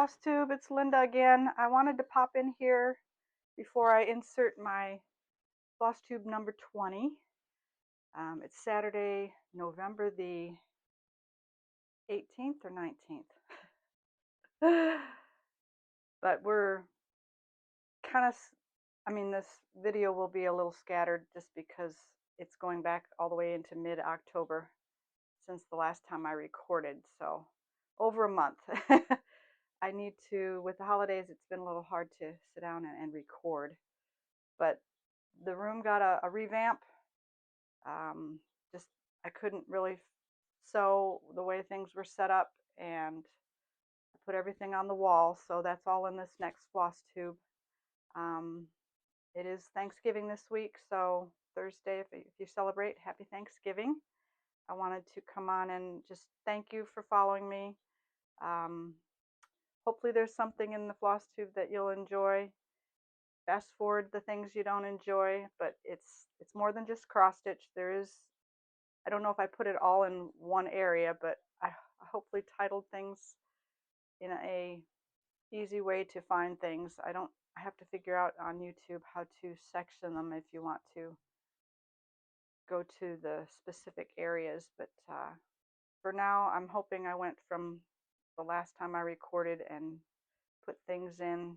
Flosstube, it's Lynda again. I wanted to pop in here before I insert my Flosstube number 20. It's Saturday, November the 18th or 19th. But we're kind of, this video will be a little scattered just because it's going back all the way into mid-October since the last time I recorded, so over a month. I need to, with the holidays, it's been a little hard to sit down and record, but the room got a revamp. Just I couldn't really sew the way things were set up, and I put everything on the wall, so that's all in this next Flosstube. It is Thanksgiving this week, so Thursday, if you celebrate, happy Thanksgiving. I wanted to come on and just thank you for following me. Hopefully there's something in the Flosstube that you'll enjoy. Fast forward the things you don't enjoy, but it's more than just cross stitch. There is, I don't know if I put it all in one area, but I hopefully titled things in a easy way to find things. I have to figure out on YouTube how to section them if you want to go to the specific areas, but for now I'm hoping I went from the last time I recorded and put things in.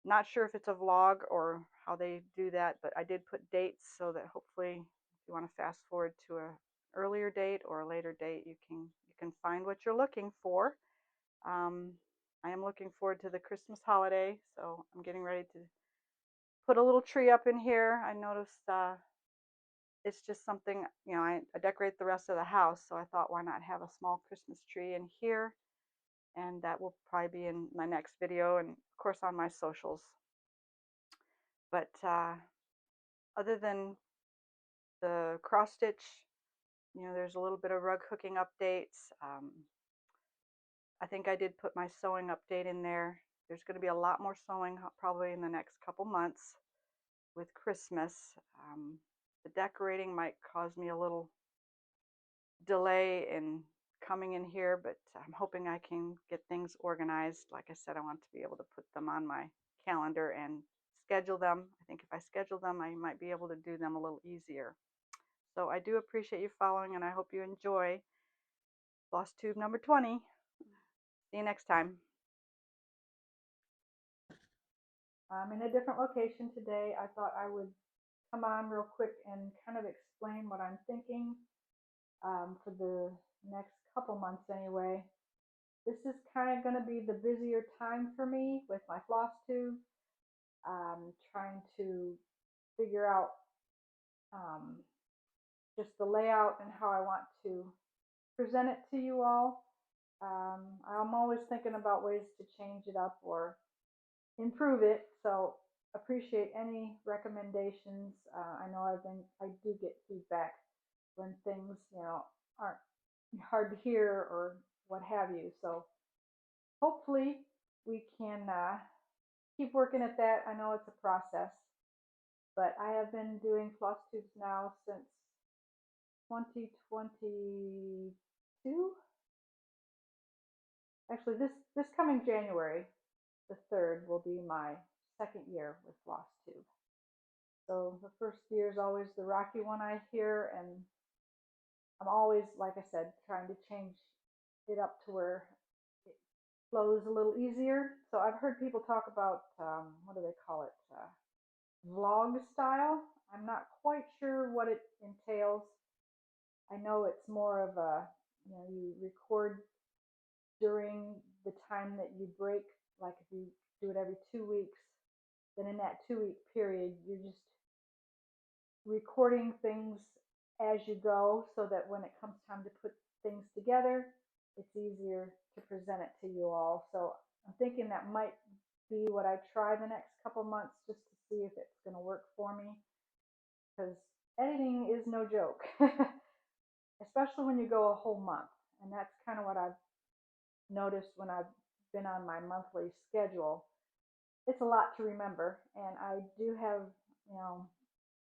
Not sure if it's a vlog or how they do that, but I did put dates so that hopefully if you want to fast forward to an earlier date or a later date, you can find what you're looking for. I am looking forward to the Christmas holiday, so I'm getting ready to put a little tree up in here. I noticed it's just something, I decorate the rest of the house, so I thought, why not have a small Christmas tree in here? And that will probably be in my next video and, of course, on my socials. But other than the cross stitch, there's a little bit of rug hooking updates. I think I did put my sewing update in there. There's going to be a lot more sewing probably in the next couple months with Christmas. The decorating might cause me a little delay in coming in here, but I'm hoping I can get things organized. Like I said, I want to be able to put them on my calendar and schedule them. I think if I schedule them, I might be able to do them a little easier. So I do appreciate you following, and I hope you enjoy Flosstube number 20. See you next time. I'm in a different location today. I thought I would come on real quick and kind of explain what I'm thinking for the next couple months anyway. This is kind of going to be the busier time for me with my Flosstube. Trying to figure out just the layout and how I want to present it to you all. I'm always thinking about ways to change it up or improve it, so appreciate any recommendations. I know I do get feedback when things aren't hard to hear or what have you. So hopefully we can keep working at that. I know it's a process, but I have been doing Flosstubes now since 2022. Actually, this coming January the 3rd will be my second year with Flosstube. So the first year is always the rocky one, I hear, and I'm always, like I said, trying to change it up to where it flows a little easier. So I've heard people talk about, what do they call it, vlog style. I'm not quite sure what it entails. I know it's more of a, you record during the time that you break, like if you do it every 2 weeks, then in that 2-week period, you're just recording things as you go so that when it comes time to put things together, it's easier to present it to you all. So I'm thinking that might be what I try the next couple months just to see if it's going to work for me, because editing is no joke, especially when you go a whole month. And that's kind of what I've noticed when I've been on my monthly schedule. It's a lot to remember, and I do have,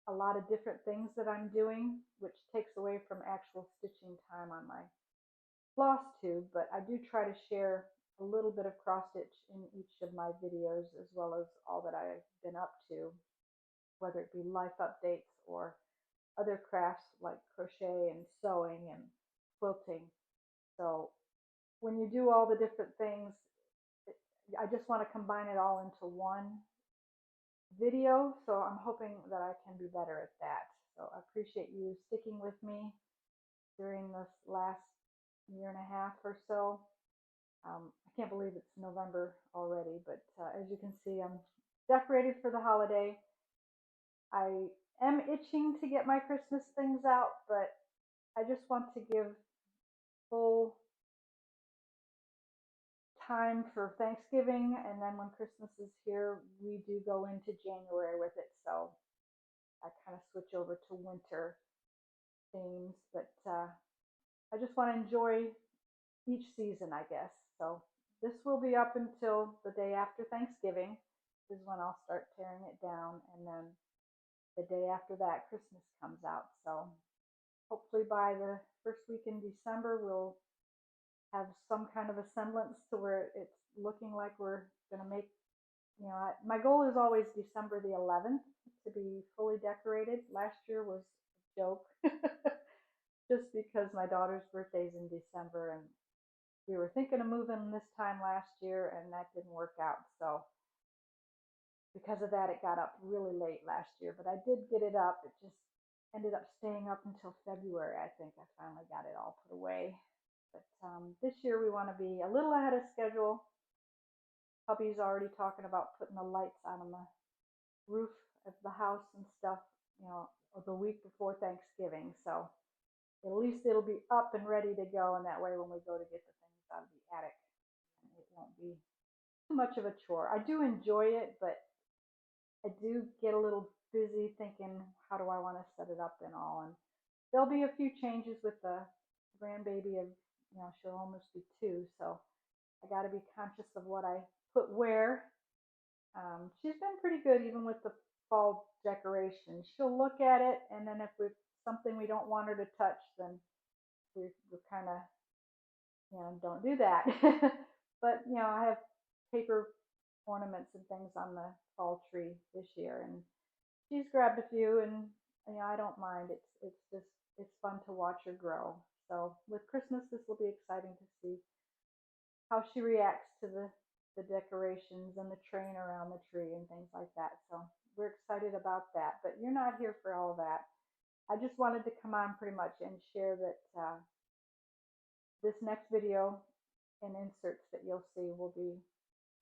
a lot of different things that I'm doing, which takes away from actual stitching time on my Flosstube, but I do try to share a little bit of cross stitch in each of my videos, as well as all that I've been up to, whether it be life updates or other crafts like crochet and sewing and quilting. So when you do all the different things, I just want to combine it all into one video. So I'm hoping that I can be better at that. So I appreciate you sticking with me during this last year and a half or so. I can't believe it's November already, but as you can see, I'm decorated for the holiday. I am itching to get my Christmas things out, but I just want to give full time for Thanksgiving, and then when Christmas is here, we do go into January with it. So I kind of switch over to winter themes, but I just want to enjoy each season, I guess. So this will be up until the day after Thanksgiving is when I'll start tearing it down, and then the day after that, Christmas comes out. So hopefully by the first week in December, we'll have some kind of a semblance to where it's looking like we're going to make, my goal is always December the 11th to be fully decorated. Last year was a joke just because my daughter's birthday's in December, and we were thinking of moving this time last year, and that didn't work out. So because of that, it got up really late last year, but I did get it up. It just ended up staying up until February. I think I finally got it all put away. But this year we want to be a little ahead of schedule. Hubby's already talking about putting the lights on the roof of the house and stuff, the week before Thanksgiving. So at least it'll be up and ready to go, and that way when we go to get the things out of the attic, it won't be too much of a chore. I do enjoy it, but I do get a little busy thinking, how do I want to set it up and all? And there'll be a few changes with the grandbaby of, she'll almost be 2, so I got to be conscious of what I put where. She's been pretty good even with the fall decorations. She'll look at it, and then if it's something we don't want her to touch, then we're kind of, don't do that. But I have paper ornaments and things on the fall tree this year, and she's grabbed a few, and I don't mind. It's fun to watch her grow. So with Christmas, this will be exciting to see how she reacts to the decorations and the train around the tree and things like that. So we're excited about that. But you're not here for all that. I just wanted to come on pretty much and share that this next video and inserts that you'll see will be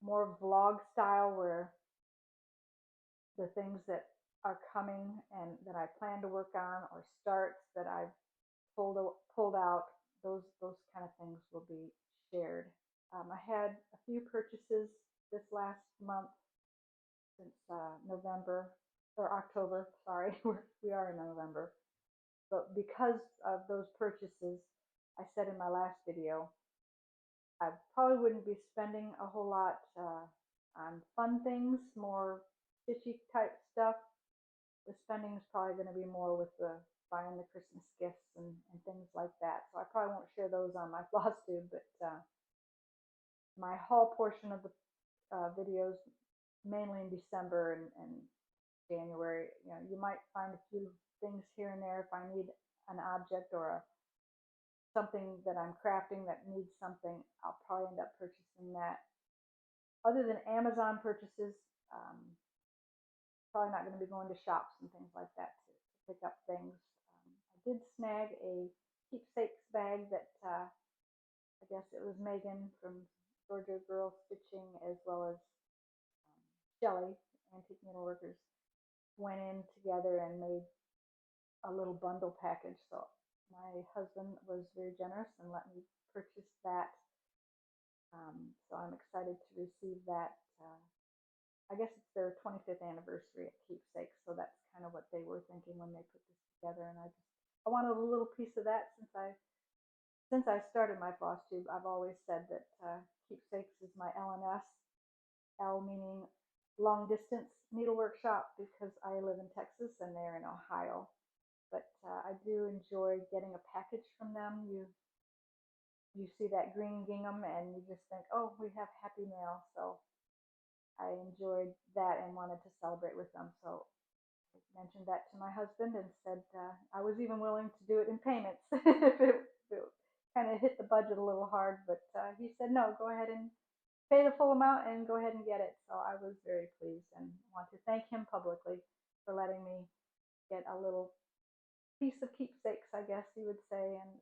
more vlog style, where the things that are coming and that I plan to work on, or starts that I've pulled out, those kind of things will be shared. I had a few purchases this last month since November or October. Sorry, we are in November. But because of those purchases, I said in my last video, I probably wouldn't be spending a whole lot on fun things, more stitchy type stuff. The spending is probably going to be more with the buying the Christmas gifts and things like that. So I probably won't share those on my Flosstube, but my haul portion of the videos, mainly in December and January, you might find a few things here and there if I need an object or something that I'm crafting that needs something. I'll probably end up purchasing that. Other than Amazon purchases, probably not going to be going to shops and things like that to pick up things. I did snag a keepsakes bag that I guess it was Megan from Georgia Girl Stitching, as well as Shelly, Antique Needleworkers, went in together and made a little bundle package. So my husband was very generous and let me purchase that. So I'm excited to receive that. I guess it's their 25th anniversary at Keepsakes, so that's kind of what they were thinking when they put this together. And I wanted a little piece of that since I started my Flosstube. I've always said that Keepsakes is my LNS. L meaning long distance needlework shop, because I live in Texas and they're in Ohio. But I do enjoy getting a package from them. You you see that green gingham and you just think, oh, we have happy mail. So I enjoyed that and wanted to celebrate with them. So I mentioned that to my husband and said I was even willing to do it in payments if it kind of hit the budget a little hard. But he said, no, go ahead and pay the full amount and go ahead and get it. So I was very pleased and want to thank him publicly for letting me get a little piece of keepsakes, I guess you would say, and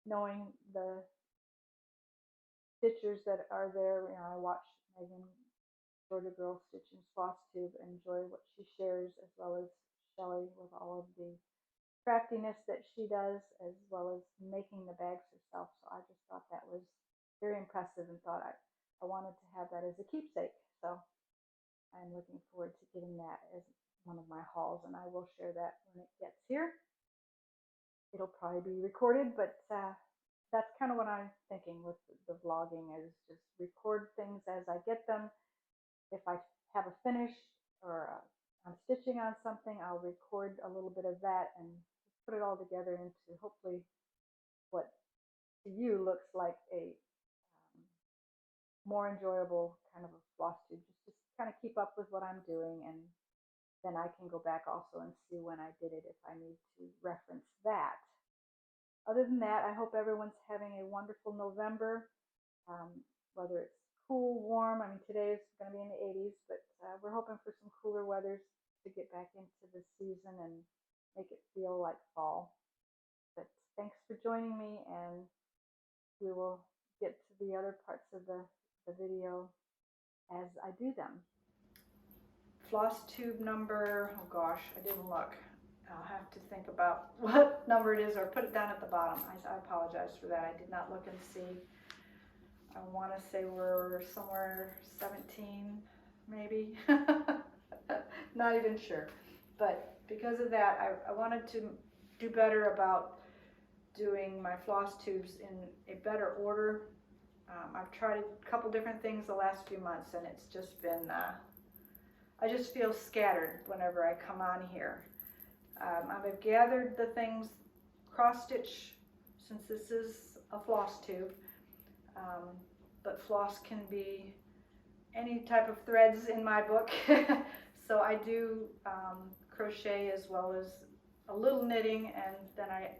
knowing the stitchers that are there. You know, I watch Megan, Georgia Girl Stitching Flosstube, enjoy what she shares, as well as Shelly with all of the craftiness that she does, as well as making the bags herself. So I just thought that was very impressive and thought I wanted to have that as a keepsake. So I'm looking forward to getting that as one of my hauls, and I will share that when it gets here. It'll probably be recorded, but that's kind of what I'm thinking with the vlogging, is just record things as I get them. If I have a finish or I'm stitching on something, I'll record a little bit of that and put it all together into hopefully what to you looks like a more enjoyable kind of a floss tube, just to kind of keep up with what I'm doing, and then I can go back also and see when I did it if I need to reference that. Other than that, I hope everyone's having a wonderful November, whether it's cool, warm. I mean, today is going to be in the 80s, but we're hoping for some cooler weathers to get back into the season and make it feel like fall. But thanks for joining me, and we will get to the other parts of the video as I do them. Floss tube number, oh gosh, I didn't look. I'll have to think about what number it is or put it down at the bottom. I apologize for that. I did not look and see. I want to say we're somewhere 17, maybe. Not even sure. But because of that, I wanted to do better about doing my floss tubes in a better order. I've tried a couple different things the last few months, and it's just been, I just feel scattered whenever I come on here. I've gathered the things, cross stitch, since this is a floss tube, but floss can be any type of threads in my book. So I do crochet as well as a little knitting, and then I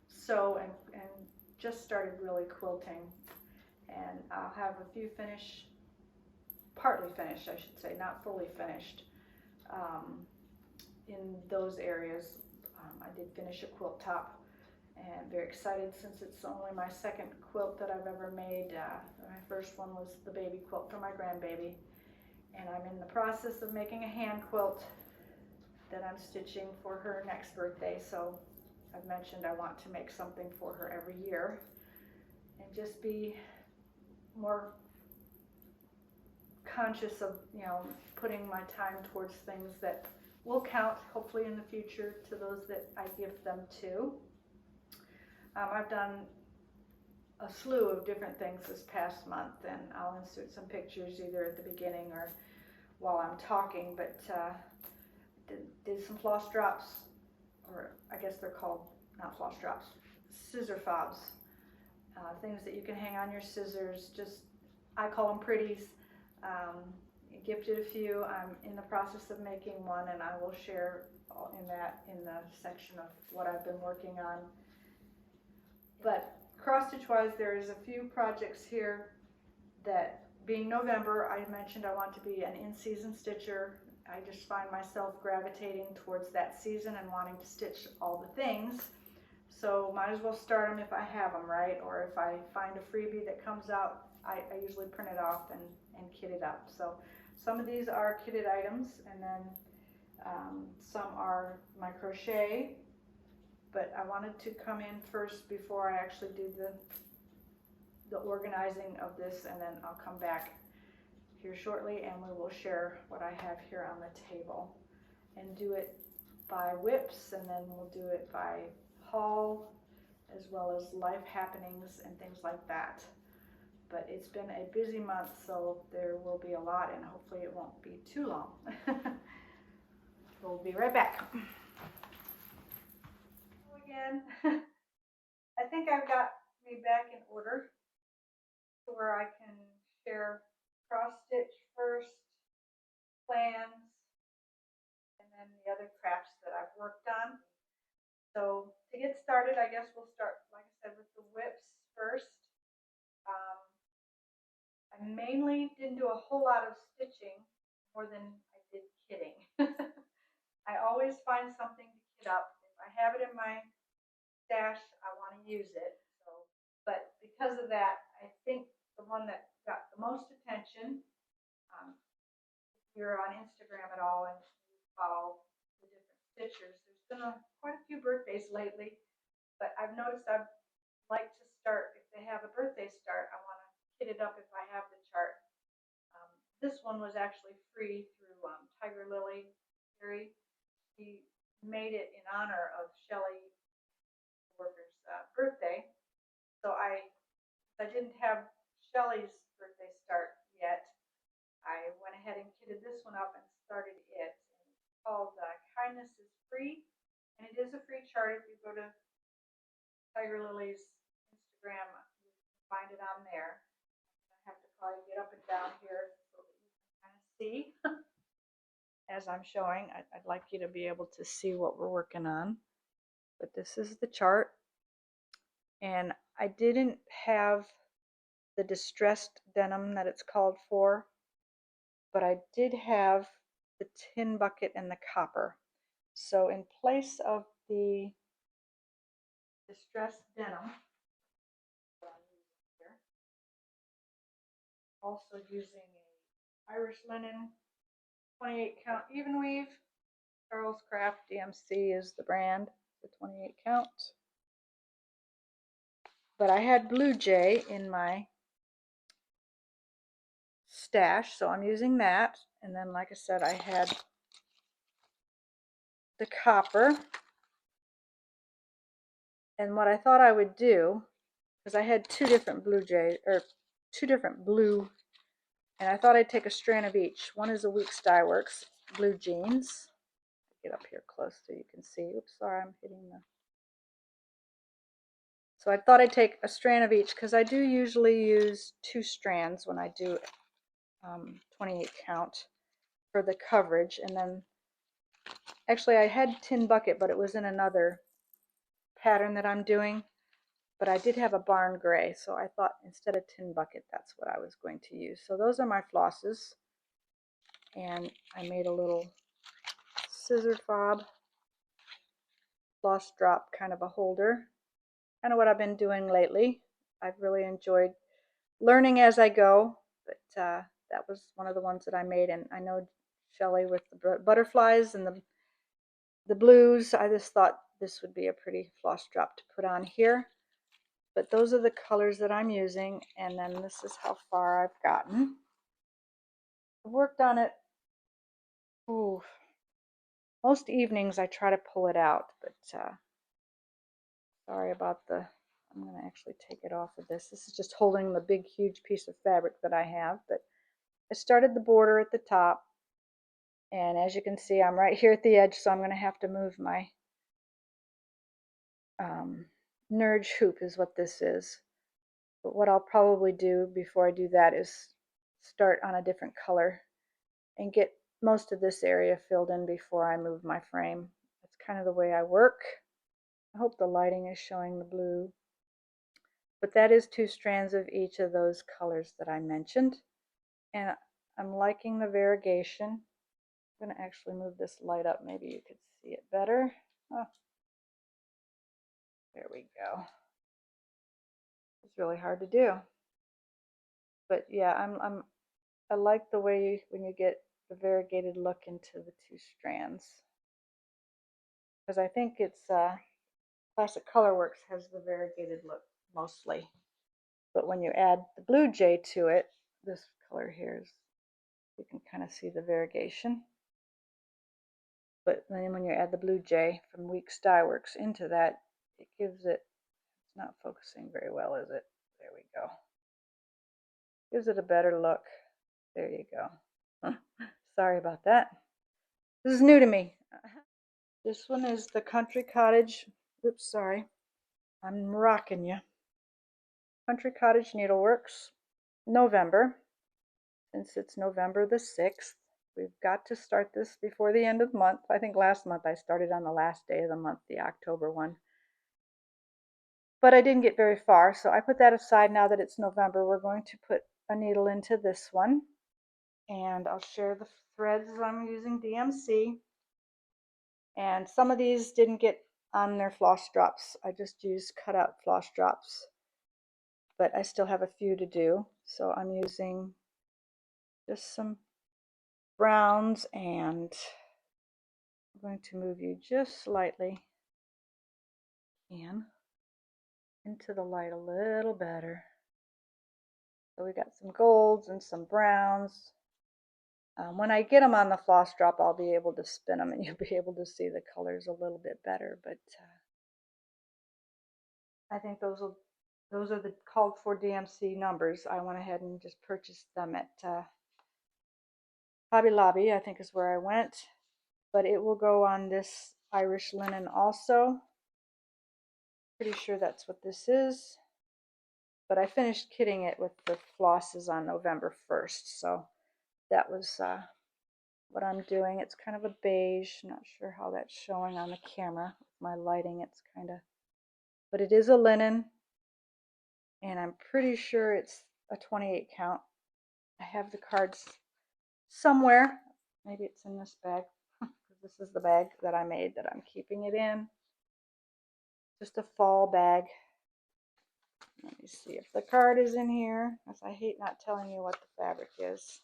sew and just started really quilting. And I'll have a few finished, partly finished I should say, not fully finished, in those areas. I did finish a quilt top, and very excited since it's only my second quilt that I've ever made. My first one was the baby quilt for my grandbaby, and I'm in the process of making a hand quilt that I'm stitching for her next birthday. So I've mentioned I want to make something for her every year and just be more conscious of, you know, putting my time towards things that will count hopefully in the future to those that I give them to. I've done a slew of different things this past month, and I'll insert some pictures either at the beginning or while I'm talking, but did some floss drops, or I guess they're called, not floss drops, scissor fobs, things that you can hang on your scissors. Just, I call them pretties. Gifted a few. I'm in the process of making one, and I will share in the section of what I've been working on. But cross stitch wise, there's a few projects here that, being November, I mentioned I want to be an in-season stitcher. I just find myself gravitating towards that season and wanting to stitch all the things. So might as well start them if I have them, right? Or if I find a freebie that comes out, I usually print it off and kit it up. So some of these are kitted items, and then some are my crochet. But I wanted to come in first before I actually do the organizing of this, and then I'll come back here shortly and we will share what I have here on the table, and do it by whips, and then we'll do it by haul, as well as life happenings and things like that. But it's been a busy month, so there will be a lot, and hopefully it won't be too long. We'll be right back. Again, I think I've got me back in order to where I can share cross stitch first, plans, and then the other crafts that I've worked on. So to get started, I guess we'll start, like I said, with the whips first. I mainly didn't do a whole lot of stitching more than I did kitting. I always find something to kit up. If I have it in my stash, I want to use it. So, but because of that, I think the one that got the most attention, if you're on Instagram at all and you follow the different stitchers, there's been quite a few birthdays lately, but I've noticed I'd like to start, if they have a birthday start, I want to kit it up if I have the chart. This one was actually free through Tiger Lily Theory. He made it in honor of Shelley Worker's birthday. So I didn't have Shelley's birthday start yet. I went ahead and kitted this one up and started it. It's called Kindness is Free, and it is a free chart. If you go to Tiger Lily's Instagram, you can find it on there. I have to probably get up and down here so that you can kind of see. As I'm showing, I'd like you to be able to see what we're working on. But this is the chart. And I didn't have the distressed denim that it's called for, but I did have the tin bucket and the copper. So in place of the distressed denim, also using a Irish linen 28 count even weave. Charles Craft DMC is the brand, the 28 count. But I had Blue Jay in my stash, so I'm using that. And then, like I said, I had the copper. And what I thought I would do, because I had two different blue, and I thought I'd take a strand of each. One is a Weeks Dye Works blue jeans. Get up here close so you can see. Oops, sorry, I'm hitting the. So I thought I'd take a strand of each because I do usually use 2 strands when I do 28 count for the coverage. And then actually I had Tin Bucket, but it was in another pattern that I'm doing. But I did have a barn gray, so I thought instead of Tin Bucket, that's what I was going to use. So those are my flosses. And I made a little scissor fob floss drop kind of a holder. Kind of what I've been doing lately. I've really enjoyed learning as I go, but that was one of the ones that I made. And I know Shelley with the butterflies and the blues, I just thought this would be a pretty floss drop to put on here. But those are the colors that I'm using, and then this is how far I've gotten. I've worked on it, most evenings I try to pull it out, but sorry about the, I'm going to actually take it off of this. This is just holding the big, huge piece of fabric that I have, but I started the border at the top, and as you can see, I'm right here at the edge, so I'm going to have to move my Nerge hoop is what this is. But what I'll probably do before I do that is start on a different color and get most of this area filled in before I move my frame. That's kind of the way I work. I hope the lighting is showing the blue. But that is 2 strands of each of those colors that I mentioned. And I'm liking the variegation. I'm going to actually move this light up. Maybe you could see it better. Oh, there we go. It's really hard to do. But yeah, I like the way when you get the variegated look into the 2 strands. Because I think it's Classic Colorworks has the variegated look mostly. But when you add the Blue Jay to it, this color here is, you can kind of see the variegation. But then when you add the Blue Jay from Weeks Dye Works into that, it gives it, it's not focusing very well, is it? There we go. Gives it a better look. There you go. Sorry about that. This is new to me. This one is the Country Cottage. Oops, sorry. I'm rocking you. Country Cottage Needleworks, November. Since it's November the 6th, we've got to start this before the end of the month. I think last month I started on the last day of the month, the October one. But I didn't get very far, so I put that aside. Now that it's November, we're going to put a needle into this one. And I'll share the threads. I'm using DMC. And some of these didn't get on their floss drops. I just used cut out floss drops. But I still have a few to do. So I'm using just some browns, and I'm going to move you just slightly into the light a little better. So we got some golds and some browns. When I get them on the floss drop, I'll be able to spin them and you'll be able to see the colors a little bit better. But I think those are the called for DMC numbers. I went ahead and just purchased them at Hobby Lobby, I think is where I went. But it will go on this Irish linen also. Pretty sure that's what this is. But I finished kitting it with the flosses on November 1st. So that was what I'm doing. It's kind of a beige. Not sure how that's showing on the camera. With my lighting, it's kind of, but it is a linen, and I'm pretty sure it's a 28 count. I have the cards somewhere. Maybe it's in this bag. This is the bag that I made that I'm keeping it in. Just a fall bag. Let me see if the card is in here, because I hate not telling you what the fabric is,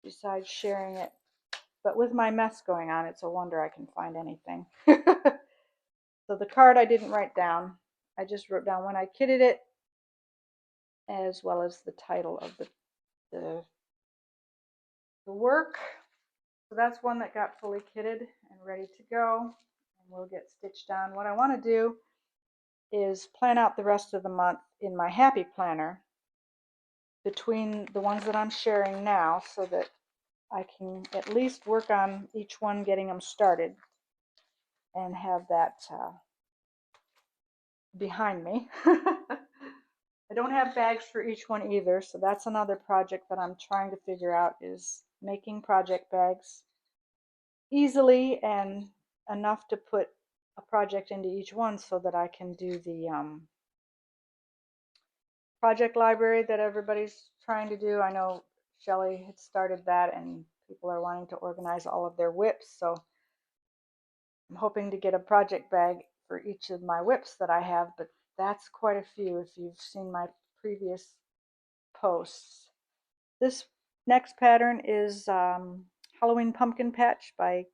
besides sharing it. But with my mess going on, it's a wonder I can find anything. So the card I didn't write down. I just wrote down when I kitted it, as well as the title of the work. So that's one that got fully kitted and ready to go, and will get stitched on. What I want to do is plan out the rest of the month in my Happy Planner between the ones that I'm sharing now, so that I can at least work on each one, getting them started, and have that behind me. I don't have bags for each one either, so that's another project that I'm trying to figure out, is making project bags easily and enough to put a project into each one, so that I can do the project library that everybody's trying to do. I know Shelly had started that, and people are wanting to organize all of their whips, so I'm hoping to get a project bag for each of my whips that I have, but that's quite a few if you've seen my previous posts. This next pattern is Halloween Pumpkin Patch by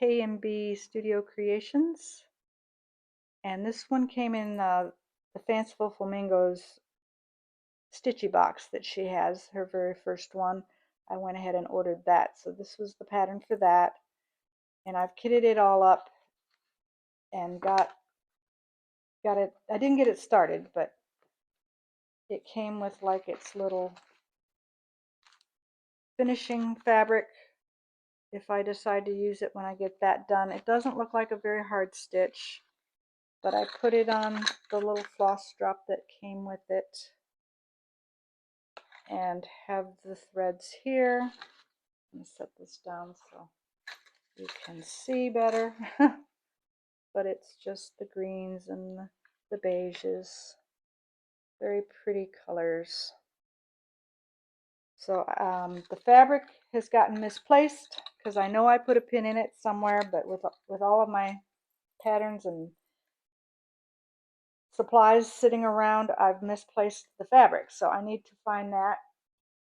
KMB Studio Creations. And this one came in the Fanciful Flamingo's stitchy box that she has, her very first one. I went ahead and ordered that. So this was the pattern for that. And I've kitted it all up and got it. I didn't get it started, but it came with like its little finishing fabric if I decide to use it when I get that done. It doesn't look like a very hard stitch, but I put it on the little floss drop that came with it, and have the threads here. Let me set this down so you can see better. But it's just the greens and the beiges. Very pretty colors. So the fabric has gotten misplaced, because I know I put a pin in it somewhere, but with all of my patterns and supplies sitting around, I've misplaced the fabric. So I need to find that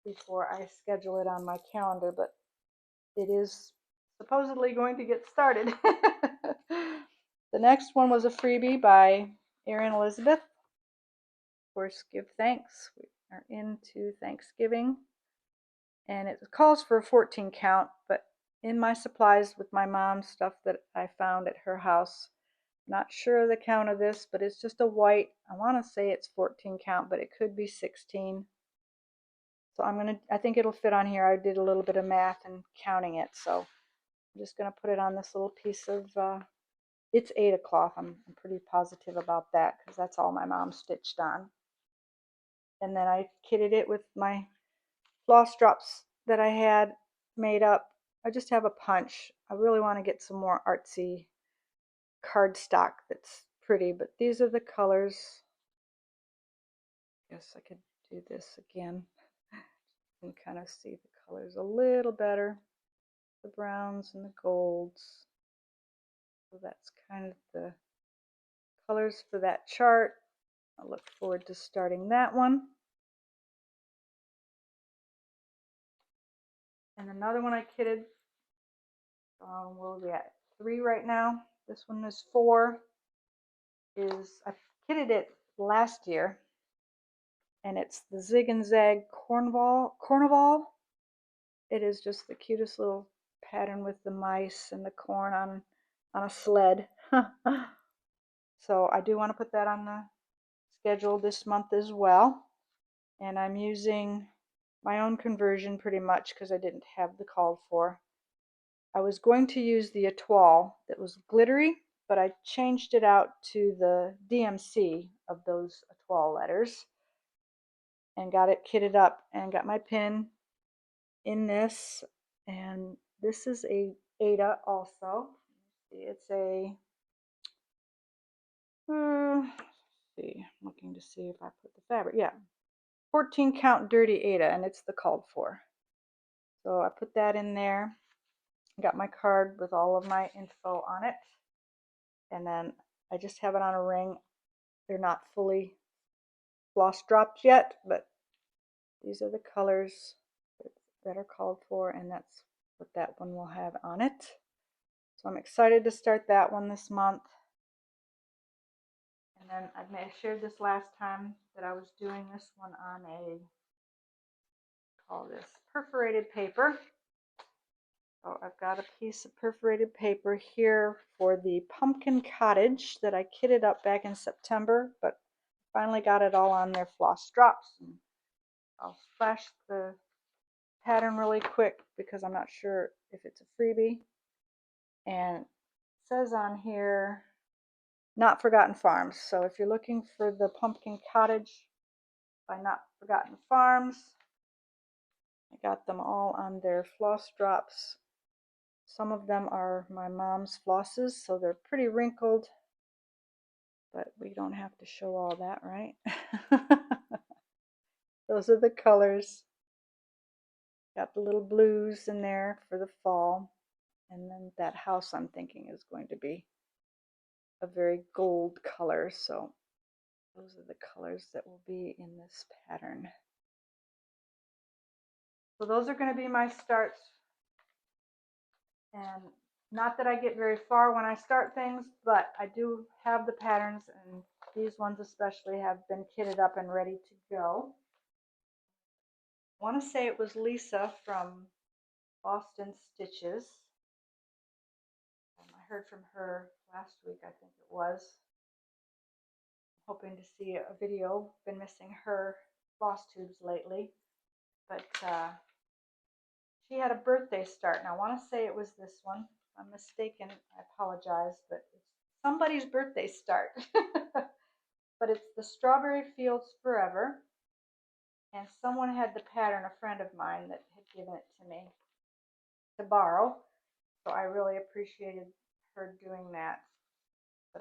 before I schedule it on my calendar, but it is supposedly going to get started. The next one was a freebie by erinelizabeth. Of course, give thanks. We are into Thanksgiving. And it calls for a 14 count, but in my supplies with my mom's stuff that I found at her house, not sure of the count of this, but it's just a white. I want to say it's 14 count, but it could be 16. So I think it'll fit on here. I did a little bit of math and counting it, so I'm just gonna put it on this little piece of It's Aida cloth. I'm pretty positive about that because that's all my mom stitched on. And then I kitted it with my floss drops that I had made up. I just have a punch. I really want to get some more artsy cardstock that's pretty, but these are the colors. Guess I could do this again and kind of see the colors a little better. The browns and the golds. So that's kind of the colors for that chart. I look forward to starting that one. And another one I kitted. Where are we at? 3 right now. This one is 4. I kitted it last year, and it's the Zig and Zag Carnival. It is just the cutest little pattern with the mice and the corn on a sled. So I do want to put that on the schedule this month as well. And I'm using my own conversion pretty much because I didn't have the called for. I was going to use the étoile that was glittery, but I changed it out to the DMC of those étoile letters and got it kitted up and got my pin in this. And this is a Aida also. It's a, let's see, I'm looking to see if I put the fabric. Yeah, 14 count dirty Aida, and it's the called for. So I put that in there. Got my card with all of my info on it. And then I just have it on a ring. They're not fully floss dropped yet, but these are the colors that are called for, and that's what that one will have on it. So I'm excited to start that one this month. And then I shared this last time that I was doing this one on call this perforated paper. So I've got a piece of perforated paper here for the pumpkin cottage that I kitted up back in September, but finally got it all on their floss drops. And I'll splash the pattern really quick because I'm not sure if it's a freebie. And it says on here, Not Forgotten Farms. So if you're looking for the pumpkin cottage by Not Forgotten Farms, I got them all on their floss drops. Some of them are my mom's flosses, so they're pretty wrinkled, but we don't have to show all that, right? Those are the colors. Got the little blues in there for the fall. And then that house I'm thinking is going to be a very gold color. So those are the colors that will be in this pattern. So those are going to be my starts. And not that I get very far when I start things, but I do have the patterns, and these ones especially have been kitted up and ready to go. I want to say it was Lisa from Boston Stitches. I heard from her last week, I think it was. Hoping to see a video. Been missing her Flosstubes lately. But she had a birthday start, and I want to say it was this one. If I'm mistaken, I apologize, but it's somebody's birthday start. But it's the Strawberry Fields Forever. And someone had the pattern, a friend of mine, that had given it to me to borrow. So I really appreciated her doing that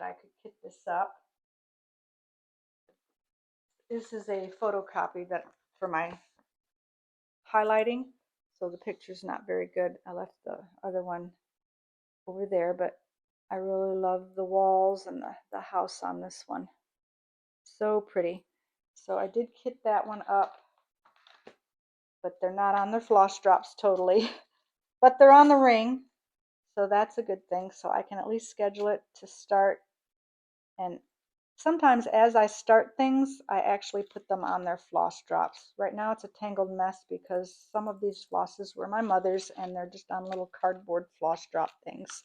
I could kit this up. This is a photocopy that for my highlighting, so the picture's not very good. I left the other one over there, but I really love the walls and the house on this one. So pretty. So I did kit that one up, but they're not on their floss drops totally, but they're on the ring, so that's a good thing. So I can at least schedule it to start, and sometimes as I start things, I actually put them on their floss drops. Right now it's a tangled mess because some of these flosses were my mother's and they're just on little cardboard floss drop things,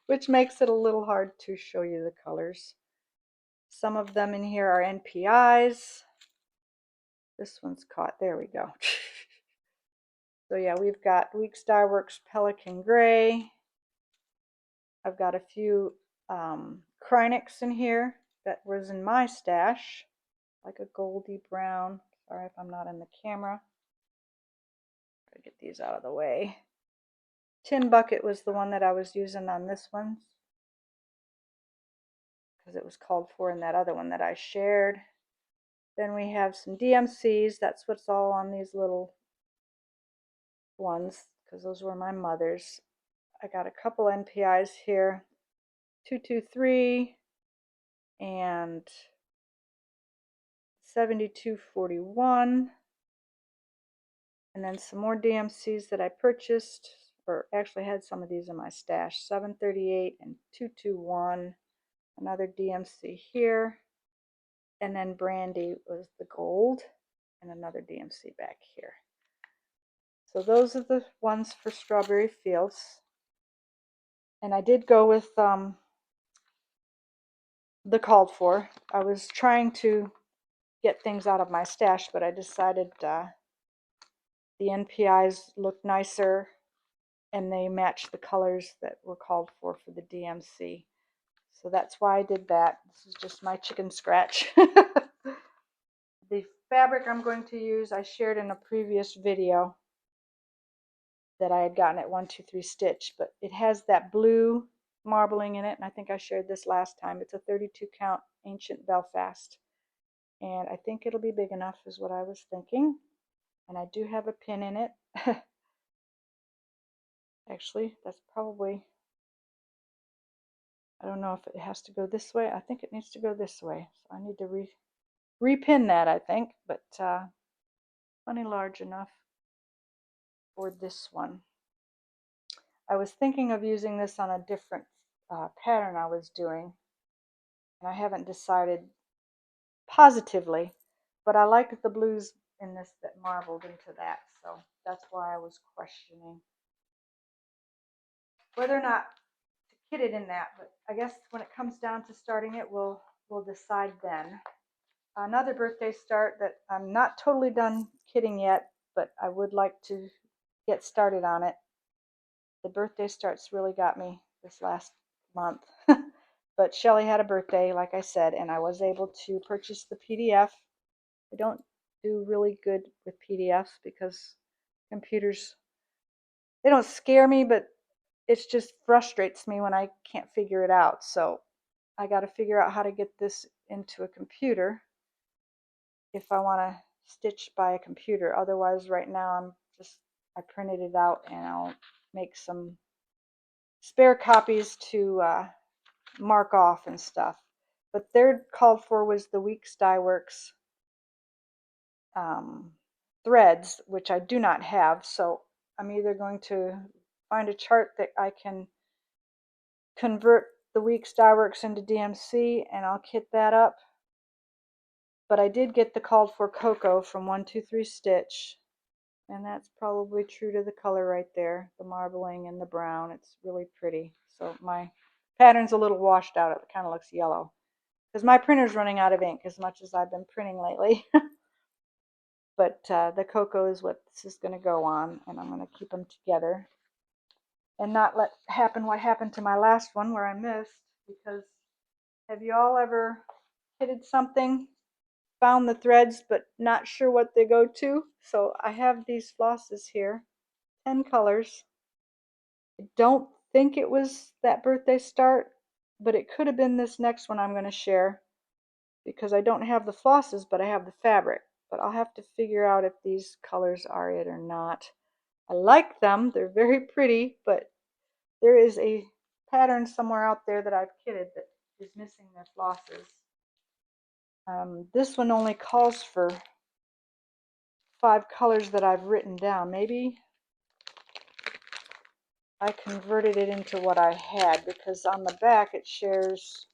which makes it a little hard to show you the colors. Some of them in here are NPIs. This one's caught. There we go. So yeah, we've got Weeks Dye Works Pelican Gray. I've got a few Crinix in here that was in my stash, like a goldy brown. Sorry if I'm not in the camera. Gotta get these out of the way. Tin bucket was the one that I was using on this one because it was called for in that other one that I shared. Then we have some DMCs. That's what's all on these little ones because those were my mother's. I got a couple NPIs here, 223 and 7241, and then some more DMCs that I purchased, or actually had some of these in my stash, 738 and 221, another DMC here, and then Brandy was the gold, and another DMC back here. So those are the ones for Strawberry Fields. And I did go with the called for. I was trying to get things out of my stash, but I decided the NPIs look nicer and they match the colors that were called for the DMC. So that's why I did that. This is just my chicken scratch. The fabric I'm going to use, I shared in a previous video that I had gotten at 123 Stitch, but it has that blue marbling in it, and I think I shared this last time. It's a 32 count Ancient Belfast, and I think it'll be big enough is what I was thinking. And I do have a pin in it. Actually, that's probably, I don't know if it has to go this way. I think it needs to go this way, so I need to repin that, I think, but plenty large enough for this one. I was thinking of using this on a different pattern I was doing, and I haven't decided positively, but I like the blues in this that marbled into that, so that's why I was questioning whether or not to kit it in that. But I guess when it comes down to starting it, we'll decide then. Another birthday start that I'm not totally done kitting yet, but I would like to get started on it. The birthday starts really got me this last month. But Shelly had a birthday, like I said, and I was able to purchase the PDF. I don't do really good with PDFs because computers, they don't scare me, but it just frustrates me when I can't figure it out. So I got to figure out how to get this into a computer if I want to stitch by a computer. Otherwise, right now I printed it out and I'll make some spare copies to mark off and stuff. But third called for was the Weeks Dye Works threads, which I do not have. So I'm either going to find a chart that I can convert the Weeks Dye Works into DMC and I'll kit that up. But I did get the called for Cocoa from 123 Stitch, and that's probably true to the color right there, the marbling and the brown. It's really pretty. So my pattern's a little washed out. It kind of looks yellow because my printer's running out of ink as much as I've been printing lately. But the Cocoa is what this is going to go on, and I'm going to keep them together and not let happen what happened to my last one where I missed. Because have you all ever kitted something, found the threads but not sure what they go to? So I have these flosses here, 10 colors. I don't think it was that birthday start, but it could have been this next one I'm going to share because I don't have the flosses, but I have the fabric. But I'll have to figure out if these colors are it or not. I like them. They're very pretty, but there is a pattern somewhere out there that I've kitted that is missing their flosses. This one only calls for 5 colors that I've written down. Maybe I converted it into what I had, because on the back it shares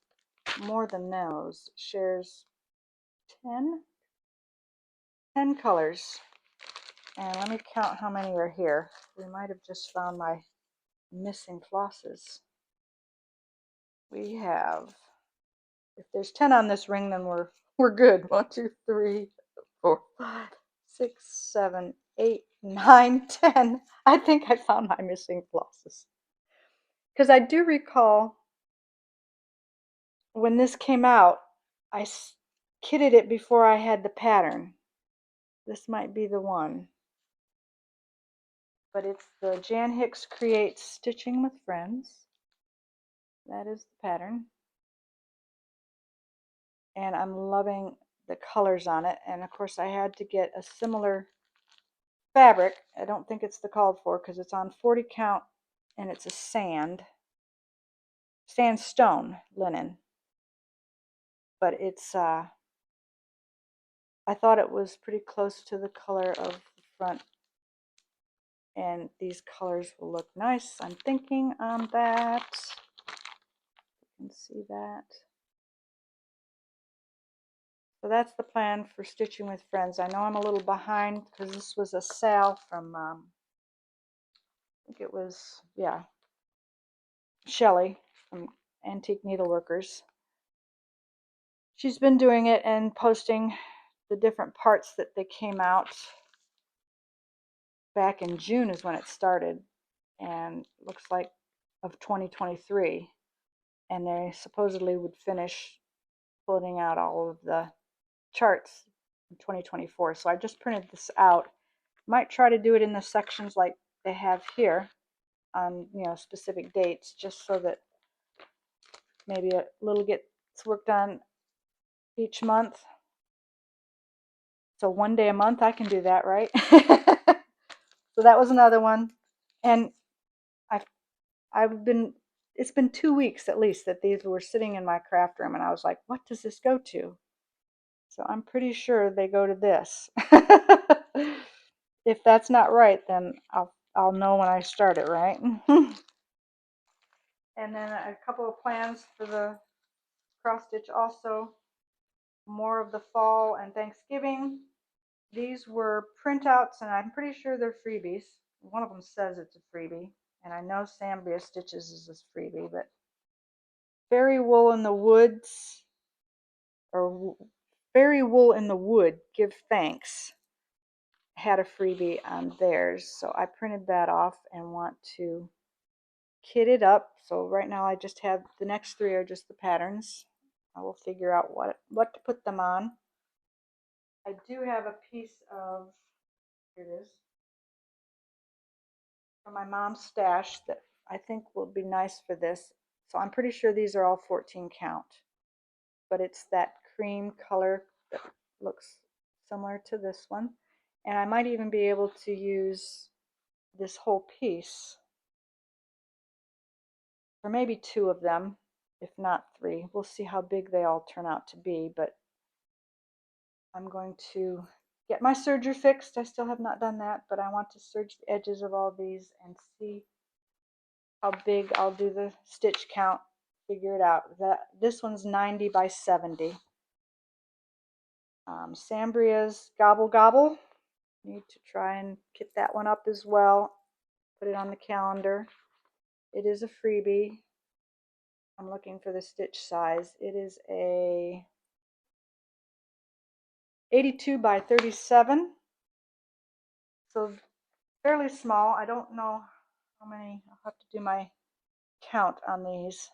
more than those. It shares 10 colors. And let me count how many are here. We might have just found my missing flosses. We have, if there's 10 on this ring, then we're good. 1, 2, 3, 4, 5, 6, 7, 8, 9, 10. I think I found my missing flosses. Because I do recall when this came out, I kitted it before I had the pattern. This might be the one. But it's the Jan Hicks Creates Stitching with Friends. That is the pattern. And I'm loving the colors on it. And of course I had to get a similar fabric. I don't think it's the called for because it's on 40 count and it's a sandstone linen. But it's I thought it was pretty close to the color of the front, and these colors will look nice. I'm thinking on that. You can see that. So that's the plan for Stitching with Friends. I know I'm a little behind because this was a sale from I think it was, yeah, Shelly from Antique Needleworkers. She's been doing it and posting the different parts that they came out. Back in June is when it started, and looks like of 2023, and they supposedly would finish pulling out all of the charts in 2024. So I just printed this out. Might try to do it in the sections like they have here on, you know, specific dates, just so that maybe a little gets worked on each month. So one day a month I can do that, right? So that was another one. And I've been, it's been 2 weeks at least that these were sitting in my craft room, and I was like, what does this go to? So I'm pretty sure they go to this. If that's not right, then I'll know when I start it, right? And then a couple of plans for the cross stitch also. More of the fall and Thanksgiving. These were printouts, and I'm pretty sure they're freebies. One of them says it's a freebie, and I know Sambria Stitches is a freebie, but Fairy Wool in the Woods, or Fairy Wool in the Wood, Give Thanks, had a freebie on theirs. So I printed that off and want to kit it up. So right now I just have, the next three are just the patterns. I will figure out what to put them on. I do have a piece of, here it is, from my mom's stash that I think will be nice for this. So I'm pretty sure these are all 14 count, but it's that cream color that looks similar to this one. And I might even be able to use this whole piece, or maybe two of them, if not three. We'll see how big they all turn out to be, but I'm going to get my serger fixed. I still have not done that, but I want to serge the edges of all these and see how big I'll do the stitch count, figure it out. This one's 90 by 70. Sambria's Gobble Gobble. Need to try and kit that one up as well. Put it on the calendar. It is a freebie. I'm looking for the stitch size. It is a 82 by 37. So fairly small. I don't know how many. I'll have to do my count on these,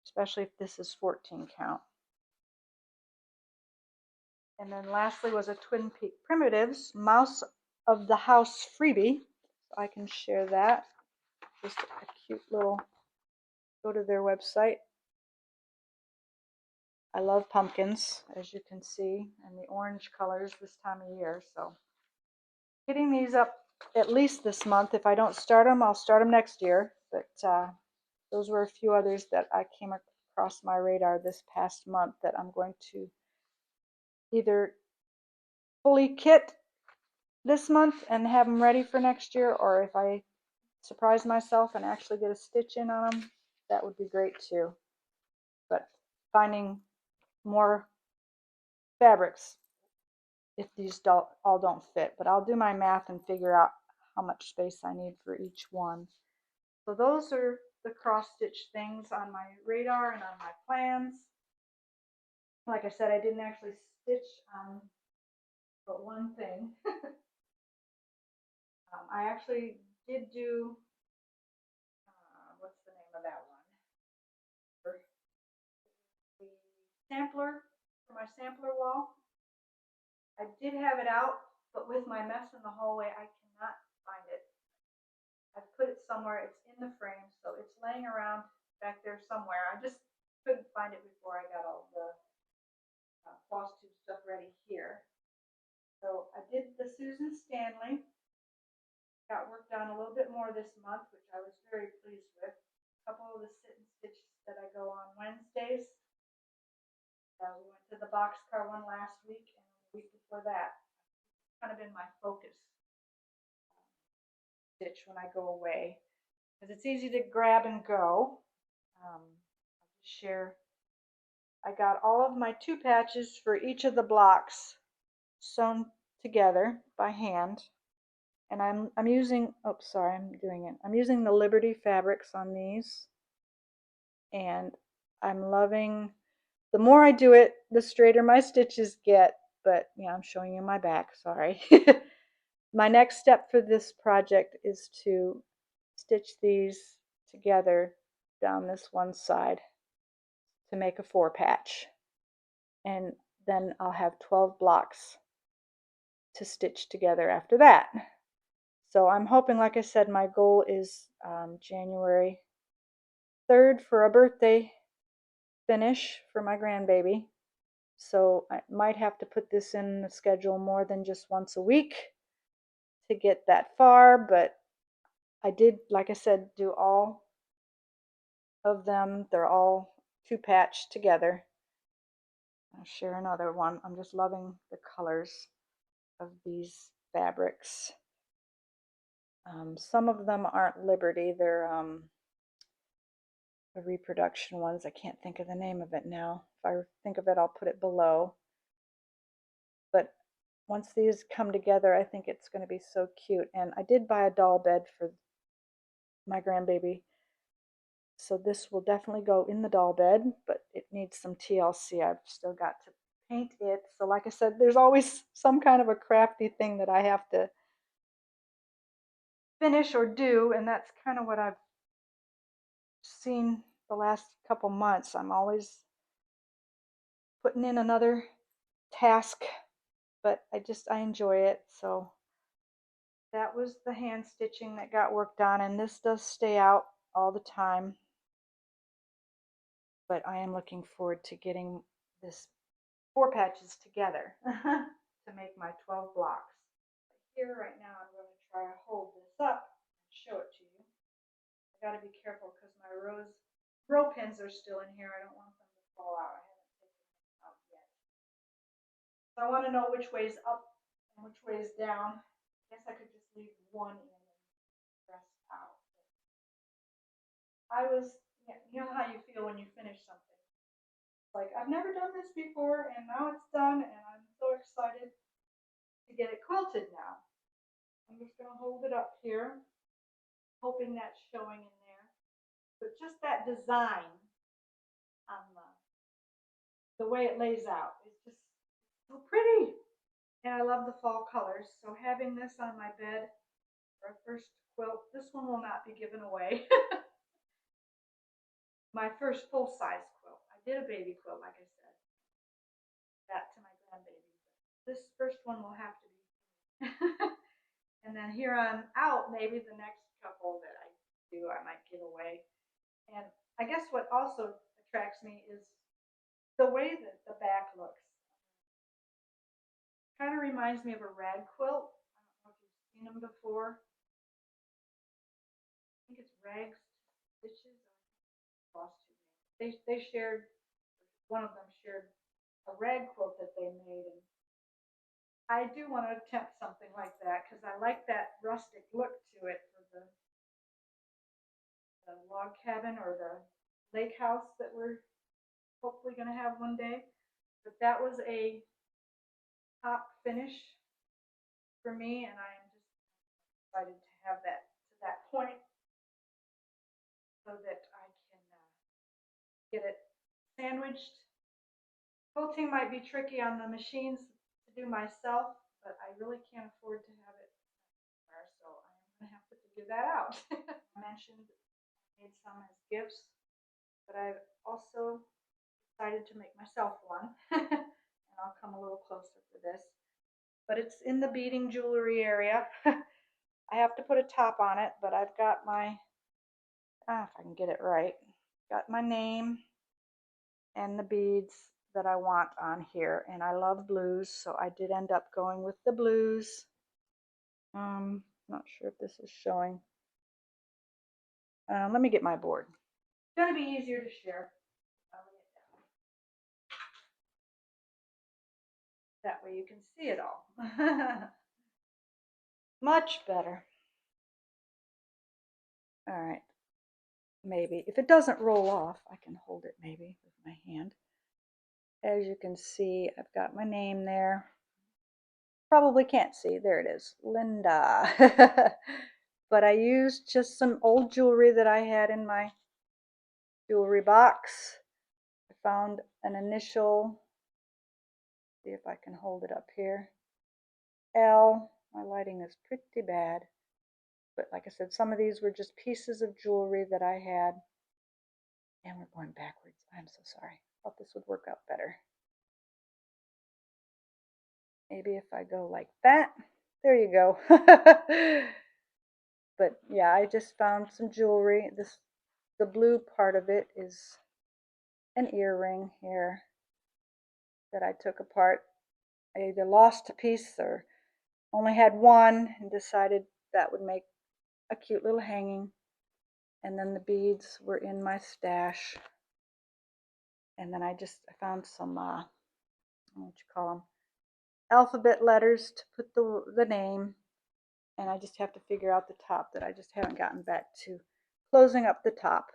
especially if this is 14 count. And then lastly was a Twin Peak Primitives Mouse of the House freebie. I can share that. Just a cute little, go to their website. I love pumpkins, as you can see, and the orange colors this time of year. So getting these up at least this month. If I don't start them, I'll start them next year. But those were a few others that I came across my radar this past month that I'm going to either fully kit this month and have them ready for next year, or if I surprise myself and actually get a stitch in on them, that would be great too. But finding more fabrics if these all don't fit, but I'll do my math and figure out how much space I need for each one. So those are the cross stitch things on my radar and on my plans. Like I said, I didn't actually stitch on but one thing. I actually did do, what's the name of that one? sampler for my sampler wall. I did have it out, but with my mess in the hallway, I cannot find it. I've put it somewhere. It's in the frame, so it's laying around back there somewhere. I just couldn't find it before I got all the Flosstube stuff ready here. So I did the Susan Stanley. Got work done a little bit more this month, which I was very pleased with. A couple of the sit and stitches that I go on Wednesdays. We went to the boxcar one last week, and the week before that, kind of been my focus stitch when I go away, because it's easy to grab and go. I'll just share. I got all of my 2 patches for each of the blocks sewn together by hand, and I'm using, oh sorry, I'm using the Liberty fabrics on these, and I'm loving, the more I do it, the straighter my stitches get, but yeah, I'm showing you my back, sorry. My next step for this project is to stitch these together down this one side to make a 4 patch, and then I'll have 12 blocks to stitch together after that. So I'm hoping, like I said, my goal is January 3rd for a birthday finish for my grandbaby. So I might have to put this in the schedule more than just once a week to get that far, but I did, like I said, do all of them. They're all 2 patched together. I'll share another one. I'm just loving the colors of these fabrics. Some of them aren't Liberty, they're the reproduction ones. I can't think of the name of it now. If I think of it, I'll put it below. But once these come together, I think it's going to be so cute. And I did buy a doll bed for my grandbaby, so this will definitely go in the doll bed, but it needs some TLC. I've still got to paint it. So like I said, there's always some kind of a crafty thing that I have to finish or do, and that's kind of what I've seen the last couple months. I'm always putting in another task, but I enjoy it. So that was the hand stitching that got worked on, and this does stay out all the time, but I am looking forward to getting this 4 patches together to make my 12 blocks. Here right now I'm going to try to hold this up and show it to you. I got to be careful because my row pins are still in here. I don't want them to fall out. I haven't taken them out yet. So I want to know which way is up and which way is down. I guess I could just leave one in and press out. You know how you feel when you finish something. Like, I've never done this before, and now it's done, and I'm so excited to get it quilted now. I'm just going to hold it up here, hoping that's showing in there. But just that design on the way it lays out is just so pretty. And I love the fall colors. So having this on my bed for a first quilt, this one will not be given away. My first full-size quilt. I did a baby quilt, like I said, that to my grandbaby. This first one will have to be. And then here on out, maybe the next couple that I do, I might give away. And I guess what also attracts me is the way that the back looks. Kind of reminds me of a rag quilt. I don't know if you've seen them before. I think it's Rags Stitches. They shared, one of them shared a rag quilt that they made, and I do want to attempt something like that because I like that rustic look to it for the log cabin or the lake house that we're hopefully going to have one day. But that was a top finish for me, and I am just excited to have that to that point so that I can get it sandwiched. Quilting might be tricky on the machines to do myself, but I really can't afford to have it there, so I'm going to have to figure that out. I mentioned I made some as gifts, but I've also decided to make myself one. And I'll come a little closer for this. But it's in the beading jewelry area. I have to put a top on it, but I've got my, if I can get it right, got my name and the beads that I want on here. And I love blues, so I did end up going with the blues. Not sure if this is showing. Let me get my board. It's going to be easier to share. That way you can see it all. Much better. All right. Maybe. If it doesn't roll off, I can hold it maybe with my hand. As you can see, I've got my name there. Probably can't see. There it is. Lynda. But I used just some old jewelry that I had in my jewelry box. I found an initial, see if I can hold it up here, L. My lighting is pretty bad, but like I said, some of these were just pieces of jewelry that I had. And we're going backwards. I'm so sorry. Thought this would work out better. Maybe if I go like that. There you go. But yeah, I just found some jewelry. The blue part of it is an earring here that I took apart. I either lost a piece or only had one and decided that would make a cute little hanging. And then the beads were in my stash. And then I found some, what you call them, alphabet letters to put the name. And I just have to figure out the top that I just haven't gotten back to closing up the top.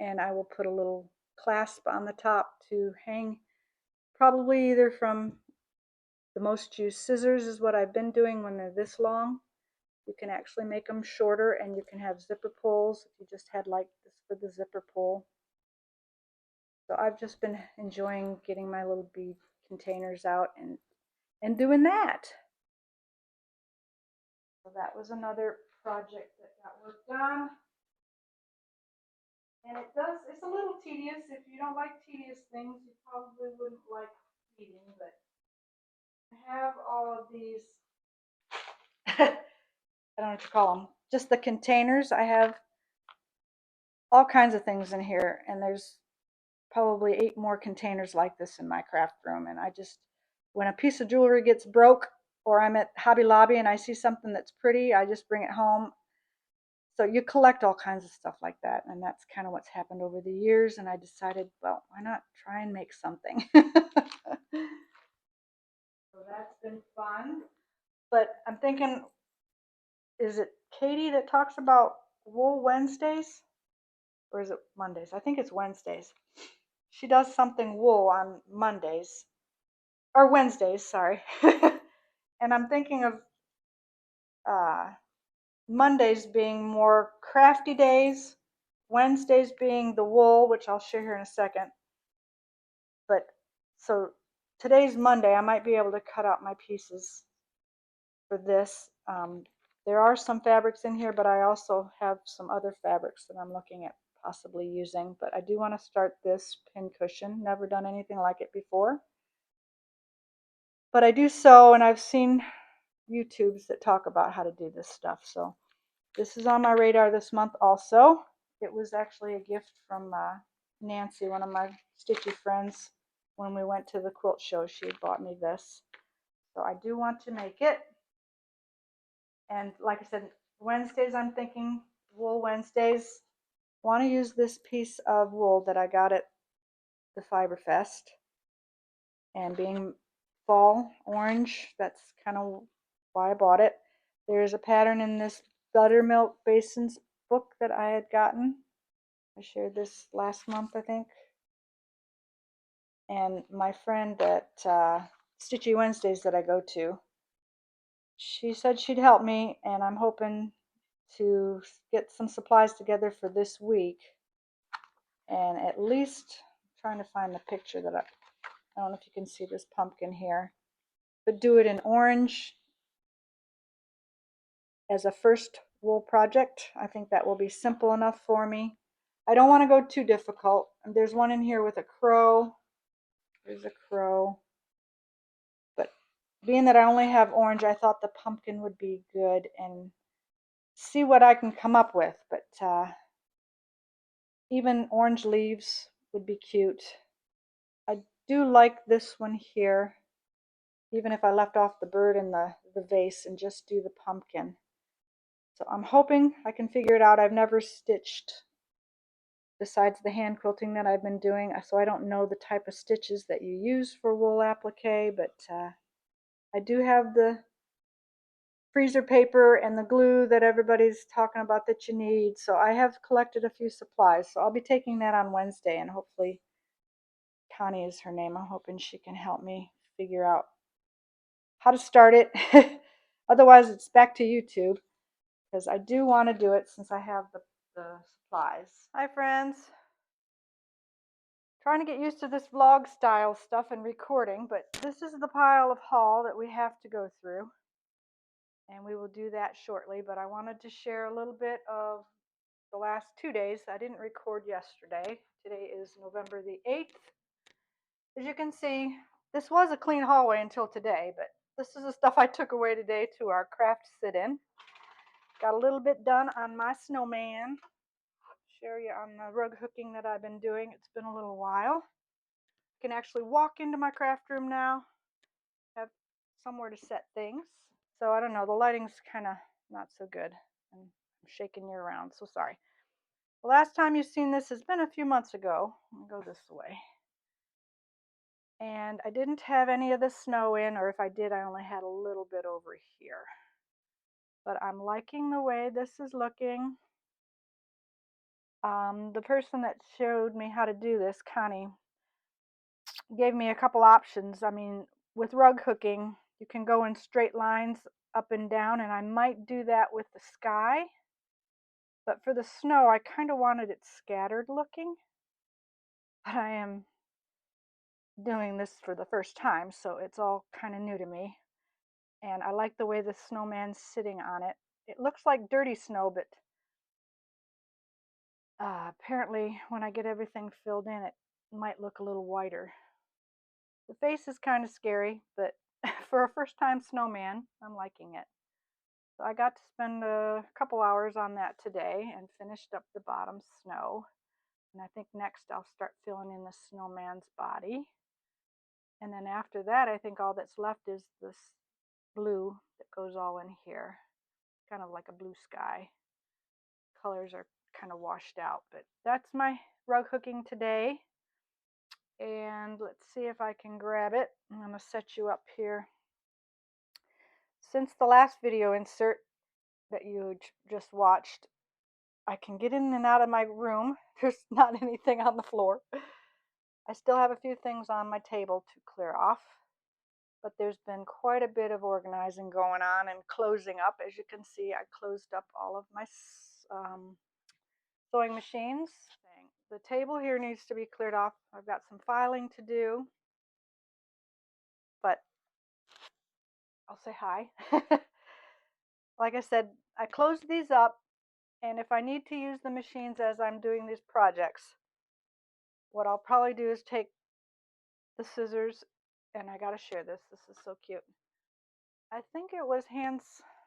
And I will put a little clasp on the top to hang, probably either from the most used scissors is what I've been doing when they're this long. You can actually make them shorter, and you can have zipper pulls if you just had like this for the zipper pull. So I've just been enjoying getting my little bead containers out and doing that. So that was another project that got worked on. And it's a little tedious. If you don't like tedious things, you probably wouldn't like beading, but I have all of these, I don't know what you call them, just the containers. I have all kinds of things in here, and there's probably 8 more containers like this in my craft room. And I just, when a piece of jewelry gets broke, or I'm at Hobby Lobby and I see something that's pretty, I just bring it home. So you collect all kinds of stuff like that, and that's kind of what's happened over the years. And I decided, well, why not try and make something? So that's been fun. But I'm thinking, is it Katie that talks about Wool Wednesdays? Or is it Mondays? I think it's Wednesdays. She does something wool on Mondays. Or Wednesdays, sorry. And I'm thinking of uh, Mondays being more crafty days, Wednesdays being the wool, which I'll share here in a second. But so today's Monday, I might be able to cut out my pieces for this. There are some fabrics in here, but I also have some other fabrics that I'm looking at possibly using. But I do want to start this pin cushion. Never done anything like it before. But I do sew, and I've seen YouTubes that talk about how to do this stuff. So this is on my radar this month also. It was actually a gift from Nancy, one of my stitchy friends. When we went to the quilt show, she had bought me this. So I do want to make it. And like I said, Wednesdays I'm thinking Wool Wednesdays. Want to use this piece of wool that I got at the Fiber Fest. And being fall orange, that's kind of why I bought it. There's a pattern in this Buttermilk Basins book that I had gotten. I shared this last month, I think. And my friend at Stitchy Wednesdays that I go to, she said she'd help me, and I'm hoping to get some supplies together for this week. And at least, I'm trying to find the picture that I don't know if you can see this pumpkin here, but do it in orange as a first wool project. I think that will be simple enough for me. I don't want to go too difficult. And there's one in here with a crow. There's a crow. But being that I only have orange, I thought the pumpkin would be good and see what I can come up with. But even orange leaves would be cute. I do like this one here, even if I left off the bird and the vase and just do the pumpkin. So I'm hoping I can figure it out. I've never stitched besides the hand quilting that I've been doing, so I don't know the type of stitches that you use for wool applique, but I do have the freezer paper and the glue that everybody's talking about that you need. So I have collected a few supplies. So I'll be taking that on Wednesday, and hopefully Connie is her name. I'm hoping she can help me figure out how to start it. Otherwise, it's back to YouTube because I do want to do it since I have the supplies. Hi, friends. Trying to get used to this vlog style stuff and recording, but this is the pile of haul that we have to go through. And we will do that shortly, but I wanted to share a little bit of the last 2 days. I didn't record yesterday. Today is November the 8th. As you can see, this was a clean hallway until today, but this is the stuff I took away today to our craft sit-in. Got a little bit done on my snowman. Share you on the rug hooking that I've been doing. It's been a little while. I can actually walk into my craft room now. Have somewhere to set things. So I don't know, the lighting's kind of not so good. I'm shaking you around, so sorry. The last time you've seen this has been a few months ago. I'll go this way. And I didn't have any of the snow in, or if I did, I only had a little bit over here. But I'm liking the way this is looking. The person that showed me how to do this, Connie, gave me a couple options. I mean, with rug hooking, you can go in straight lines up and down, and I might do that with the sky. But for the snow, I kind of wanted it scattered looking. But I am doing this for the first time, so it's all kind of new to me. And I like the way the snowman's sitting on it. It looks like dirty snow, but apparently when I get everything filled in, it might look a little whiter. The face is kind of scary, but for a first-time snowman, I'm liking it. So I got to spend a couple hours on that today and finished up the bottom snow. And I think next I'll start filling in the snowman's body. And then after that, I think all that's left is this blue that goes all in here. Kind of like a blue sky. Colors are kind of washed out, but that's my rug hooking today. And let's see if I can grab it. I'm going to set you up here. Since the last video insert that you just watched, I can get in and out of my room. There's not anything on the floor. I still have a few things on my table to clear off, but there's been quite a bit of organizing going on and closing up. As you can see, I closed up all of my sewing machines. The table here needs to be cleared off. I've got some filing to do, but I'll say hi. Like I said, I closed these up, and if I need to use the machines as I'm doing these projects, what I'll probably do is take the scissors, and I gotta share this. This is so cute. I think it was Hands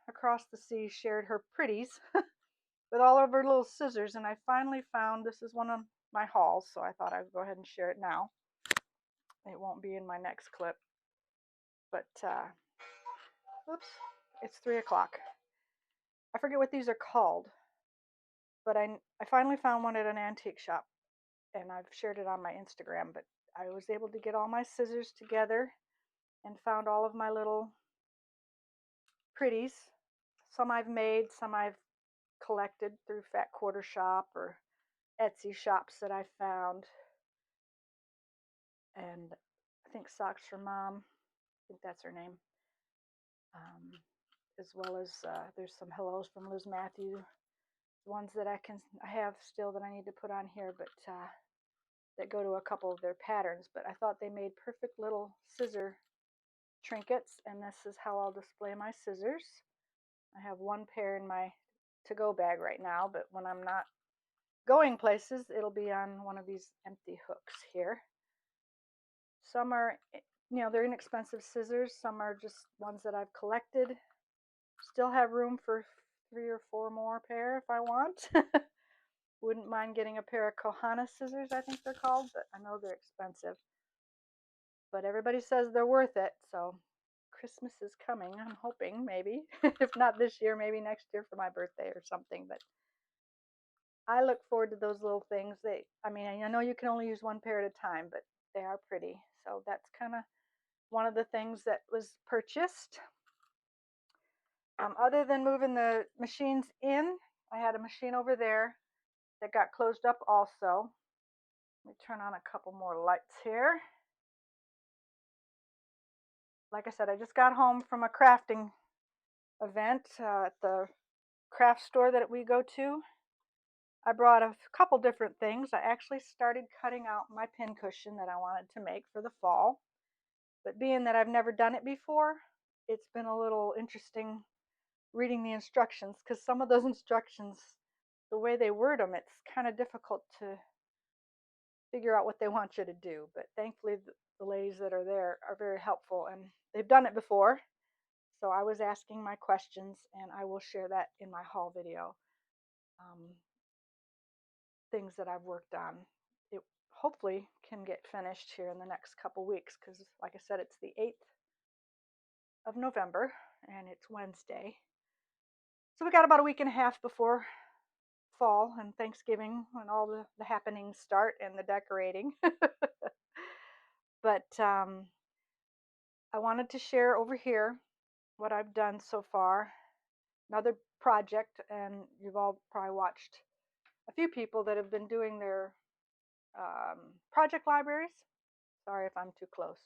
Across the Sea shared her pretties with all of her little scissors, and I finally found, this is one of my hauls, so I thought I'd go ahead and share it now. It won't be in my next clip, but oops, it's 3 o'clock. I forget what these are called, but I finally found one at an antique shop, and I've shared it on my Instagram. But I was able to get all my scissors together and found all of my little pretties. Some I've made, some I've collected through Fat Quarter Shop or Etsy shops that I found. And I think Socks for Mom, I think that's her name. As well as there's some hellos from Liz Matthew, ones that I have still that I need to put on here, but that go to a couple of their patterns. But I thought they made perfect little scissor trinkets, and this is how I'll display my scissors. I have one pair in my to-go bag right now, but when I'm not going places, it'll be on one of these empty hooks here. Some are, they're inexpensive scissors. Some are just ones that I've collected. Still have room for 3 or 4 more pair if I want. Wouldn't mind getting a pair of Kohana scissors, I think they're called, but I know they're expensive. But everybody says they're worth it, so Christmas is coming, I'm hoping, maybe. If not this year, maybe next year for my birthday or something. But I look forward to those little things. I know you can only use one pair at a time, but they are pretty. So that's kind of one of the things that was purchased. Other than moving the machines in, I had a machine over there that got closed up also. Let me turn on a couple more lights here. Like I said, I just got home from a crafting event at the craft store that we go to. I brought a couple different things. I actually started cutting out my pincushion that I wanted to make for the fall. But being that I've never done it before, it's been a little interesting reading the instructions, because some of those instructions, the way they word them, it's kind of difficult to figure out what they want you to do. But thankfully, the ladies that are there are very helpful, and they've done it before. So I was asking my questions, and I will share that in my haul video. Things that I've worked on. It hopefully can get finished here in the next couple weeks, because like I said, it's the 8th of November and it's Wednesday. So we got about a week and a half before fall and Thanksgiving when all the happenings start and the decorating. But I wanted to share over here what I've done so far. Another project, and you've all probably watched a few people that have been doing their project libraries. Sorry if I'm too close.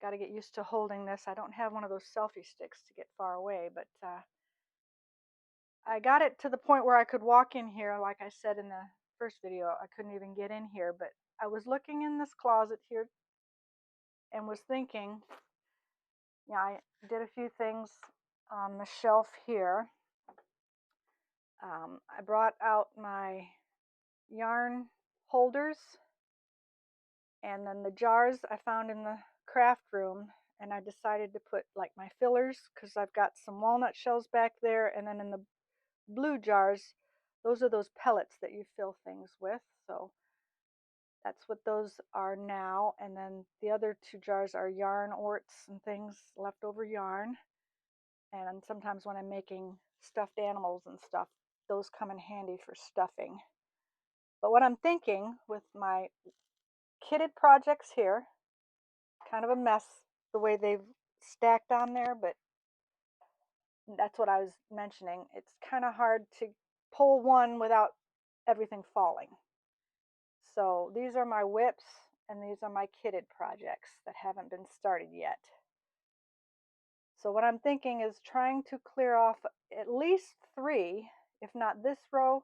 Got to get used to holding this. I don't have one of those selfie sticks to get far away, but I got it to the point where I could walk in here. Like I said in the first video, I couldn't even get in here, but I was looking in this closet here and was thinking, yeah, I did a few things on the shelf here. I brought out my yarn holders, and then the jars I found in the craft room, and I decided to put like my fillers, because I've got some walnut shells back there, and then in the blue jars, those are those pellets that you fill things with. So that's what those are now. And then the other 2 jars are yarn orts and things, leftover yarn. And sometimes when I'm making stuffed animals and stuff, those come in handy for stuffing. But what I'm thinking with my kitted projects here, kind of a mess the way they've stacked on there, but that's what I was mentioning. It's kind of hard to pull one without everything falling. So these are my whips, and these are my kitted projects that haven't been started yet. So what I'm thinking is trying to clear off at least 3, if not this row,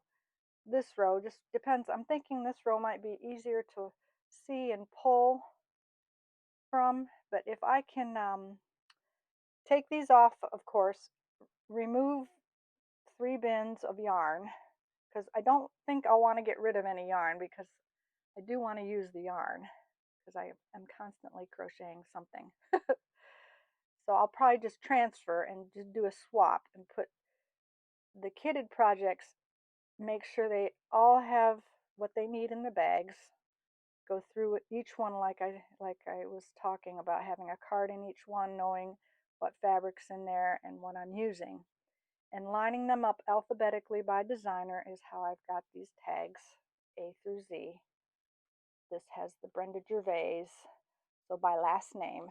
just depends. I'm thinking this row might be easier to see and pull from, but if I can take these off, of course, remove 3 bins of yarn, because I don't think I'll want to get rid of any yarn, because I do want to use the yarn, because I am constantly crocheting something. So I'll probably just transfer and just do a swap and put the kitted projects, make sure they all have what they need in the bags, go through each one like I was talking about, having a card in each one, knowing what fabric's in there and what I'm using. And lining them up alphabetically by designer is how I've got these tags, A through Z. This has the Brenda Gervais, so by last name.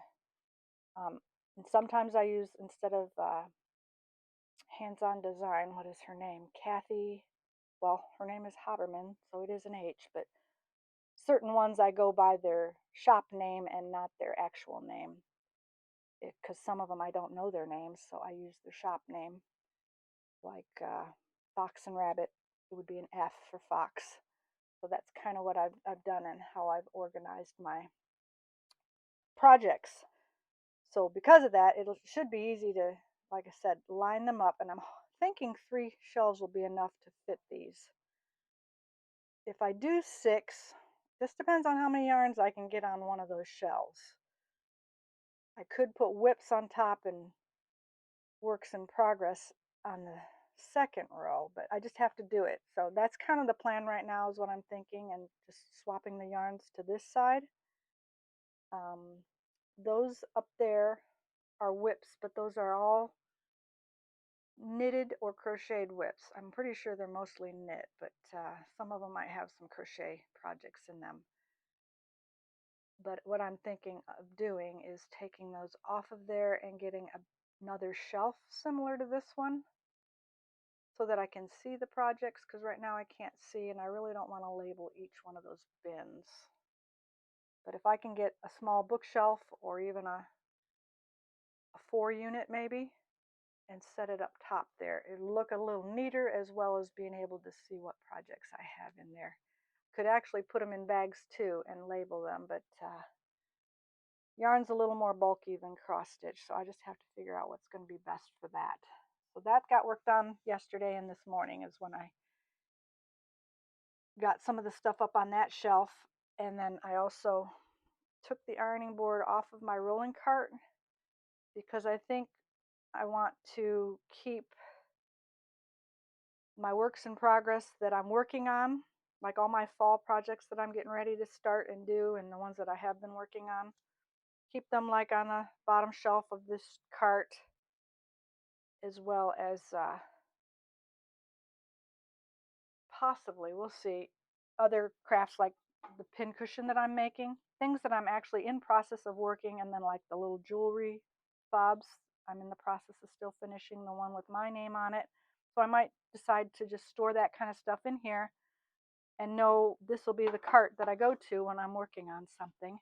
And sometimes I use, instead of hands-on design, what is her name? Kathy, well, her name is Haberman, so it is an H, but certain ones I go by their shop name and not their actual name, because some of them I don't know their names, so I use their shop name. Like Fox and Rabbit, it would be an F for Fox. So that's kind of what I've done and how I've organized my projects. So because of that, it should be easy to, like I said, line them up. And I'm thinking 3 shelves will be enough to fit these. if I do 6, this depends on how many yarns I can get on one of those shelves. I could put whips on top and works in progress on the second row, but I just have to do it. So that's kind of the plan right now, is what I'm thinking, and just swapping the yarns to this side. Those up there are whips, but those are all knitted or crocheted whips. I'm pretty sure they're mostly knit, but some of them might have some crochet projects in them. But what I'm thinking of doing is taking those off of there and getting another shelf similar to this one, so that I can see the projects, because right now I can't see and I really don't want to label each one of those bins. But if I can get a small bookshelf or even a 4-unit maybe and set it up top there, it'll look a little neater, as well as being able to see what projects I have in there. Could actually put them in bags too and label them, but yarn's a little more bulky than cross stitch, so I just have to figure out what's going to be best for that. So that got work done yesterday, and this morning is when I got some of the stuff up on that shelf. And then I also took the ironing board off of my rolling cart, because I think I want to keep my works in progress that I'm working on, like all my fall projects that I'm getting ready to start and do, and the ones that I have been working on. Keep them like on the bottom shelf of this cart, as well as possibly, we'll see, other crafts like the pin cushion that I'm making, things that I'm actually in process of working, and then like the little jewelry fobs, I'm in the process of still finishing the one with my name on it. So I might decide to just store that kind of stuff in here and know this will be the cart that I go to when I'm working on something,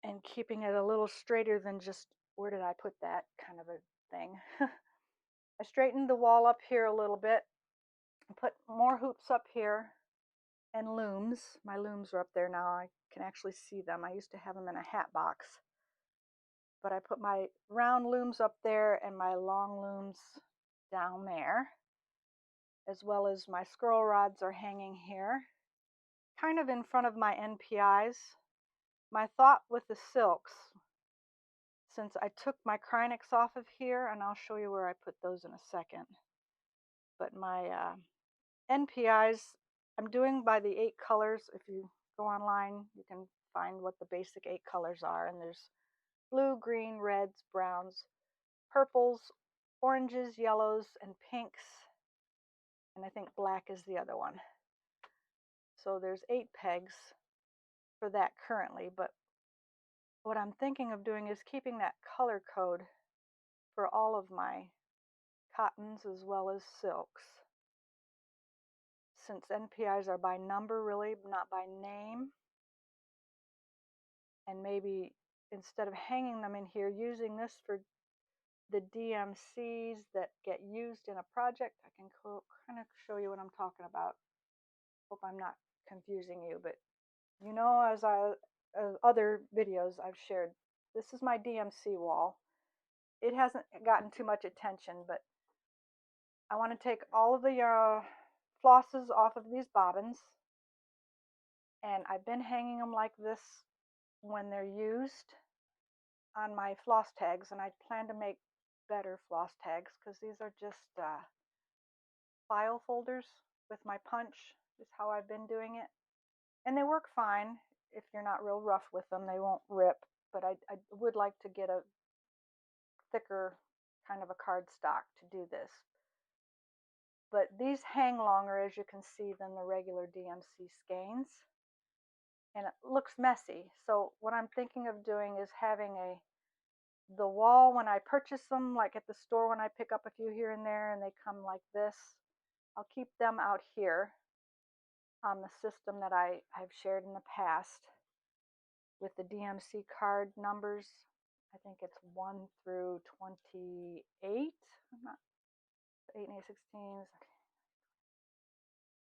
and keeping it a little straighter than just, where did I put that kind of a thing. I straightened the wall up here a little bit, put more hoops up here, and looms. My looms are up there now. I can actually see them. I used to have them in a hat box, but I put my round looms up there and my long looms down there, as well as my scroll rods are hanging here, kind of in front of my NPIs. My thought with the silks, since I took my Krynex off of here, and I'll show you where I put those in a second, but my NPIs, I'm doing by the 8 colors. If you go online, you can find what the basic 8 colors are, and there's blue, green, reds, browns, purples, oranges, yellows, and pinks, and I think black is the other one. So there's 8 pegs for that currently, but what I'm thinking of doing is keeping that color code for all of my cottons as well as silks, since NPIs are by number really, not by name. And maybe instead of hanging them in here, using this for the DMCs that get used in a project. I can kind of show you what I'm talking about. Hope I'm not confusing you, but you know, as other videos I've shared, this is my DMC wall. It hasn't gotten too much attention, but I want to take all of the flosses off of these bobbins, and I've been hanging them like this when they're used on my floss tags, and I plan to make better floss tags, because these are just file folders with my punch, is how I've been doing it, and they work fine. If you're not real rough with them, they won't rip, but I would like to get a thicker kind of a cardstock to do this. But these hang longer, as you can see, than the regular DMC skeins, and it looks messy. So what I'm thinking of doing is having the wall, when I purchase them, like at the store when I pick up a few here and there and they come like this, I'll keep them out here on the system that I've shared in the past with the DMC card numbers. I think it's 1 through 28. I'm not 8 and 8 16s,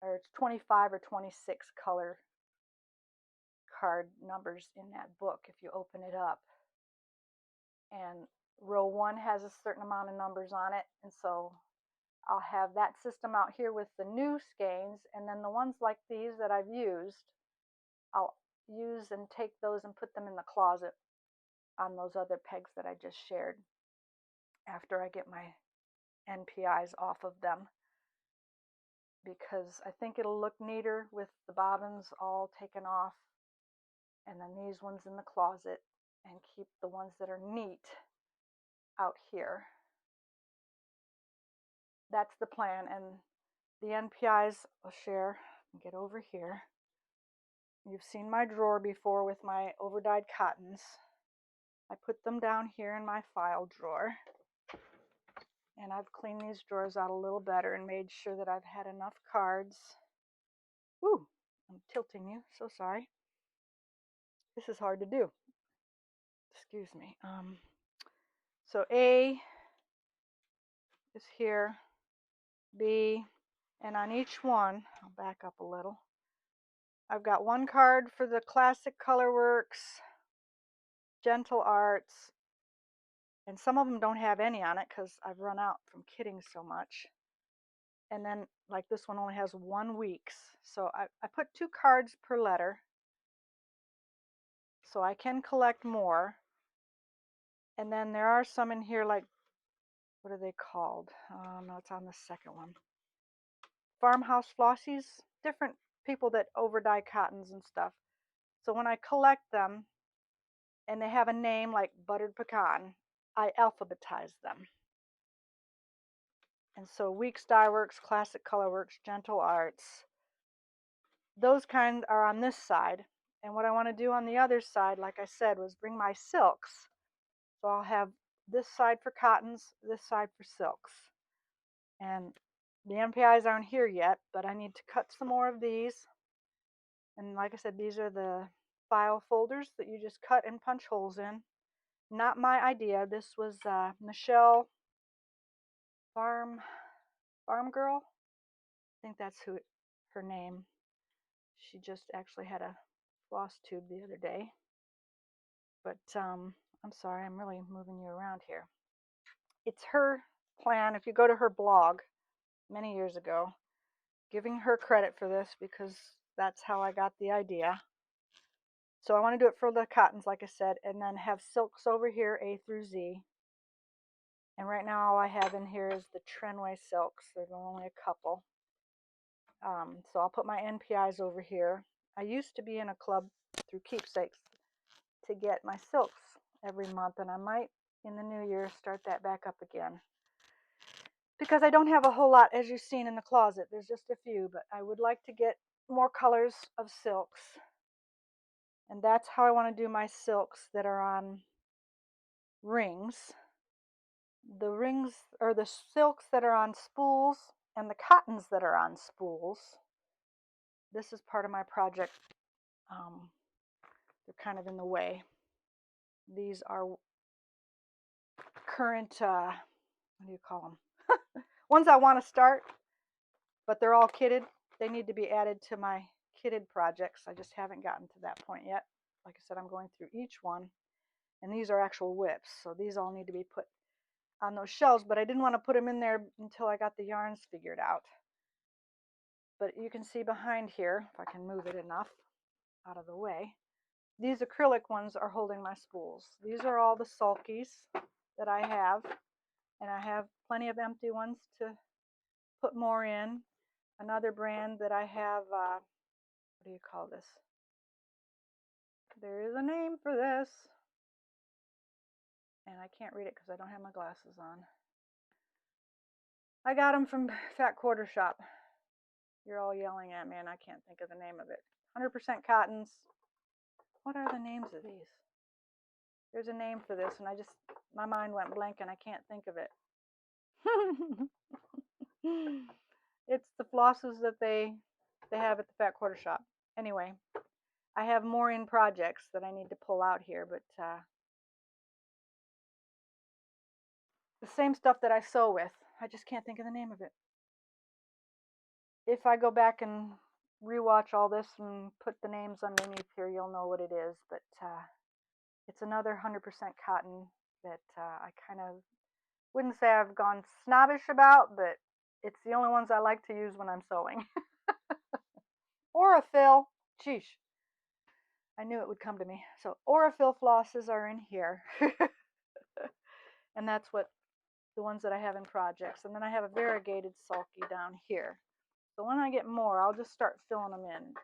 or it's 25 or 26 color card numbers in that book if you open it up. And row 1 has a certain amount of numbers on it, and so I'll have that system out here with the new skeins, and then the ones like these that I've used, I'll use and take those and put them in the closet on those other pegs that I just shared after I get my NPIs off of them, because I think it'll look neater with the bobbins all taken off and then these ones in the closet, and keep the ones that are neat out here. That's the plan. And the NPIs I'll share and get over here. You've seen my drawer before with my overdyed cottons. I put them down here in my file drawer, and I've cleaned these drawers out a little better and made sure that I've had enough cards. Woo, I'm tilting you, so sorry. This is hard to do. Excuse me. So A is here, B, and on each one, I'll back up a little. I've got one card for the Classic Colorworks, Gentle Arts, and some of them don't have any on it because I've run out from kitting so much. And then, like this one only has 1 weeks. So I put 2 cards per letter so I can collect more. And then there are some in here, like, what are they called? No, it's on the second one. Farmhouse Flossies, different people that overdye cottons and stuff. So when I collect them and they have a name like Buttered Pecan, I alphabetize them. And so Weeks Dye Works, Classic Colorworks, Gentle Arts, those kind are on this side. And what I want to do on the other side, like I said, was bring my silks. So I'll have this side for cottons, this side for silks. And the NPIs aren't here yet, but I need to cut some more of these. And like I said, these are the file folders that you just cut and punch holes in. Not my idea. This was Michelle Farm Girl. I think that's her name. She just actually had a floss tube the other day. But I'm sorry, I'm really moving you around here. It's her plan. If you go to her blog many years ago, giving her credit for this because that's how I got the idea. So I want to do it for the cottons, like I said, and then have silks over here, A through Z. And right now all I have in here is the Trenway silks. There's only a couple. So I'll put my NPIs over here. I used to be in a club through Keepsakes to get my silks every month, and I might in the new year start that back up again. Because I don't have a whole lot, as you've seen in the closet. There's just a few, but I would like to get more colors of silks. And that's how I want to do my silks that are on rings. The rings, or the silks that are on spools, and the cottons that are on spools. This is part of my project. They're kind of in the way. These are current, what do you call them? Ones I want to start, but they're all kitted. They need to be added to my kitted projects. I just haven't gotten to that point yet. Like I said, I'm going through each one. And these are actual whips, so these all need to be put on those shelves, but I didn't want to put them in there until I got the yarns figured out. But you can see behind here, if I can move it enough out of the way, these acrylic ones are holding my spools. These are all the sulkies that I have, and I have plenty of empty ones to put more in. Another brand that I have, what do you call this? There is a name for this, and I can't read it because I don't have my glasses on. I got them from Fat Quarter Shop. You're all yelling at me and I can't think of the name of it. 100% cottons. What are the names of these? There's a name for this, and my mind went blank and I can't think of it. It's the flosses that they have at the Fat Quarter Shop. Anyway, I have more in projects that I need to pull out here, but the same stuff that I sew with. I just can't think of the name of it. If I go back and rewatch all this and put the names underneath here, you'll know what it is. But it's another 100% cotton that I kind of wouldn't say I've gone snobbish about, but it's the only ones I like to use when I'm sewing. Aurifil, sheesh, I knew it would come to me. So Aurifil flosses are in here. And that's what the ones that I have in projects. And then I have a variegated sulky down here. So when I get more, I'll just start filling them in.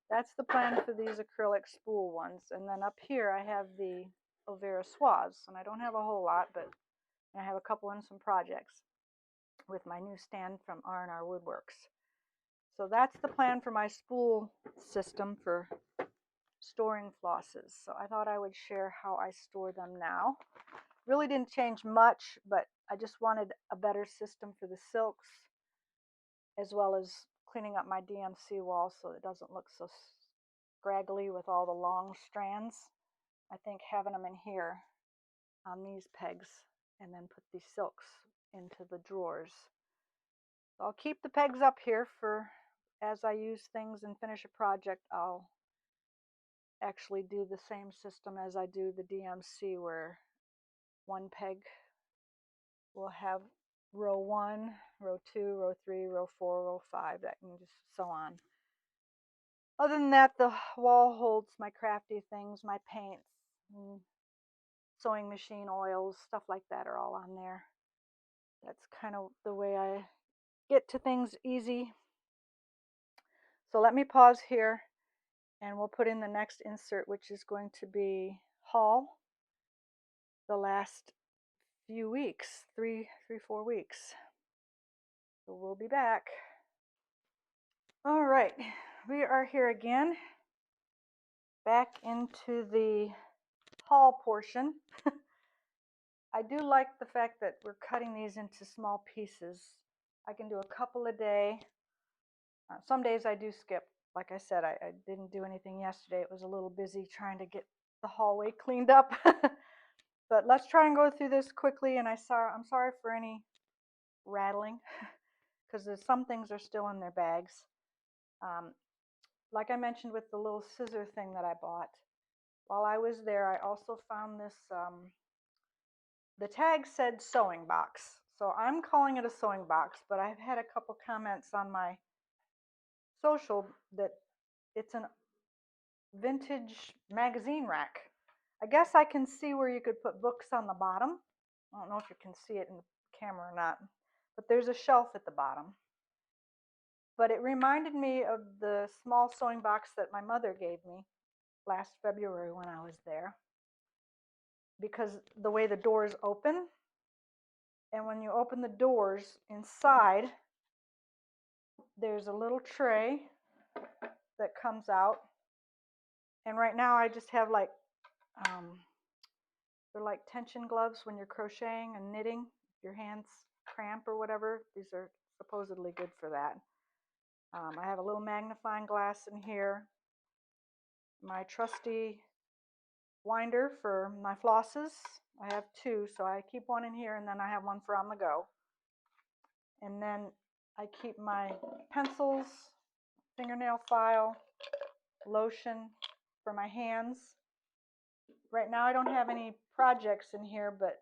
That's the plan for these acrylic spool ones. And then up here I have the Overa Swaz. And I don't have a whole lot, but I have a couple in some projects with my new stand from R&R Woodworks. So that's the plan for my spool system for storing flosses. So I thought I would share how I store them now. Really didn't change much, but I just wanted a better system for the silks, as well as cleaning up my DMC wall so it doesn't look so scraggly with all the long strands. I think having them in here on these pegs and then put these silks into the drawers. So I'll keep the pegs up here for as I use things and finish a project. I'll actually do the same system as I do the DMC, where one peg will have row 1, row 2, row 3, row 4, row 5, that can just so on. Other than that, the wall holds my crafty things, my paints, sewing machine oils, stuff like that are all on there. That's kind of the way I get to things easy. So let me pause here and we'll put in the next insert, which is going to be haul the last few weeks, 4 weeks. So we'll be back. All right, we are here again, back into the haul portion. I do like the fact that we're cutting these into small pieces. I can do a couple a day. Some days I do skip. Like I said, I didn't do anything yesterday. It was a little busy trying to get the hallway cleaned up. But let's try and go through this quickly. And I'm sorry for any rattling, because some things are still in their bags. Like I mentioned with the little scissor thing that I bought, while I was there, I also found this, the tag said sewing box. So I'm calling it a sewing box, but I've had a couple comments on my social that it's a vintage magazine rack. I guess I can see where you could put books on the bottom. I don't know if you can see it in the camera or not, but there's a shelf at the bottom. But it reminded me of the small sewing box that my mother gave me last February when I was there, because the way the doors open, and when you open the doors inside, there's a little tray that comes out. And right now I just have like, they're like tension gloves when you're crocheting and knitting. If your hands cramp or whatever, these are supposedly good for that. I have a little magnifying glass in here. My trusty winder for my flosses. I have 2, so I keep one in here and then I have one for on the go. And then I keep my pencils, fingernail file, lotion for my hands. Right now I don't have any projects in here, but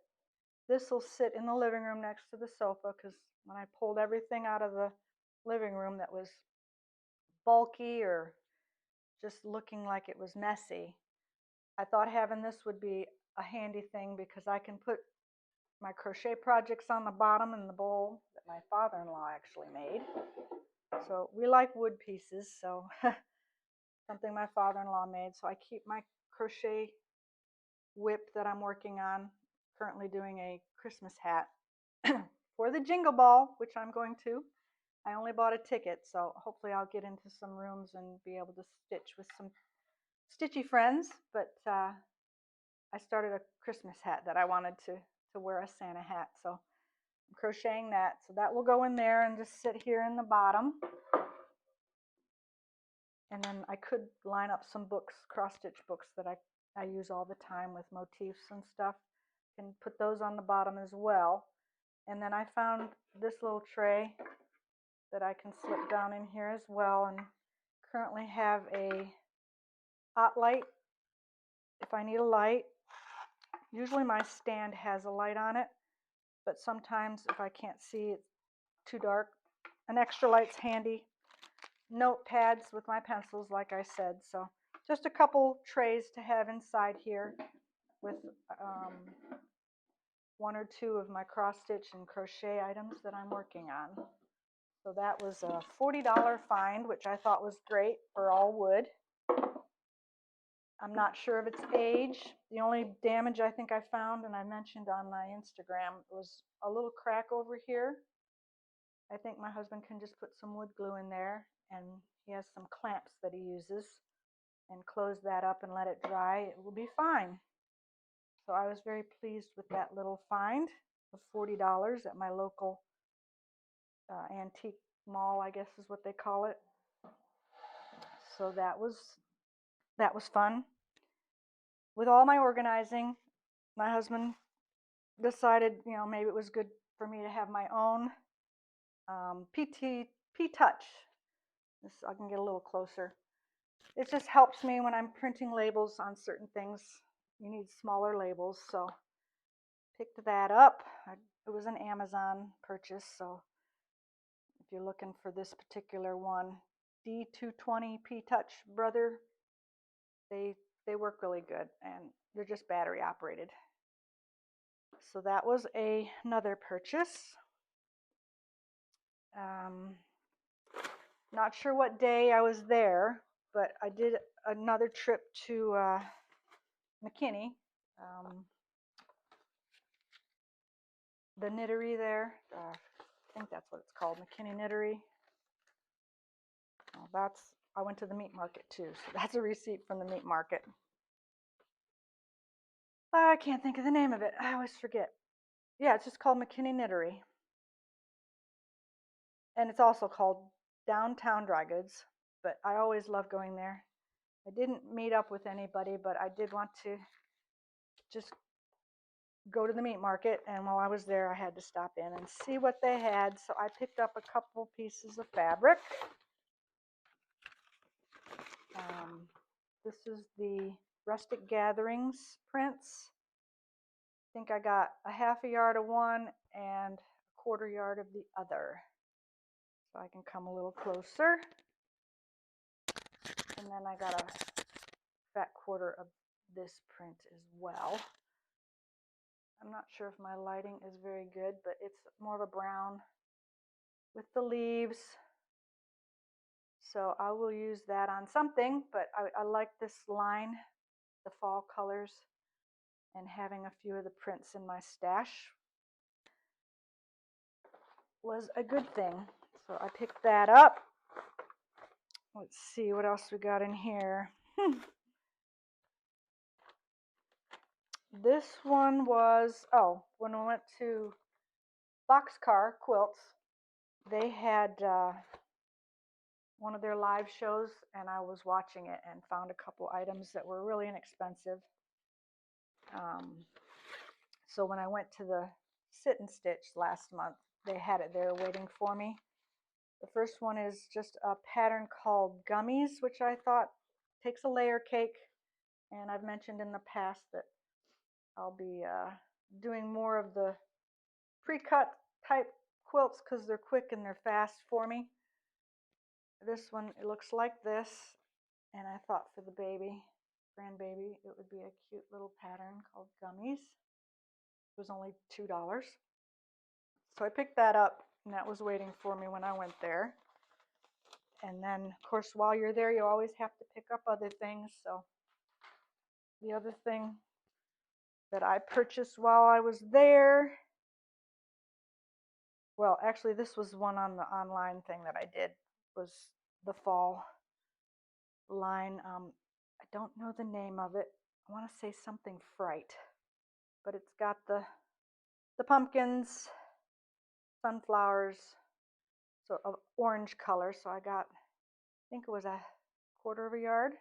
this will sit in the living room next to the sofa, because when I pulled everything out of the living room that was bulky or just looking like it was messy, I thought having this would be a handy thing, because I can put my crochet projects on the bottom in the bowl that my father-in-law actually made. So we like wood pieces, so something my father-in-law made. So I keep my crochet whip that I'm working on, currently doing a Christmas hat for the Jingle Ball, which I'm going to. I only bought a ticket, so hopefully I'll get into some rooms and be able to stitch with some stitchy friends. But I started a Christmas hat that I wanted to wear a Santa hat, so I'm crocheting that. So that will go in there and just sit here in the bottom. And then I could line up some books, cross-stitch books that I use all the time with motifs and stuff, and put those on the bottom as well. And then I found this little tray that I can slip down in here as well, and currently have a hot light if I need a light. Usually my stand has a light on it, but sometimes if I can't see it, too dark. An extra light's handy. Notepads with my pencils, like I said. So just a couple trays to have inside here with one or two of my cross stitch and crochet items that I'm working on. So that was a $40 find, which I thought was great for all wood. I'm not sure of its age. The only damage I think I found, and I mentioned on my Instagram, was a little crack over here. I think my husband can just put some wood glue in there, and he has some clamps that he uses, and close that up and let it dry. It will be fine. So I was very pleased with that little find of $40 at my local antique mall, I guess is what they call it. So that was fun. With all my organizing, my husband decided, maybe it was good for me to have my own P-Touch. I can get a little closer. It just helps me when I'm printing labels on certain things. You need smaller labels, so picked that up. It was an Amazon purchase, so if you're looking for this particular one, D220 P-Touch Brother, they work really good, and they're just battery operated. So that was another purchase. Not sure what day I was there, but I did another trip to McKinney, the knittery there. I think that's what it's called, McKinney Knittery. Oh, I went to the meat market too, so that's a receipt from the meat market. I can't think of the name of it. I always forget. Yeah, it's just called McKinney Knittery. And it's also called Downtown Dry Goods, but I always love going there. I didn't meet up with anybody, but I did want to just go to the meat market, and while I was there I had to stop in and see what they had. So I picked up a couple pieces of fabric. This is the Rustic Gatherings prints. I think I got a half a yard of one and a quarter yard of the other. So I can come a little closer. And then I got a fat quarter of this print as well. I'm not sure if my lighting is very good, but it's more of a brown with the leaves. So I will use that on something, but I like this line, the fall colors, and having a few of the prints in my stash was a good thing. So I picked that up. Let's see what else we got in here. This one was, when we went to Boxcar Quilts, they had one of their live shows, and I was watching it and found a couple items that were really inexpensive. So when I went to the sit and stitch last month, they had it there waiting for me. The first one is just a pattern called Gummies, which I thought takes a layer cake, and I've mentioned in the past that I'll be doing more of the pre-cut type quilts because they're quick and they're fast for me. This one, it looks like this, and I thought for the grandbaby, it would be a cute little pattern called Gummies. It was only $2. So I picked that up, and that was waiting for me when I went there. And then, of course, while you're there, you always have to pick up other things. So the other thing that I purchased while I was there, well, actually, this was one on the online thing that I did, was the fall line. I don't know the name of it. I want to say something Fright, but it's got the pumpkins, sunflowers, so of orange color. So I got, I think it was a quarter of a yard.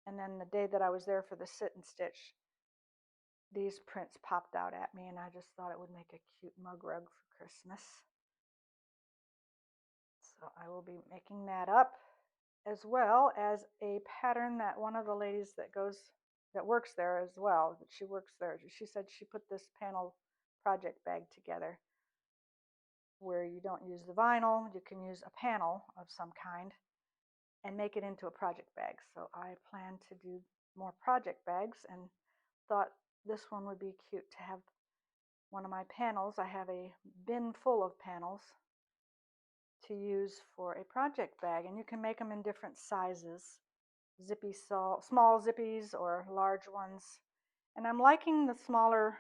And then the day that I was there for the sit and stitch, these prints popped out at me, and I just thought it would make a cute mug rug for Christmas. So I will be making that up, as well as a pattern that one of the ladies that works there as well, she works there, she said she put this panel project bag together. where you don't use the vinyl, you can use a panel of some kind and make it into a project bag. So I plan to do more project bags and thought this one would be cute to have one of my panels. I have a bin full of panels to use for a project bag, and you can make them in different sizes, small zippies or large ones. And I'm liking the smaller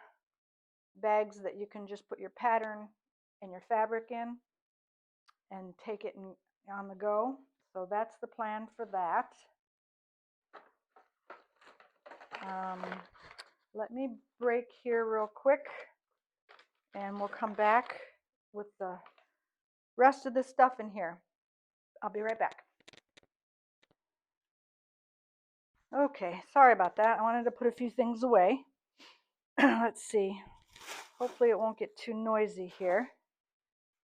bags that you can just put your pattern and your fabric in and take it on the go. So that's the plan for that. Let me break here real quick and we'll come back with the rest of this stuff in here. I'll be right back. Okay, sorry about that. I wanted to put a few things away. Let's see. Hopefully it won't get too noisy here.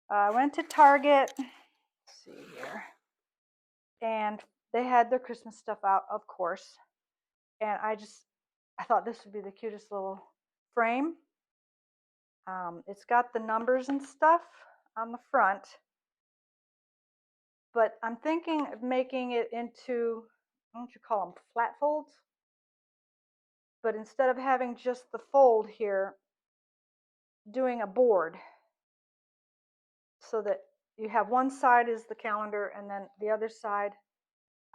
I went to Target. Let's see here. And they had their Christmas stuff out, of course. And I thought this would be the cutest little frame. It's got the numbers and stuff on the front. But I'm thinking of making it into, what don't you call them, flat folds? But instead of having just the fold here, doing a board so that you have one side is the calendar and then the other side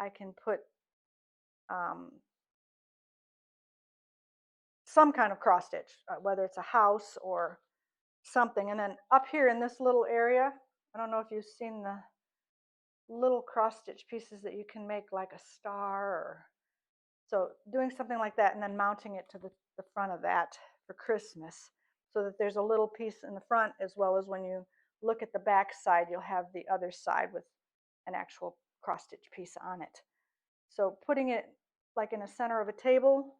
I can put some kind of cross stitch, whether it's a house or something. And then up here in this little area, I don't know if you've seen the little cross stitch pieces that you can make like a star, or so doing something like that and then mounting it to the front of that for Christmas, so that there's a little piece in the front, as well as when you look at the back side, you'll have the other side with an actual cross stitch piece on it. So putting it like in the center of a table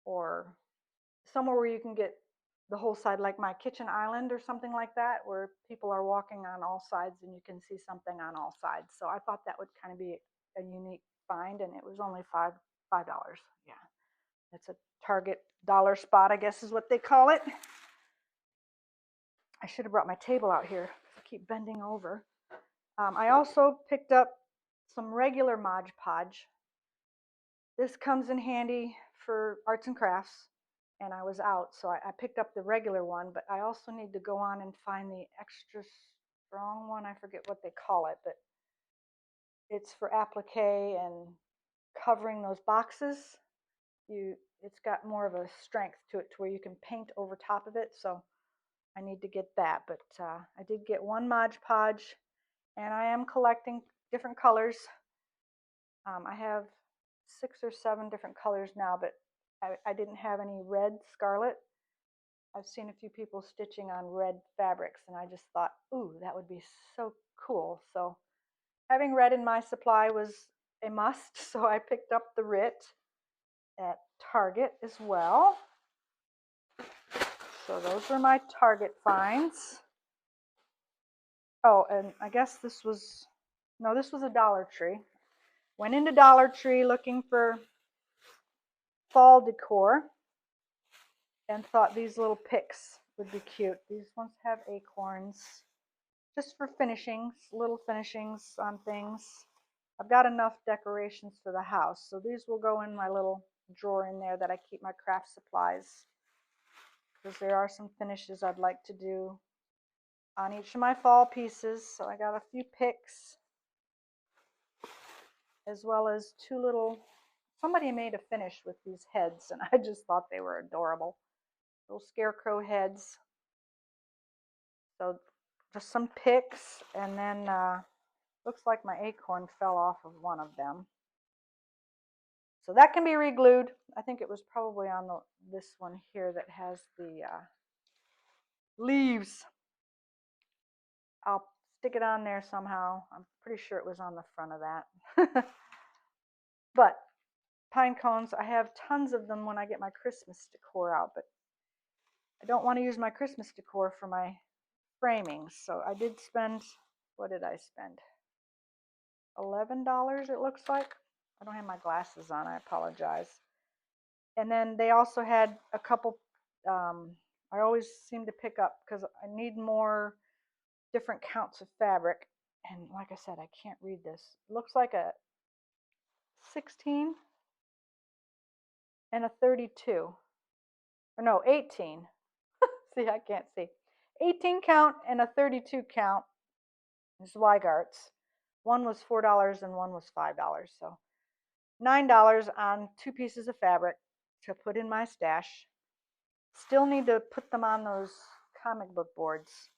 or somewhere where you can get the whole side, like my kitchen island or something like that, where people are walking on all sides and you can see something on all sides. So I thought that would kind of be a unique find, and it was only $5. Yeah, it's a Target dollar spot, I guess is what they call it. I should have brought my table out here. I keep bending over. I also picked up some regular Mod Podge. This comes in handy for arts and crafts, and I was out, so I picked up the regular one, but I also need to go on and find the extra strong one. I forget what they call it, but it's for applique and covering those boxes. It's got more of a strength to it to where you can paint over top of it, so I need to get that. But I did get one Mod Podge, and I am collecting different colors. I have 6 or 7 different colors now, but I didn't have any red scarlet. I've seen a few people stitching on red fabrics, and I just thought, ooh, that would be so cool. So having red in my supply was a must, so I picked up the RIT at Target as well. So those were my Target finds. Oh, and I guess this was a Dollar Tree. Went into Dollar Tree looking for fall decor and thought these little picks would be cute. These ones have acorns, just for finishings, little finishings on things. I've got enough decorations for the house, so these will go in my little drawer in there that I keep my craft supplies, because there are some finishes I'd like to do on each of my fall pieces. So I got a few picks, as well as somebody made a finish with these heads, and I just thought they were adorable. Little scarecrow heads. So just some picks, and then looks like my acorn fell off of one of them. So that can be re-glued. I think it was probably on this one here that has the leaves. I'll stick it on there somehow. I'm pretty sure it was on the front of that. But pine cones, I have tons of them when I get my Christmas decor out, but I don't want to use my Christmas decor for my framings. So I did spend, what did I spend? $11 it looks like. I don't have my glasses on, I apologize. And then they also had a couple, I always seem to pick up, because I need more different counts of fabric. And like I said, I can't read this. It looks like a 16 and a 32. Or no, 18. See, I can't see. 18 count and a 32 count Zweigarts. One was $4 and one was $5. So $9 on 2 pieces of fabric to put in my stash. Still need to put them on those comic book boards.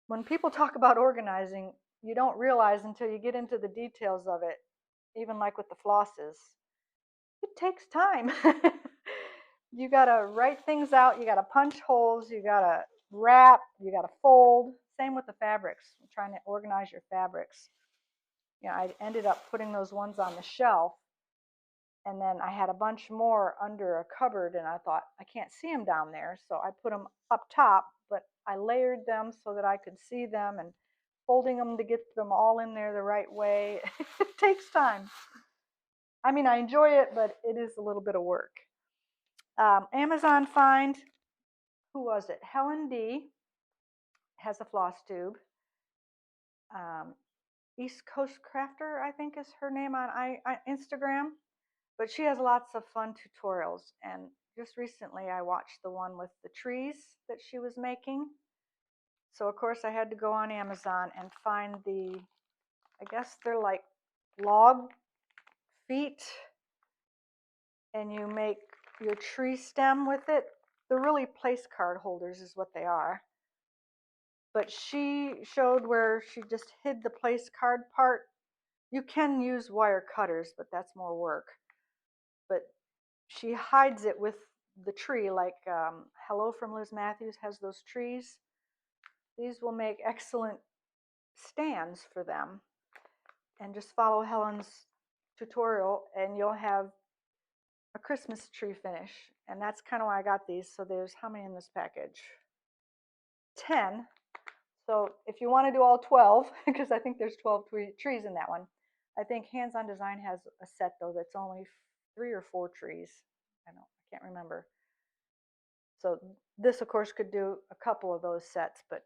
When people talk about organizing, you don't realize until you get into the details of it, even like with the flosses, it takes time. You gotta write things out, you gotta punch holes, you gotta wrap, you gotta fold. Same with the fabrics, trying to organize your fabrics. You know, I ended up putting those ones on the shelf, and then I had a bunch more under a cupboard, and I thought, I can't see them down there, so I put them up top, but I layered them so that I could see them, and folding them to get them all in there the right way. It takes time. I mean, I enjoy it, but it is a little bit of work. Amazon find, who was it? Helen D has a floss tube. East Coast Crafter, I think is her name on Instagram. But she has lots of fun tutorials. And just recently I watched the one with the trees that she was making. So of course I had to go on Amazon and find the, I guess they're like log feet, and you make your tree stem with it. They're really place card holders is what they are. But she showed where she just hid the place card part. You can use wire cutters, but that's more work. But she hides it with the tree, like Hello from Liz Matthews has those trees. These will make excellent stands for them. And just follow Helen's tutorial and you'll have a Christmas tree finish. And that's kind of why I got these. So there's how many in this package? 10. So if you want to do all 12, because I think there's 12 trees in that one. I think Hands On Design has a set though that's only 3 or 4 trees. I can't remember. So this of course could do a couple of those sets, but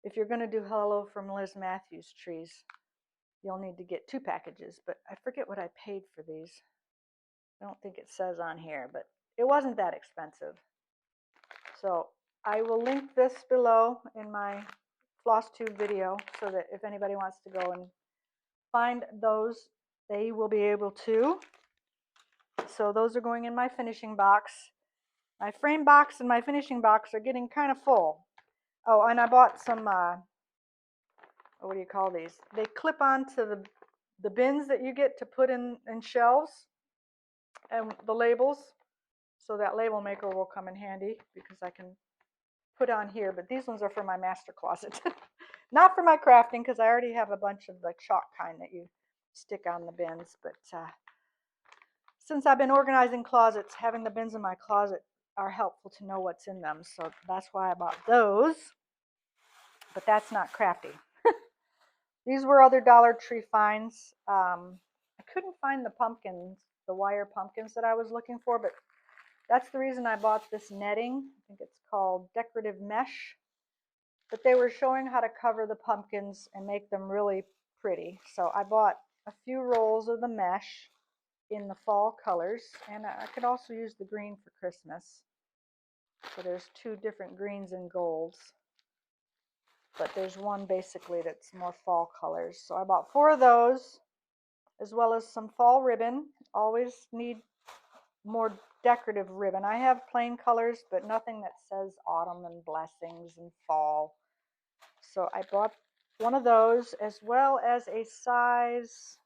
if you're going to do Hello from Liz Matthews trees, you'll need to get 2 packages. But I forget what I paid for these. I don't think it says on here, but it wasn't that expensive. So I will link this below in my Flosstube video so that if anybody wants to go and find those, they will be able to. So those are going in my finishing box. My frame box and my finishing box are getting kind of full. Oh, and I bought some, what do you call these? They clip onto the bins that you get to put in shelves, and the labels. So that label maker will come in handy because I can put on here. But these ones are for my master closet. Not for my crafting because I already have a bunch of the chalk kind that you stick on the bins. But since I've been organizing closets, having the bins in my closet are helpful to know what's in them. So that's why I bought those. But that's not crafty. These were other Dollar Tree finds. I couldn't find the pumpkins, the wire pumpkins that I was looking for, but that's the reason I bought this netting. I think it's called decorative mesh. But they were showing how to cover the pumpkins and make them really pretty. So I bought a few rolls of the mesh in the fall colors, and I could also use the green for Christmas. So there's 2 different greens and golds. But there's one basically that's more fall colors. So I bought 4 of those, as well as some fall ribbon. Always need more decorative ribbon. I have plain colors, but nothing that says autumn and blessings and fall. So I bought one of those, as well as a size,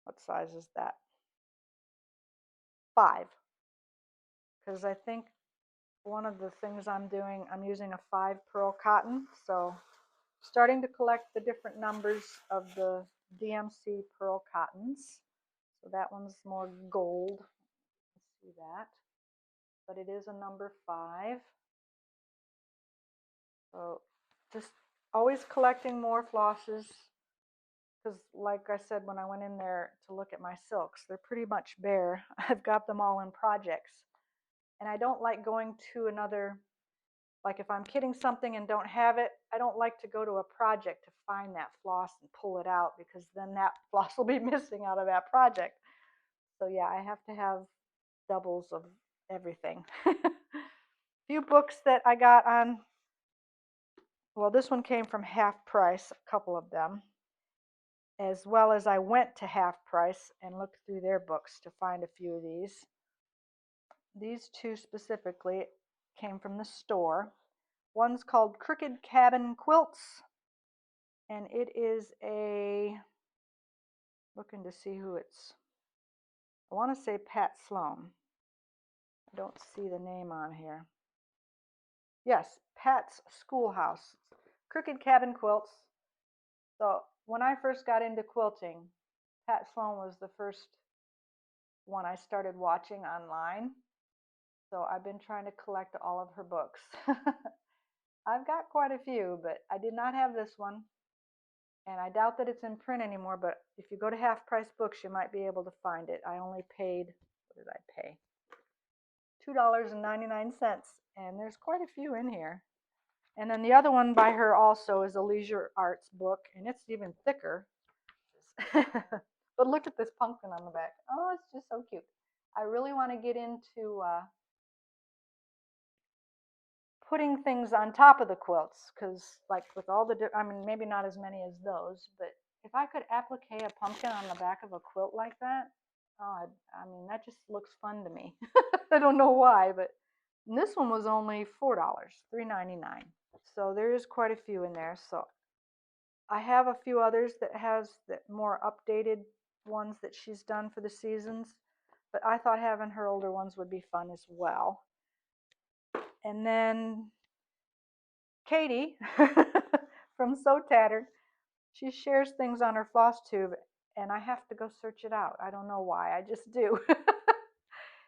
what size is that? 5. Because I think one of the things I'm doing, I'm using a 5 pearl cotton. So starting to collect the different numbers of the DMC pearl cottons. So that one's more gold. Let's see that. But it is a number 5. So just always collecting more flosses. Because like I said, when I went in there to look at my silks, they're pretty much bare. I've got them all in projects. And I don't like going to another Like if I'm kitting something and don't have it, I don't like to go to a project to find that floss and pull it out, because then that floss will be missing out of that project. So yeah, I have to have doubles of everything. Few books that I got on, well, this one came from Half Price, a couple of them, as well as I went to Half Price and looked through their books to find a few of these. These two specifically came from the store. One's called Crooked Cabin Quilts, and it is looking to see who it's, I want to say Pat Sloan. I don't see the name on here. Yes, Pat's Schoolhouse. Crooked Cabin Quilts. So when I first got into quilting, Pat Sloan was the first one I started watching online. So I've been trying to collect all of her books. I've got quite a few, but I did not have this one. And I doubt that it's in print anymore, but if you go to Half Price Books, you might be able to find it. I only paid, what did I pay? $2.99, and there's quite a few in here. And then the other one by her also is a Leisure Arts book, and it's even thicker. But look at this pumpkin on the back. Oh, it's just so cute. I really want to get into putting things on top of the quilts, because like with all the, I mean, maybe not as many as those, but if I could applique a pumpkin on the back of a quilt like that, oh, I mean, that just looks fun to me. I don't know why, but this one was only $4, $3.99. So there is quite a few in there. So I have a few others that has the more updated ones that she's done for the seasons, but I thought having her older ones would be fun as well. And then Katie from So Tattered, she shares things on her Flosstube, and I have to go search it out. I don't know why, I just do.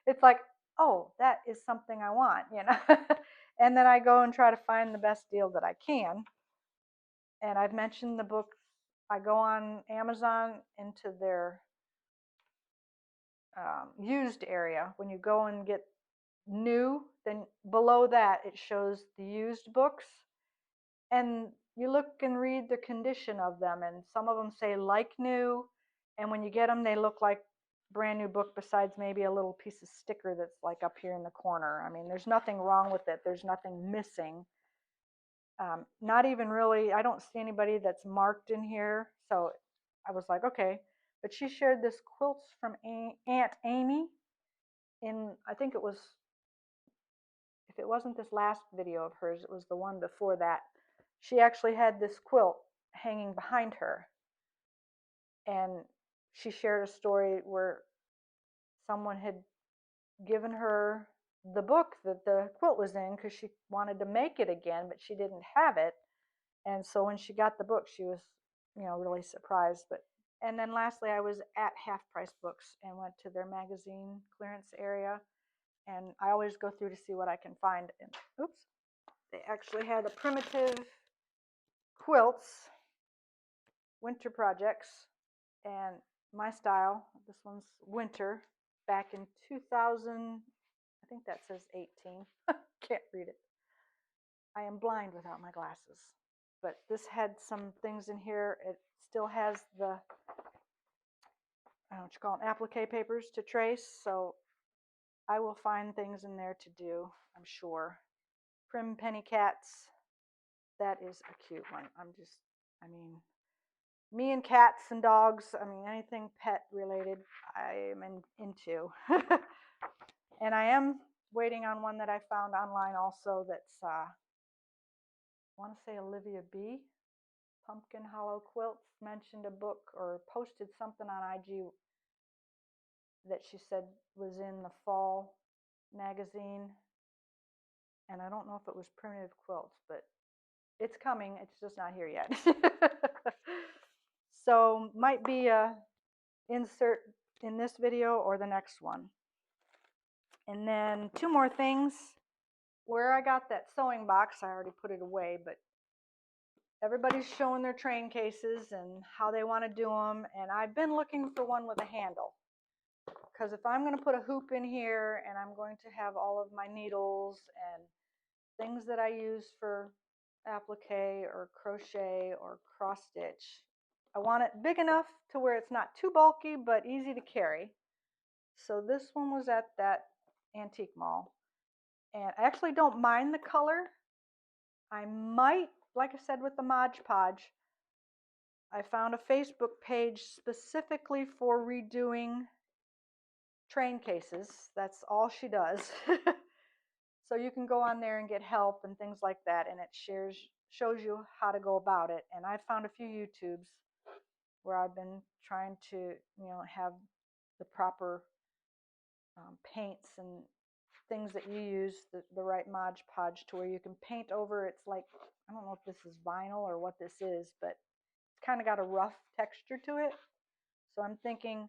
It's like, oh, that is something I want, you know. And then I go and try to find the best deal that I can. And I've mentioned the books. I go on Amazon into their used area. When you go and get new, then below that it shows the used books. And you look and read the condition of them, and some of them say like new, and when you get them, they look like brand new book, besides maybe a little piece of sticker that's like up here in the corner. I mean, there's nothing wrong with it. There's nothing missing. Not even really, I don't see anybody that's marked in here. So I was like, okay. But she shared this quilts from Aunt Amy in, I think it was, if it wasn't this last video of hers, it was the one before that. She actually had this quilt hanging behind her. And she shared a story where someone had given her the book that the quilt was in because she wanted to make it again, but she didn't have it. And so when she got the book, she was, you know, really surprised. And then lastly, I was at Half Price Books and went to their magazine clearance area. And I always go through to see what I can find. And oops, they actually had a primitive quilts, winter projects, and my style. This one's winter, back in 2000. I think that says 18. Can't read it. I am blind without my glasses. But this had some things in here. It still has the, I don't know what you call them, applique papers to trace. So I will find things in there to do, I'm sure. Prim Penny Cats. That is a cute one. I mean, me and cats and dogs, I mean, anything pet related, I'm into. And I am waiting on one that I found online also that's, I want to say Olivia B. Pumpkin Hollow Quilts mentioned a book or posted something on IG that she said was in the fall magazine. And I don't know if it was Primitive Quilts, but it's coming. It's just not here yet. So might be a insert in this video or the next one. And then two more things. Where I got that sewing box, I already put it away, but everybody's showing their train cases and how they want to do them. And I've been looking for one with a handle. Because if I'm going to put a hoop in here and I'm going to have all of my needles and things that I use for applique or crochet or cross stitch. I want it big enough to where it's not too bulky but easy to carry. So this one was at that antique mall. And I actually don't mind the color. I might, like I said with the Mod Podge, I found a Facebook page specifically for redoing train cases. That's all she does. So you can go on there and get help and things like that, and it shows you how to go about it. And I found a few YouTubes where I've been trying to, have the proper paints and things that you use, the right Mod Podge to where you can paint over. It's like, I don't know if this is vinyl or what this is, but it's kind of got a rough texture to it. So I'm thinking,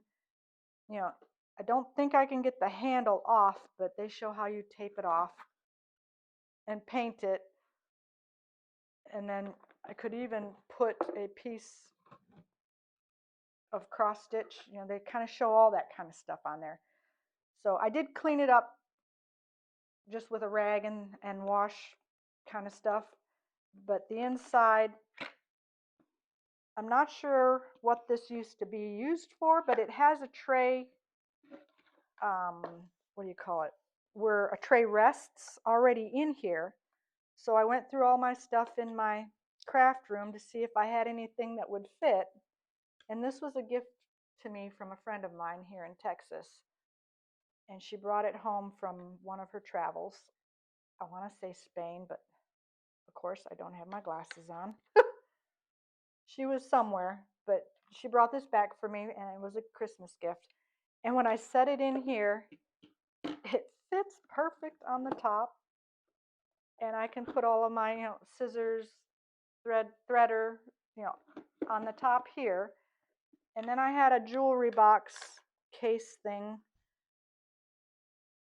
I don't think I can get the handle off, but they show how you tape it off and paint it. And then I could even put a piece of cross stitch. They kind of show all that kind of stuff on there. So I did clean it up just with a rag and wash kind of stuff. But the inside, I'm not sure what this used to be used for, but it has a tray, what do you call it, where a tray rests already in here. So I went through all my stuff in my craft room to see if I had anything that would fit. And this was a gift to me from a friend of mine here in Texas. And she brought it home from one of her travels. I want to say Spain, but of course I don't have my glasses on. She was somewhere, but she brought this back for me, and it was a Christmas gift. And when I set it in here, it fits perfect on the top. And I can put all of my, scissors, threader, on the top here. And then I had a jewelry box case thing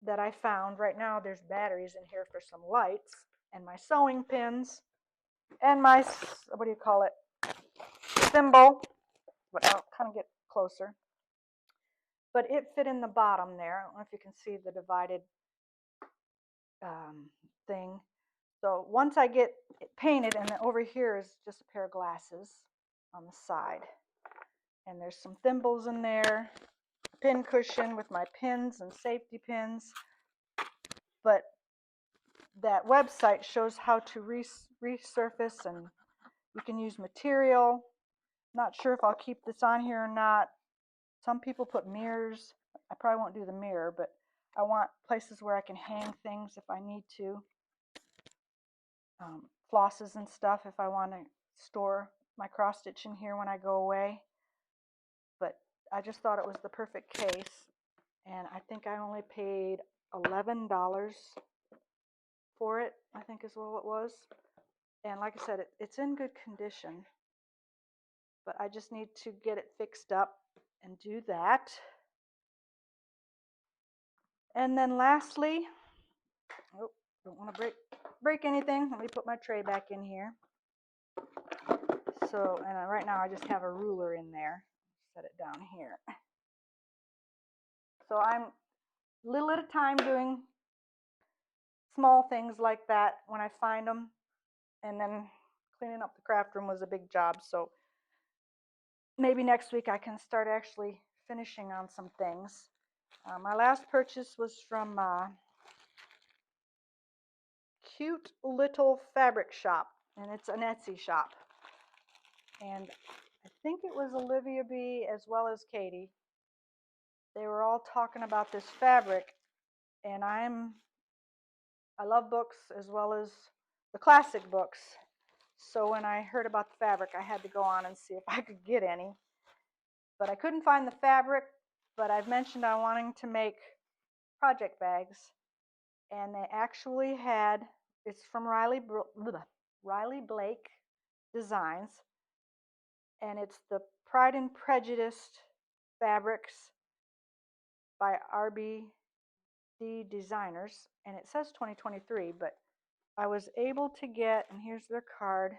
that I found. Right now there's batteries in here for some lights and my sewing pins and my, what do you call it, thimble. But I'll kind of get closer. But it fit in the bottom there. I don't know if you can see the divided thing. So once I get it painted, and then over here is just a pair of glasses on the side. And there's some thimbles in there, pin cushion with my pins and safety pins. But that website shows how to resurface, and you can use material. Not sure if I'll keep this on here or not. Some people put mirrors. I probably won't do the mirror, but I want places where I can hang things if I need to. Flosses and stuff if I want to store my cross stitch in here when I go away. But I just thought it was the perfect case, and I think I only paid $11 for it, I think is what it was. And like I said, it's in good condition, but I just need to get it fixed up and do that. And then lastly, oh, don't want to break anything. Let me put my tray back in here. So, and right now I just have a ruler in there. Set it down here. So I'm a little at a time doing small things like that when I find them. And then cleaning up the craft room was a big job. So maybe next week I can start actually finishing on some things. My last purchase was from Cute Little Fabric Shop, and it's an Etsy shop. And I think it was Olivia B as well as Katie. They were all talking about this fabric, and I love books as well as the classic books. So when I heard about the fabric, I had to go on and see if I could get any. But I couldn't find the fabric, but I've mentioned I'm wanting to make project bags. And they actually had, it's from Riley Blake Designs. And it's the Pride and Prejudice fabrics by RBD Designers. And it says 2023, but I was able to get, and here's their card,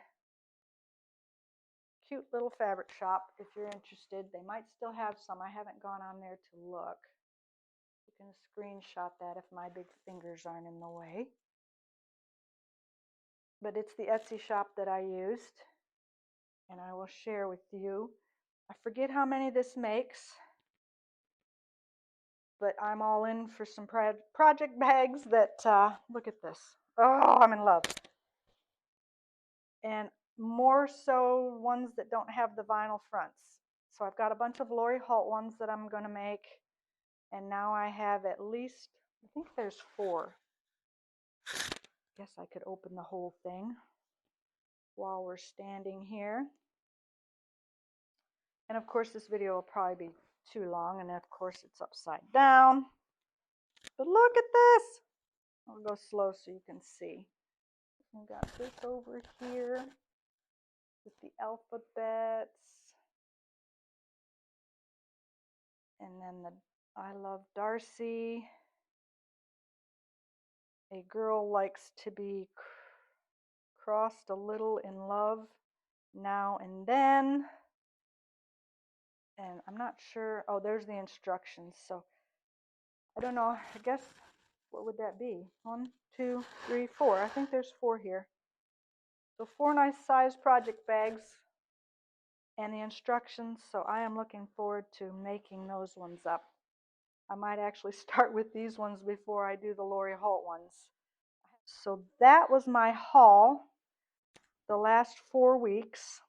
Cute Little Fabric Shop. If you're interested, they might still have some. I haven't gone on there to look. You can screenshot that if my big fingers aren't in the way. but it's the Etsy shop that I used, and I will share with you. I forget how many this makes, but I'm all in for some project bags that, look at this. Oh, I'm in love. And more so ones that don't have the vinyl fronts. So I've got a bunch of Lori Holt ones that I'm going to make, and now I have at least, I think there's 4. Guess I could open the whole thing while we're standing here. And of course this video will probably be too long, and of course it's upside down. But look at this! I'll go slow so you can see. We've got this over here with the alphabets. And then the I love Darcy. A girl likes to be crossed a little in love now and then. And I'm not sure. Oh, there's the instructions. So I don't know. I guess, what would that be? 1, 2, 3, 4. I think there's 4 here. So 4 nice size project bags and the instructions. So I am looking forward to making those ones up. I might actually start with these ones before I do the Lori Holt ones. So that was my haul the last 4 weeks.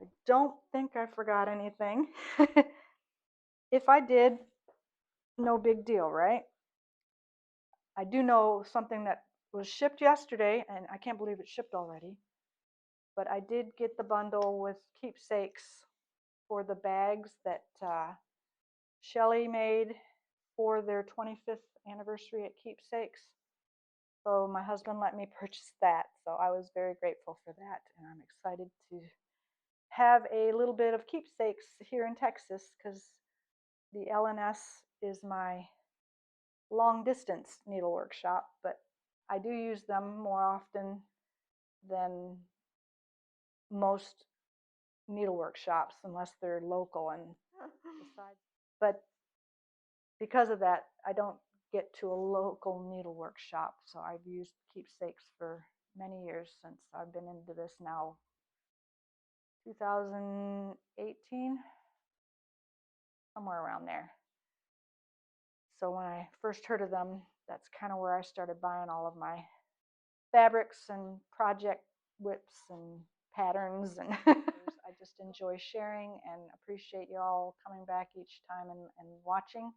I don't think I forgot anything. If I did, no big deal, right? I do know something that was shipped yesterday, and I can't believe it shipped already. But I did get the bundle with keepsakes for the bags that Shelly made for their 25th anniversary at Keepsakes. So my husband let me purchase that. So I was very grateful for that, and I'm excited to have a little bit of keepsakes here in Texas, because the LNS is my long distance needlework shop, but I do use them more often than most needlework shops, unless they're local. And besides, but because of that, I don't get to a local needlework shop. So I've used keepsakes for many years, since I've been into this now, 2018, somewhere around there. So when I first heard of them, that's kind of where I started buying all of my fabrics and project whips and patterns. And I just enjoy sharing and appreciate you all coming back each time and watching.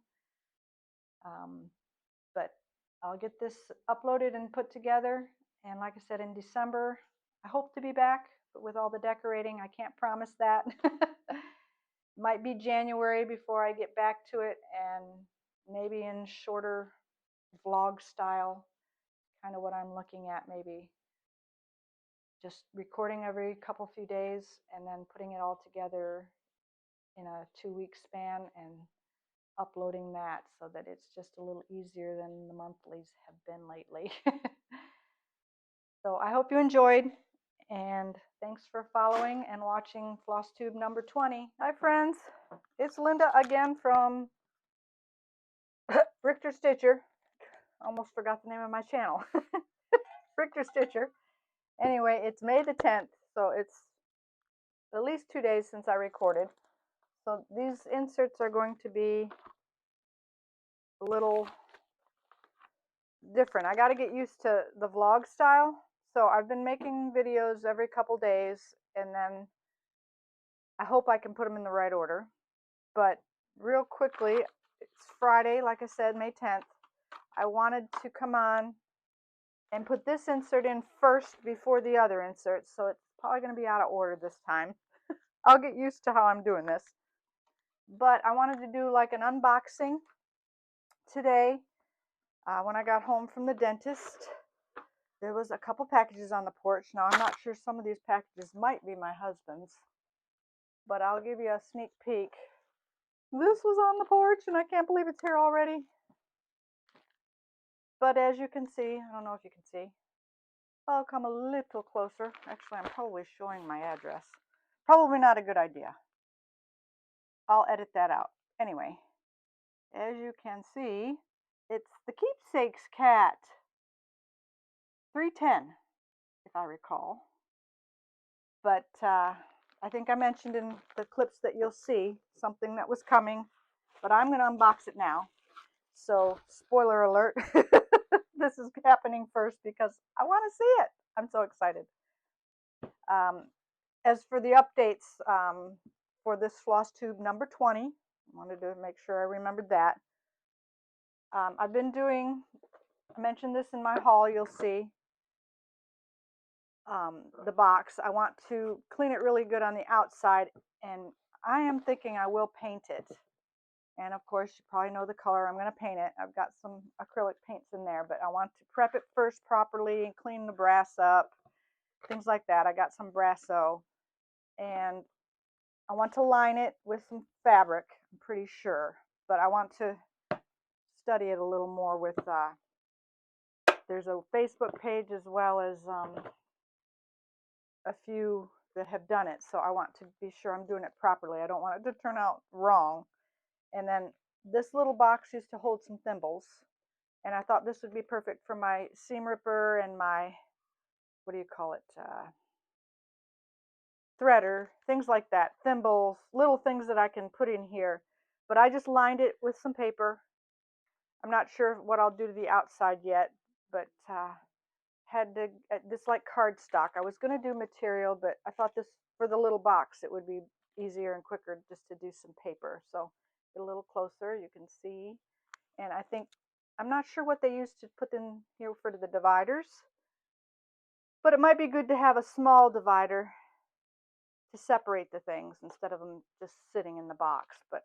But I'll get this uploaded and put together. And like I said, in December, I hope to be back, but with all the decorating, I can't promise that. Might be January before I get back to it, and maybe in shorter vlog style, kind of what I'm looking at, maybe just recording every few days and then putting it all together in a 2-week span and uploading that, so that it's just a little easier than the monthlies have been lately. So I hope you enjoyed, and thanks for following and watching Flosstube number 20. Hi friends, it's Lynda again from Richter Stitcher. Almost forgot the name of my channel. Richter Stitcher. Anyway, it's May the 10th, so it's at least 2 days since I recorded. So these inserts are going to be a little different. I got to get used to the vlog style. So I've been making videos every couple days, and then I hope I can put them in the right order. But real quickly, it's Friday, like I said, May 10th. I wanted to come on and put this insert in first before the other inserts, so it's probably going to be out of order this time. I'll get used to how I'm doing this. But I wanted to do like an unboxing today. When I got home from the dentist, there was a couple packages on the porch. Now, I'm not sure, some of these packages might be my husband's, but I'll give you a sneak peek. This was on the porch, and I can't believe it's here already. But as you can see, I don't know if you can see. I'll come a little closer. Actually, I'm probably showing my address. Probably not a good idea. I'll edit that out. Anyway, as you can see, it's the Keepsakes cat. 310. The if I recall. But I think I mentioned in the clips that you'll see something that was coming, but I'm going to unbox it now. So, spoiler alert, this is happening first because I want to see it. I'm so excited. As for the updates for this Flosstube number 20, I wanted to make sure I remembered that. I've been doing, I mentioned this in my haul, you'll see, the box. I want to clean it really good on the outside, and I am thinking I will paint it. And of course, you probably know the color I'm going to paint it. I've got some acrylic paints in there, but I want to prep it first properly and clean the brass up, things like that. I got some Brasso, and I want to line it with some fabric, I'm pretty sure. But I want to study it a little more with, there's a Facebook page as well as a few that have done it. So I want to be sure I'm doing it properly. I don't want it to turn out wrong. And then this little box used to hold some thimbles, and I thought this would be perfect for my seam ripper and my, what do you call it, threader, things like that, thimbles, little things that I can put in here. But I just lined it with some paper. I'm not sure what I'll do to the outside yet, but had to, this like cardstock. I was going to do material, but I thought this, for the little box, it would be easier and quicker just to do some paper. So get a little closer, you can see. And I think, I'm not sure what they used to put in here for the dividers, but it might be good to have a small divider to separate the things instead of them just sitting in the box. But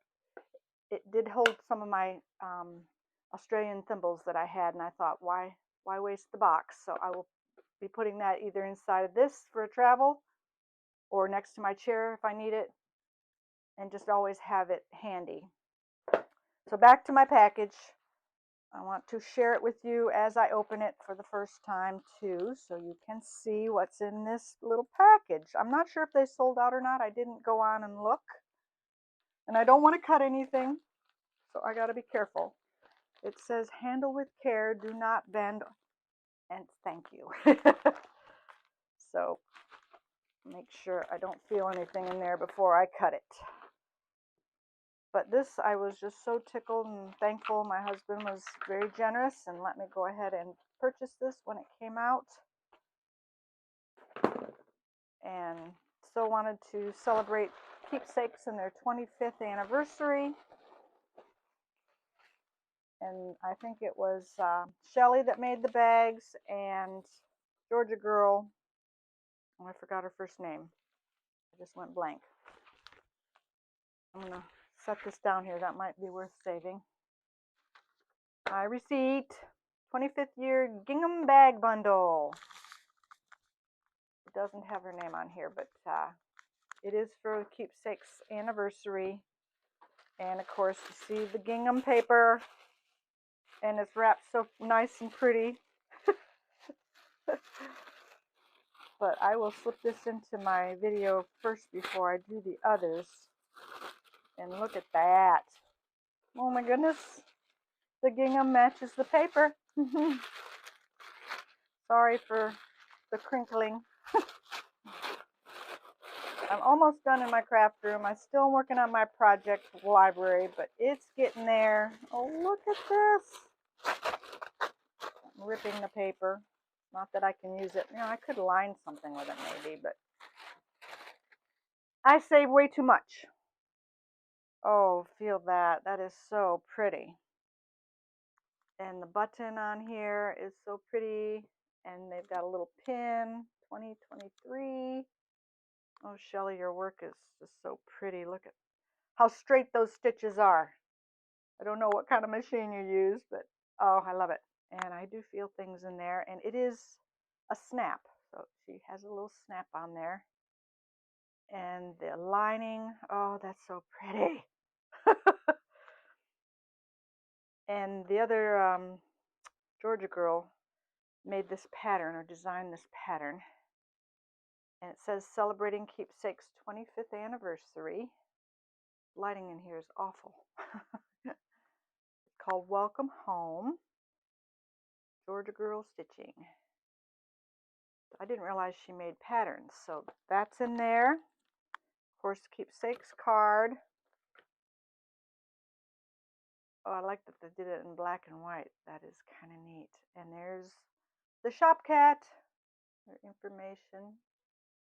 it did hold some of my Australian thimbles that I had, and I thought, why waste the box? So I will be putting that either inside of this for a travel or next to my chair if I need it, and just always have it handy. So back to my package. I want to share it with you as I open it for the first time too, so you can see what's in this little package. I'm not sure if they sold out or not. I didn't go on and look, and I don't want to cut anything, so I got to be careful. It says, handle with care, do not bend, and thank you. So make sure I don't feel anything in there before I cut it. But this, I was just so tickled and thankful. My husband was very generous and let me go ahead and purchase this when it came out. And so wanted to celebrate Keepsakes and their 25th anniversary. And I think it was Shelly that made the bags, and Georgia girl, oh, I forgot her first name. I just went blank. I'm going to set this down here. That might be worth saving. My receipt, 25th year gingham bag bundle. It doesn't have her name on here, but it is for Keepsakes anniversary. And of course, you see the gingham paper, and it's wrapped so nice and pretty. But I will slip this into my video first before I do the others. And look at that. Oh my goodness. The gingham matches the paper. Sorry for the crinkling. I'm almost done in my craft room. I'm still working on my project library, but it's getting there. Oh, look at this. I'm ripping the paper. Not that I can use it. You know, I could line something with it maybe, but I save way too much. Oh, feel that. That is so pretty. And the button on here is so pretty. And they've got a little pin, 2023. Oh, Shelly, your work is just so pretty. Look at how straight those stitches are. I don't know what kind of machine you use, but oh, I love it. And I do feel things in there. And it is a snap. So she has a little snap on there. And the lining, oh, that's so pretty. And the other Georgia girl made this pattern, or designed this pattern. And it says, celebrating Keepsake's 25th anniversary. Lighting in here is awful. It's called Welcome Home. Georgia Girl Stitching. I didn't realize she made patterns, so that's in there. Of course, keepsakes card. Oh, I like that they did it in black and white. That is kind of neat. And there's the shop cat. Their information.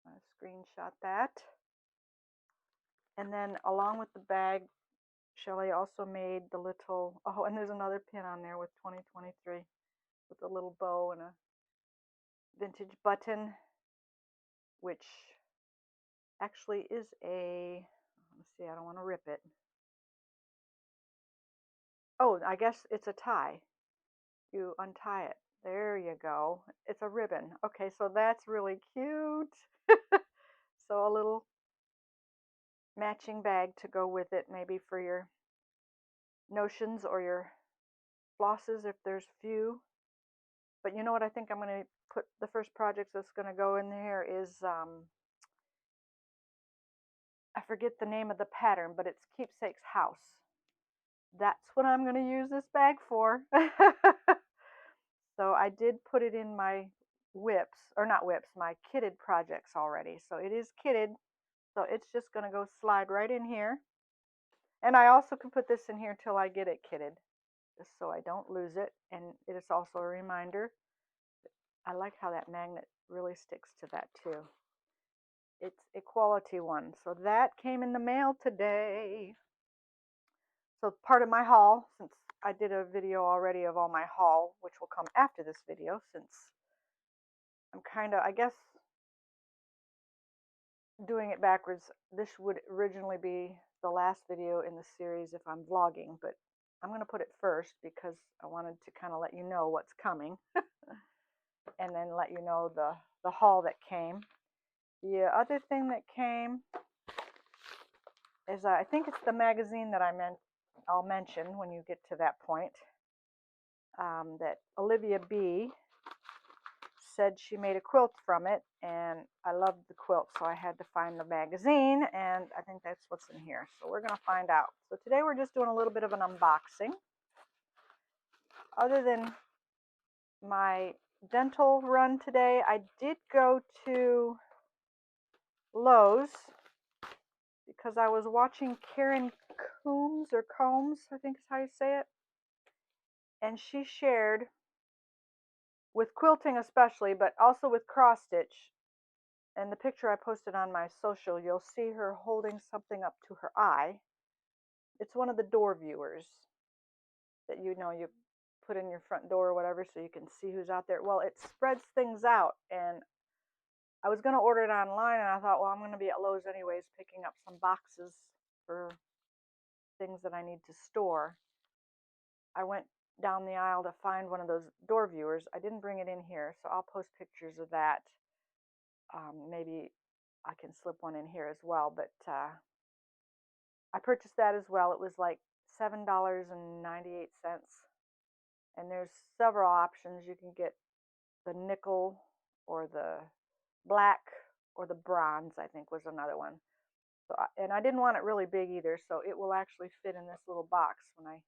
I'm going to screenshot that. And then along with the bag, Shelly also made the little, oh, and there's another pin on there with 2023 with a little bow and a vintage button, which actually is a, let's see, I don't want to rip it. Oh, I guess it's a tie. You untie it. There you go. It's a ribbon. Okay, so that's really cute. So a little matching bag to go with it, maybe for your notions or your flosses if there's few. But you know what I think I'm going to put, the first project that's going to go in here is, I forget the name of the pattern, but it's Keepsake's House. That's what I'm going to use this bag for. So I did put it in my whips, or not whips, my kitted projects already. So it is kitted. So it's just going to go slide right in here. And I also can put this in here till I get it kitted, just so I don't lose it. And it is also a reminder. I like how that magnet really sticks to that too. It's a quality one. So that came in the mail today. So part of my haul, since I did a video already of all my haul, which will come after this video, since I'm kind of, I guess, doing it backwards. This would originally be the last video in the series if I'm vlogging, but I'm going to put it first because I wanted to kind of let you know what's coming and then let you know the haul that came. The other thing that came is, I think it's the magazine that I'll mention when you get to that point, that Olivia B said she made a quilt from it, and I loved the quilt, so I had to find the magazine, and I think that's what's in here. So we're going to find out. So today we're just doing a little bit of an unboxing. Other than my dental run today, I did go to Lowe's because I was watching Karen Combs, I think is how you say it, and she shared, with quilting especially, but also with cross stitch. And the picture I posted on my social, you'll see her holding something up to her eye. It's one of the door viewers that you put in your front door or whatever so you can see who's out there. Well, it spreads things out, and I was going to order it online, and I thought, well, I'm going to be at Lowe's anyways picking up some boxes for things that I need to store. I went down the aisle to find one of those door viewers. I didn't bring it in here, so I'll post pictures of that. Maybe I can slip one in here as well, but I purchased that as well. It was like $7.98, and there's several options. You can get the nickel or the black or the bronze, I think was another one. So, and I didn't want it really big either, so it will actually fit in this little box when I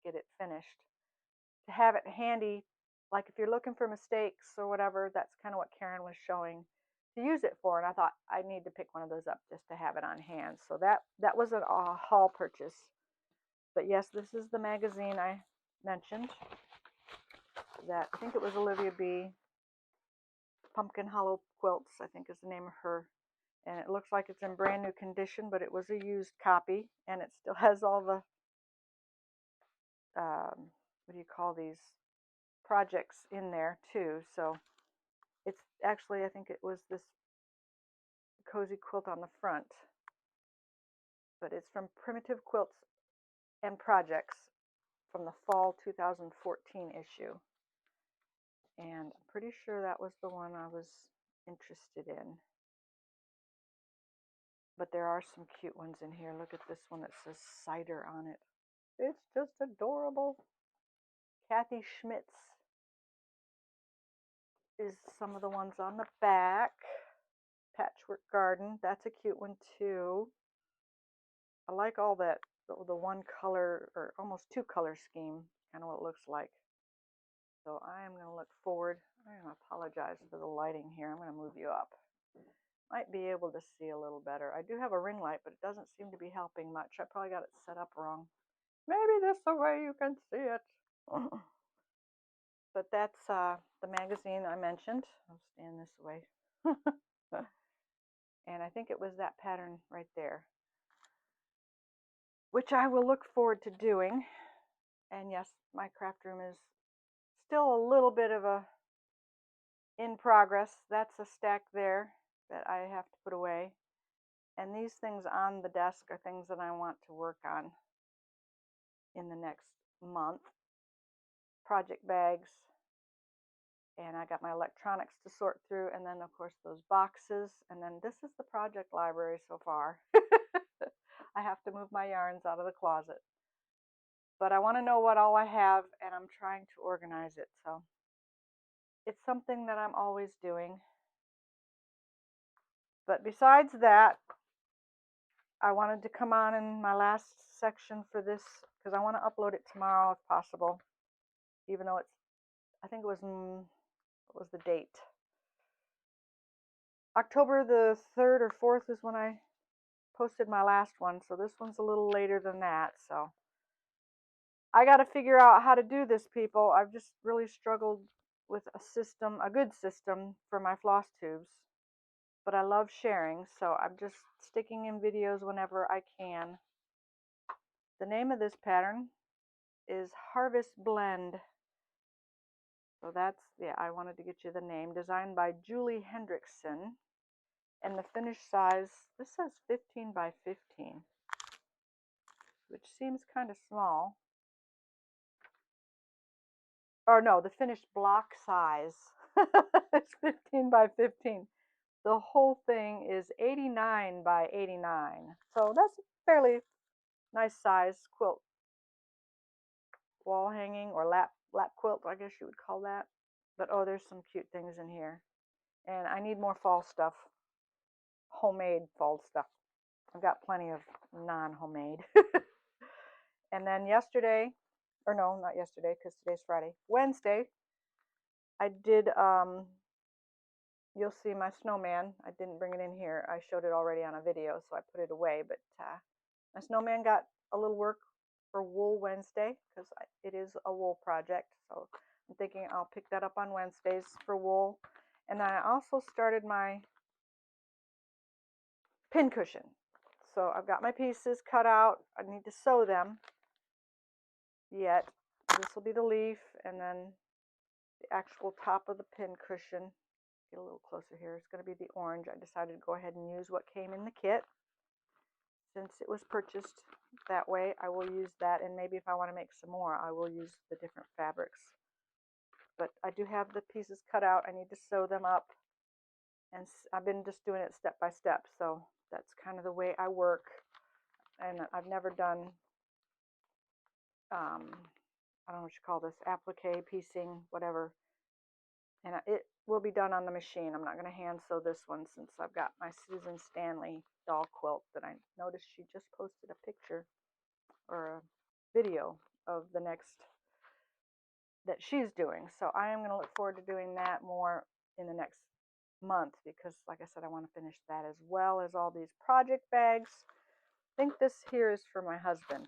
get it finished. To have it handy, like if you're looking for mistakes or whatever, that's kind of what Karen was showing to use it for, and I thought I need to pick one of those up just to have it on hand. So that was a haul purchase. But yes, this is the magazine I mentioned, that I think it was Olivia B. Pumpkin Hollow Quilts, I think is the name of her. And it looks like it's in brand new condition, but it was a used copy, and it still has all the what do you call these, projects in there too. So it's actually, I think it was this cozy quilt on the front, but it's from Primitive Quilts and Projects from the fall 2014 issue, and I'm pretty sure that was the one I was interested in. But there are some cute ones in here. Look at this one that says cider on it. It's just adorable. Kathy Schmitz is some of the ones on the back. Patchwork Garden, that's a cute one too. I like all that, the one color or almost two color scheme, kind of what it looks like. So I am going to look forward. I'm going to apologize for the lighting here. I'm going to move you up. Might be able to see a little better. I do have a ring light, but it doesn't seem to be helping much. I probably got it set up wrong. Maybe this is the way you can see it. But that's the magazine I mentioned. I'll stand this way. And I think it was that pattern right there, which I will look forward to doing. And yes, my craft room is still a little bit of a in progress. That's a stack there that I have to put away. And these things on the desk are things that I want to work on in the next month. Project bags. And I got my electronics to sort through, and then of course those boxes, and then this is the project library so far. I have to move my yarns out of the closet. But I want to know what all I have, and I'm trying to organize it. So it's something that I'm always doing. But besides that, I wanted to come on in my last section for this because I want to upload it tomorrow if possible. Even though it's, I think it was, what was the date? October the 3rd or 4th is when I posted my last one. So this one's a little later than that. So I got to figure out how to do this, people. I've just really struggled with a system, a good system for my floss tubes. But I love sharing, so I'm just sticking in videos whenever I can. The name of this pattern is Harvest Blend. So that's, yeah, I wanted to get you the name. Designed by Julie Hendrickson. And the finished size, this says 15 by 15, which seems kind of small. Or no, the finished block size. It's 15 by 15. The whole thing is 89 by 89. So that's a fairly nice size quilt. Wall hanging or lap quilt, I guess you would call that. But oh, there's some cute things in here. And I need more fall stuff. Homemade fall stuff. I've got plenty of non-homemade. And then yesterday, or no, not yesterday because today's Friday. Wednesday, I did, you'll see my snowman. I didn't bring it in here. I showed it already on a video, so I put it away. But my snowman got a little work for Wool Wednesday because it is a wool project. So I'm thinking I'll pick that up on Wednesdays for wool. And then I also started my pin cushion. So I've got my pieces cut out. I need to sew them yet. This will be the leaf and then the actual top of the pin cushion. Get a little closer here. It's going to be the orange. I decided to go ahead and use what came in the kit. Since it was purchased that way, I will use that, and maybe if I want to make some more, I will use the different fabrics. But I do have the pieces cut out. I need to sew them up, and I've been just doing it step by step, so that's kind of the way I work. And I've never done, I don't know what you call this, applique, piecing, whatever. And it will be done on the machine. I'm not going to hand sew this one since I've got my Susan Stanley doll quilt that I noticed she just posted a picture or a video of the next that she's doing. So I am going to look forward to doing that more in the next month because, like I said, I want to finish that as well as all these project bags. I think this here is for my husband.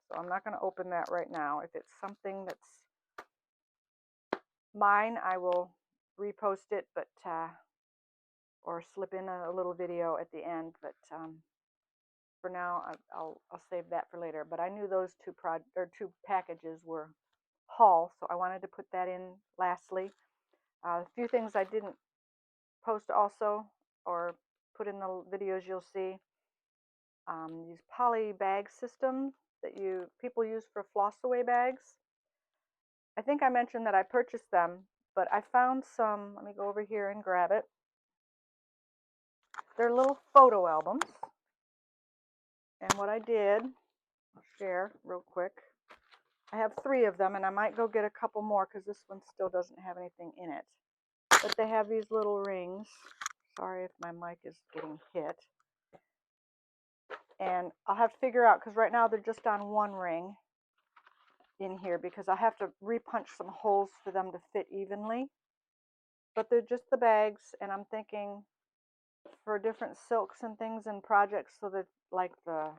So I'm not going to open that right now. If it's something that's mine, I will repost it, but or slip in a little video at the end. But for now, I'll save that for later. But I knew those two packages were haul, so I wanted to put that in lastly. A few things I didn't post also or put in the videos you'll see. These poly bag systems that people use for floss away bags. I think I mentioned that I purchased them, but I found some. Let me go over here and grab it. They're little photo albums. And what I did, I'll share real quick. I have 3 of them, and I might go get a couple more because this one still doesn't have anything in it. But they have these little rings. Sorry if my mic is getting hit. And I'll have to figure out, because right now they're just on one ring. in here because I have to repunch some holes for them to fit evenly. But they're just the bags, and I'm thinking for different silks and things and projects, so that like the,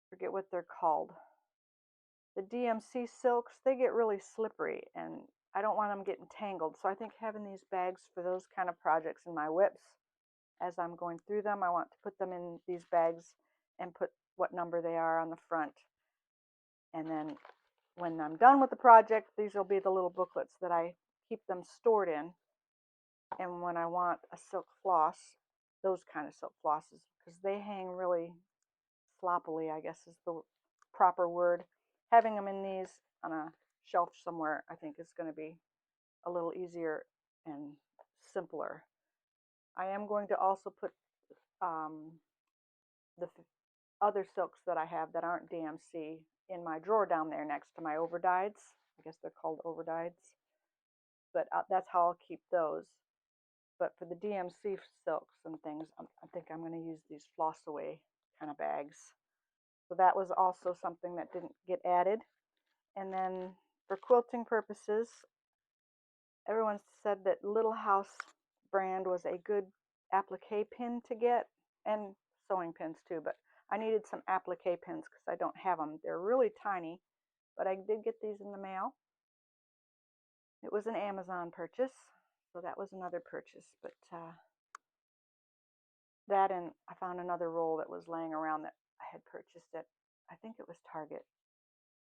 forget what they're called, the DMC silks, they get really slippery and I don't want them getting tangled. So I think having these bags for those kind of projects in my whips, as I'm going through them, I want to put them in these bags and put what number they are on the front. And then when I'm done with the project, these will be the little booklets that I keep them stored in. And when I want a silk floss, those kind of silk flosses, because they hang really sloppily, I guess is the proper word. Having them in these on a shelf somewhere, I think is going to be a little easier and simpler. I am going to also put the other silks that I have that aren't DMC in my drawer down there next to my overdyes. I guess they're called overdyes. But that's how I'll keep those. But for the DMC silks and things, I think I'm going to use these floss away kind of bags. So that was also something that didn't get added. And then for quilting purposes, everyone said that Little House brand was a good applique pin to get, and sewing pins too, but I needed some applique pins because I don't have them. They're really tiny, but I did get these in the mail. It was an Amazon purchase, so that was another purchase. But that, and I found another roll that was laying around that I had purchased at, I think it was Target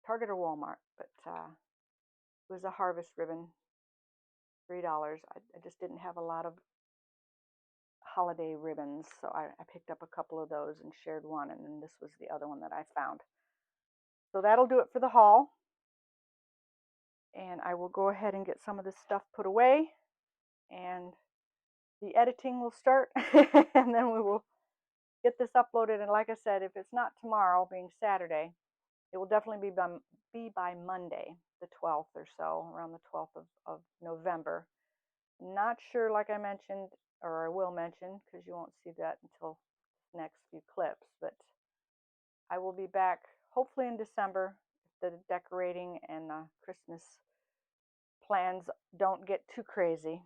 or Walmart, but it was a harvest ribbon, $3. I just didn't have a lot of holiday ribbons, so I picked up a couple of those and shared one, and then this was the other one that I found. So that'll do it for the haul, and I will go ahead and get some of this stuff put away, and the editing will start, and then we will get this uploaded. And like I said, if it's not tomorrow, being Saturday, it will definitely be by Monday, the 12th or so, around the 12th of November. Not sure, like I mentioned, or I will mention, because you won't see that until the next few clips, but I will be back hopefully in December if the decorating and the Christmas plans don't get too crazy.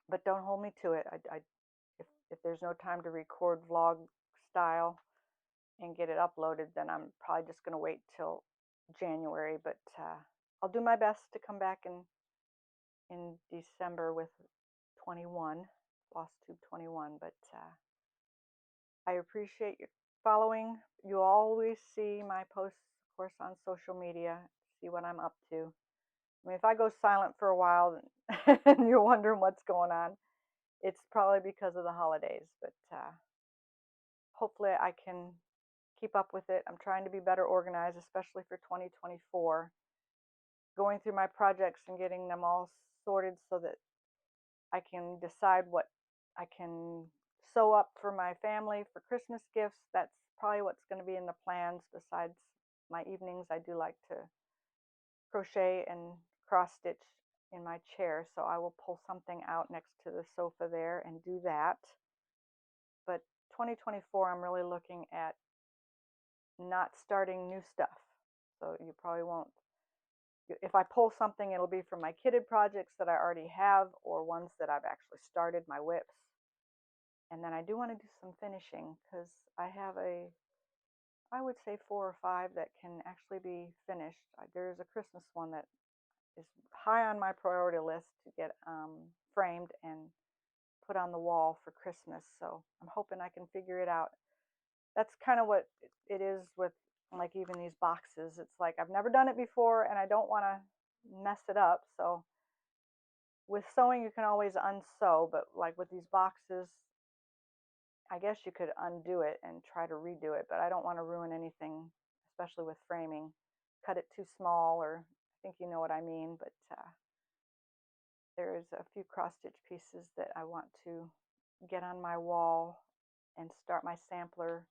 But don't hold me to it. If there's no time to record vlog style and get it uploaded, then I'm probably just going to wait till January. But I'll do my best to come back in December with 21, Flosstube 21. But I appreciate your following. You always see my posts, of course, on social media, see what I'm up to. I mean, if I go silent for a while and you're wondering what's going on, it's probably because of the holidays. But hopefully I can keep up with it. I'm trying to be better organized, especially for 2024. Going through my projects and getting them all sorted so that I can decide what I can sew up for my family for Christmas gifts. That's probably what's going to be in the plans. Besides my evenings, I do like to crochet and cross stitch in my chair, so I will pull something out next to the sofa there and do that. But 2024, I'm really looking at not starting new stuff. So you probably won't, if I pull something, it'll be from my kitted projects that I already have or ones that I've actually started, my whips. And then I do want to do some finishing because I have I would say 4 or 5 that can actually be finished. There's a Christmas one that is high on my priority list to get framed and put on the wall for Christmas. So I'm hoping I can figure it out. That's kind of what it is with like even these boxes. It's like I've never done it before and I don't want to mess it up. So with sewing, you can always unsew, but like with these boxes, I guess you could undo it and try to redo it, but I don't want to ruin anything, especially with framing. Cut it too small, or I think you know what I mean, but there's a few cross stitch pieces that I want to get on my wall and start my sampler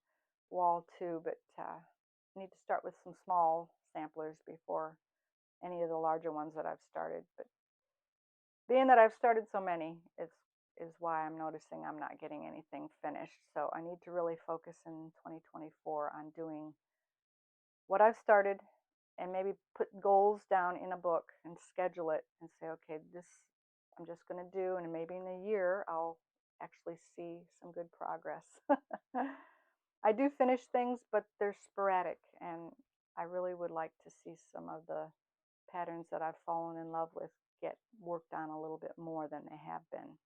wall too, but I need to start with some small samplers before any of the larger ones that I've started. But being that I've started so many, is why I'm noticing I'm not getting anything finished. So I need to really focus in 2024 on doing what I've started and maybe put goals down in a book and schedule it and say, okay, this I'm just going to do, and maybe in a year I'll actually see some good progress. I do finish things, but they're sporadic, and I really would like to see some of the patterns that I've fallen in love with get worked on a little bit more than they have been.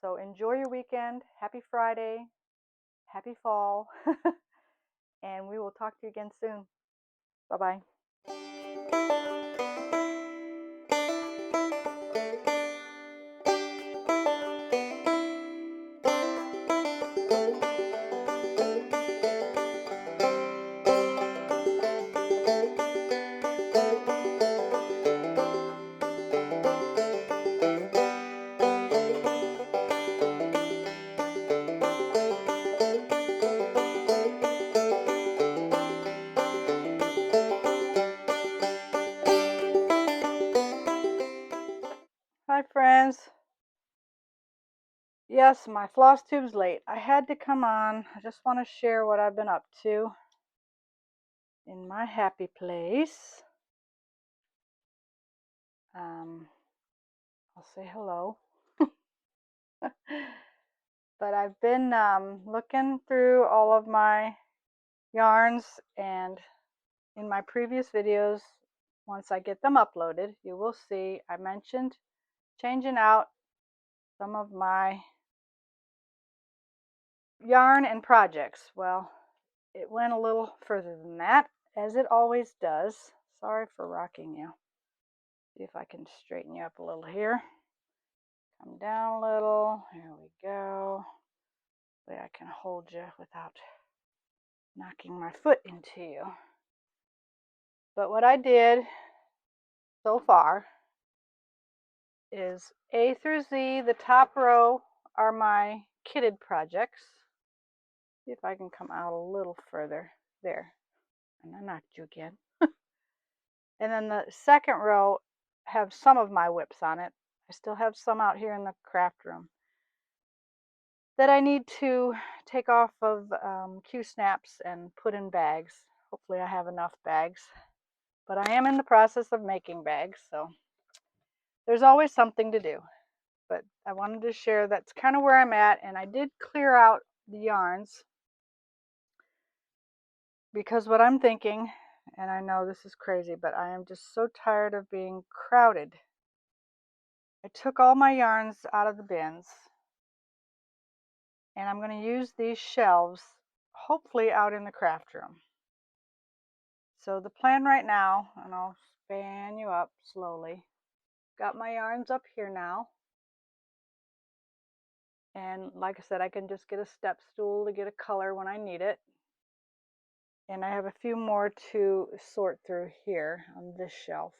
So enjoy your weekend. Happy Friday. Happy fall. And we will talk to you again soon. Bye-bye. Hi, friends. Yes, my floss tube's late. I had to come on. I just want to share what I've been up to in my happy place. I'll say hello. But I've been looking through all of my yarns, and in my previous videos, once I get them uploaded, you will see I mentioned changing out some of my yarn and projects. Well, it went a little further than that, as it always does. Sorry for rocking you. See if I can straighten you up a little here. Come down a little. Here we go. Way I can hold you without knocking my foot into you. But what I did so far is A through Z. The top row are my kitted projects. See if I can come out a little further. There. And I knocked you again. And then the second row have some of my whips on it. I still have some out here in the craft room that I need to take off of Q-snaps and put in bags. Hopefully I have enough bags. But I am in the process of making bags, so there's always something to do. But I wanted to share that's kind of where I'm at, and I did clear out the yarns because what I'm thinking, and I know this is crazy, but I am just so tired of being crowded. I took all my yarns out of the bins, and I'm going to use these shelves hopefully out in the craft room. So the plan right now, and I'll span you up slowly, got my yarns up here now, and like I said, I can just get a step stool to get a color when I need it, and I have a few more to sort through here on this shelf.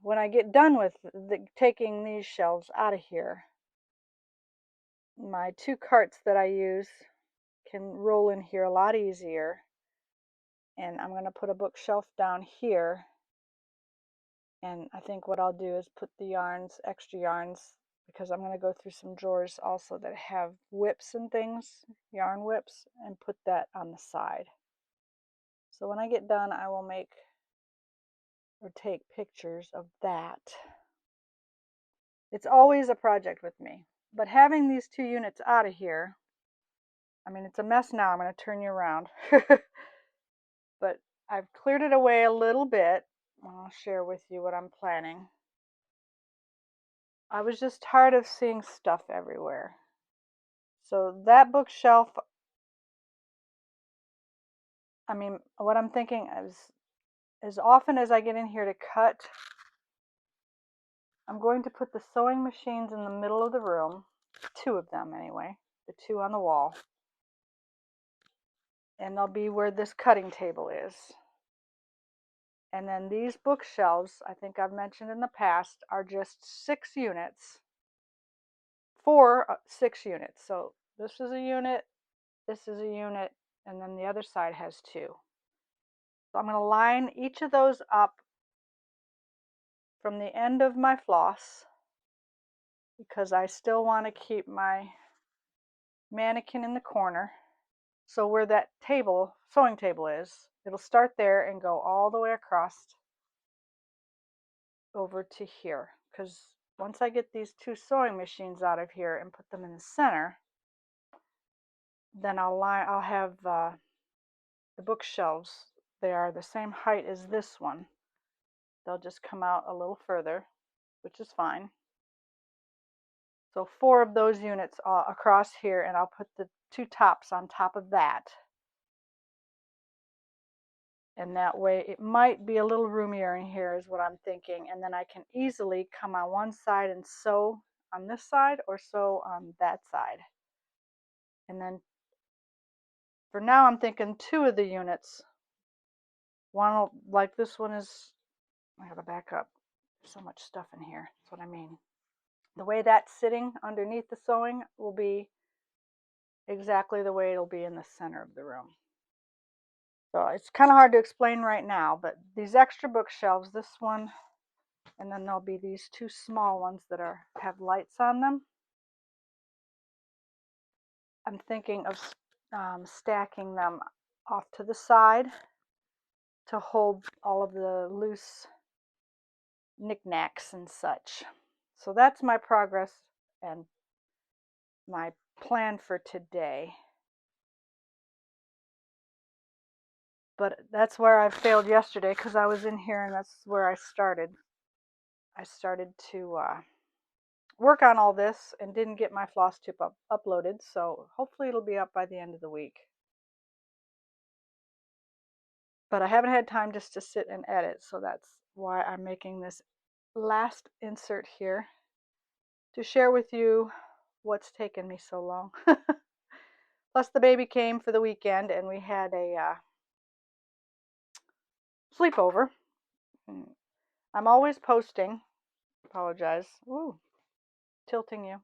When I get done with taking these shelves out of here, my 2 carts that I use can roll in here a lot easier, and I'm going to put a bookshelf down here, and I think what I'll do is put the yarns, extra yarns, because I'm going to go through some drawers also that have whips and things, yarn whips, and put that on the side. So when I get done, I will make or take pictures of that. It's always a project with me, but having these 2 units out of here, I mean, it's a mess now. I'm going to turn you around. But I've cleared it away a little bit. I'll share with you what I'm planning. I was just tired of seeing stuff everywhere. So that bookshelf, I mean, what I'm thinking is, as often as I get in here to cut, I'm going to put the sewing machines in the middle of the room, 2 of them anyway, the 2 on the wall. And they'll be where this cutting table is. And then these bookshelves, I think I've mentioned in the past, are just 6 units. 6 units. So this is a unit, this is a unit, and then the other side has 2. So I'm going to line each of those up from the end of my floss, because I still want to keep my mannequin in the corner. So where that table, sewing table is, it'll start there and go all the way across over to here. Because once I get these two sewing machines out of here and put them in the center, then I'll have the bookshelves. They are the same height as this one. They'll just come out a little further, which is fine. So 4 of those units across here, and I'll put the 2 tops on top of that. And that way it might be a little roomier in here is what I'm thinking. And then I can easily come on one side and sew on this side or sew on that side. And then for now I'm thinking 2 of the units. One, like this one is, I gotta back up. There's so much stuff in here. That's what I mean. The way that's sitting underneath the sewing will be exactly the way it'll be in the center of the room. So it's kind of hard to explain right now, but these extra bookshelves, this one, and then there'll be these 2 small ones that have lights on them. I'm thinking of stacking them off to the side to hold all of the loose knickknacks and such. So that's my progress and my plan for today. But that's where I failed yesterday, because I was in here and that's where I started. I started to work on all this and didn't get my Flosstube uploaded, so hopefully it'll be up by the end of the week. But I haven't had time just to sit and edit, so that's why I'm making this last insert here to share with you what's taken me so long. Plus the baby came for the weekend and we had a sleepover. I'm always posting. Apologize. Ooh, tilting you.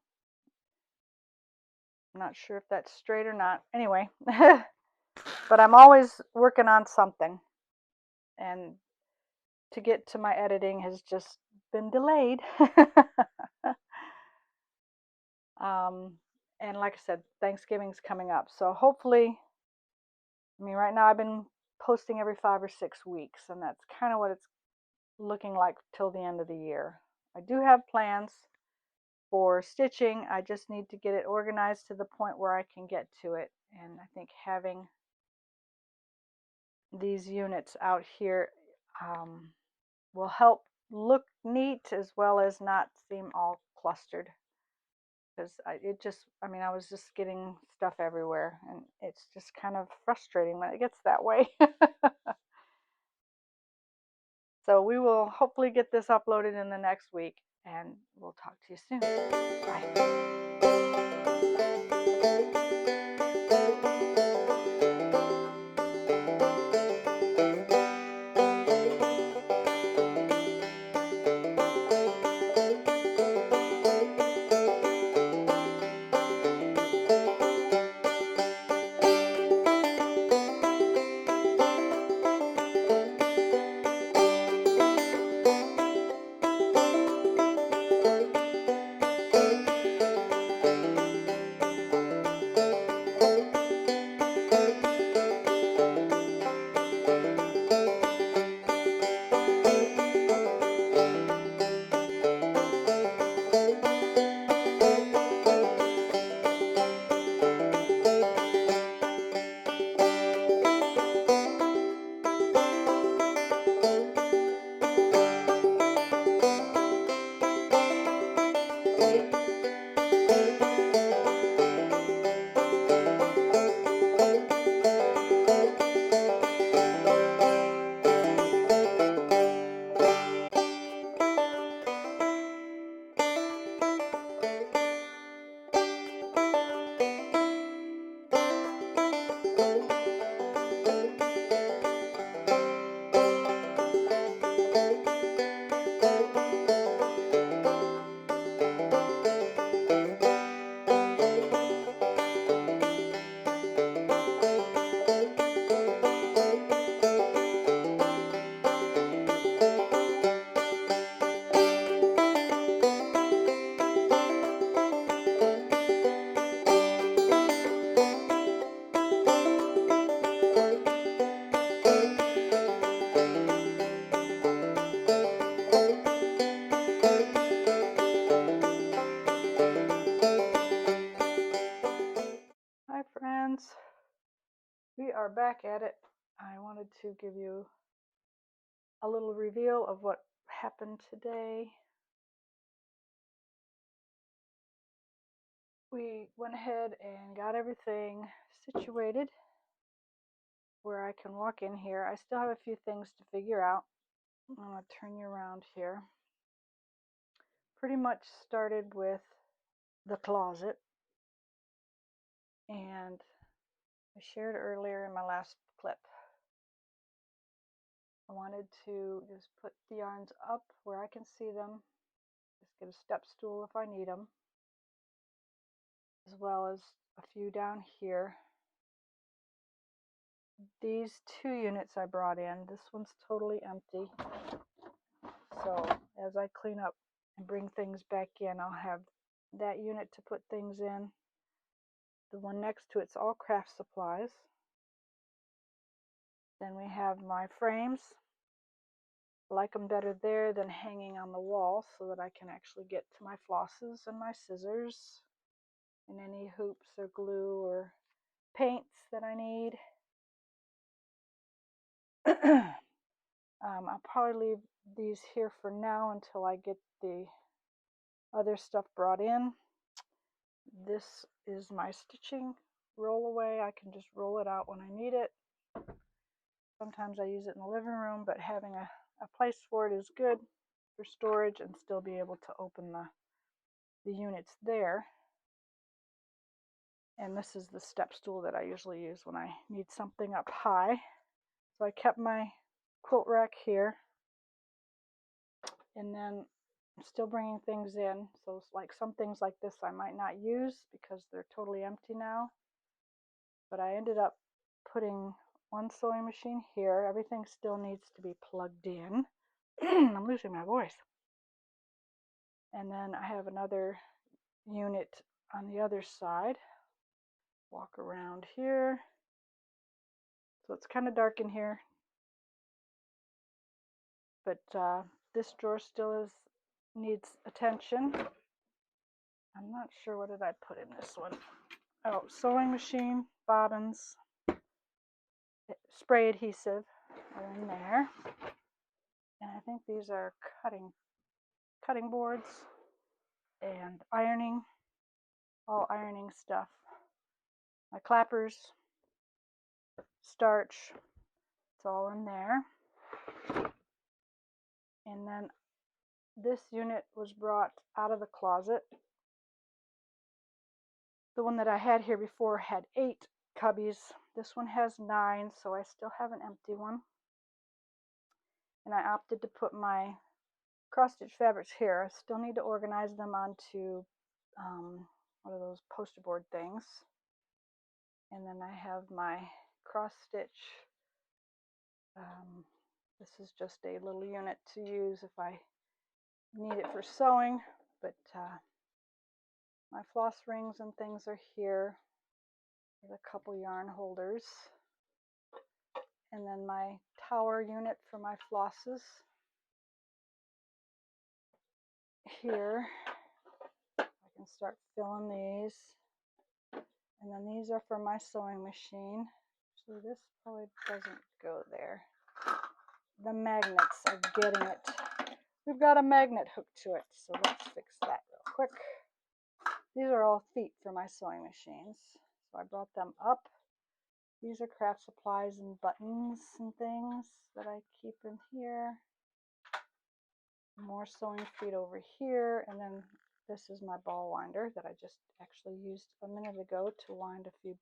I'm not sure if that's straight or not. Anyway, but I'm always working on something. And to get to my editing has just been delayed. And like I said, Thanksgiving's coming up. So hopefully, I mean, right now I've been posting every 5 or 6 weeks, and that's kind of what it's looking like till the end of the year. I do have plans for stitching. I just need to get it organized to the point where I can get to it. And I think having these units out here will help look neat as well as not seem all clustered. Because I was just getting stuff everywhere, and it's just kind of frustrating when it gets that way. So we will hopefully get this uploaded in the next week, and we'll talk to you soon. Bye. back at it, I wanted to give you a little reveal of what happened today. We went ahead and got everything situated where I can walk in here. I still have a few things to figure out. I'm going to turn you around here. Pretty much started with the closet, and I shared earlier in my last clip. I wanted to just put the yarns up where I can see them, just get a step stool if I need them, as well as a few down here. These 2 units I brought in, this one's totally empty. So as I clean up and bring things back in, I'll have that unit to put things in. The one next to it's all craft supplies. Then we have my frames. I like them better there than hanging on the wall, so that I can actually get to my flosses and my scissors and any hoops or glue or paints that I need. I'll probably leave these here for now until I get the other stuff brought in. This is my stitching roll away. I can just roll it out when I need it. Sometimes I use it in the living room, but having a place for it is good for storage and still be able to open the units there. And this is the step stool that I usually use when I need something up high. So I kept my quilt rack here, and then I'm still bringing things in. So like some things like this I might not use because they're totally empty now, but I ended up putting one sewing machine here. Everything still needs to be plugged in. I'm losing my voice. And then I have another unit on the other side. Walk around here. So it's kind of dark in here, but this drawer still needs attention. I'm not sure, what did I put in this one? Oh, sewing machine, bobbins, spray adhesive are in there. And I think these are cutting boards and ironing, all ironing stuff. My clappers, starch, it's all in there. And then this unit was brought out of the closet. The one that I had here before had 8 cubbies. This one has 9, so I still have an empty one. And I opted to put my cross-stitch fabrics here. I still need to organize them onto one of those poster board things. And then I have my cross-stitch. This is just a little unit to use if I need it for sewing, but my floss rings and things are here. There's a couple yarn holders. And then my tower unit for my flosses here. I can start filling these. And then these are for my sewing machine. So this probably doesn't go there. The magnets are getting it. We've got a magnet hooked to it, so let's fix that real quick. These are all feet for my sewing machines. So I brought them up. These are craft supplies and buttons and things that I keep in here. More sewing feet over here, and then this is my ball winder that I just actually used a minute ago to wind a few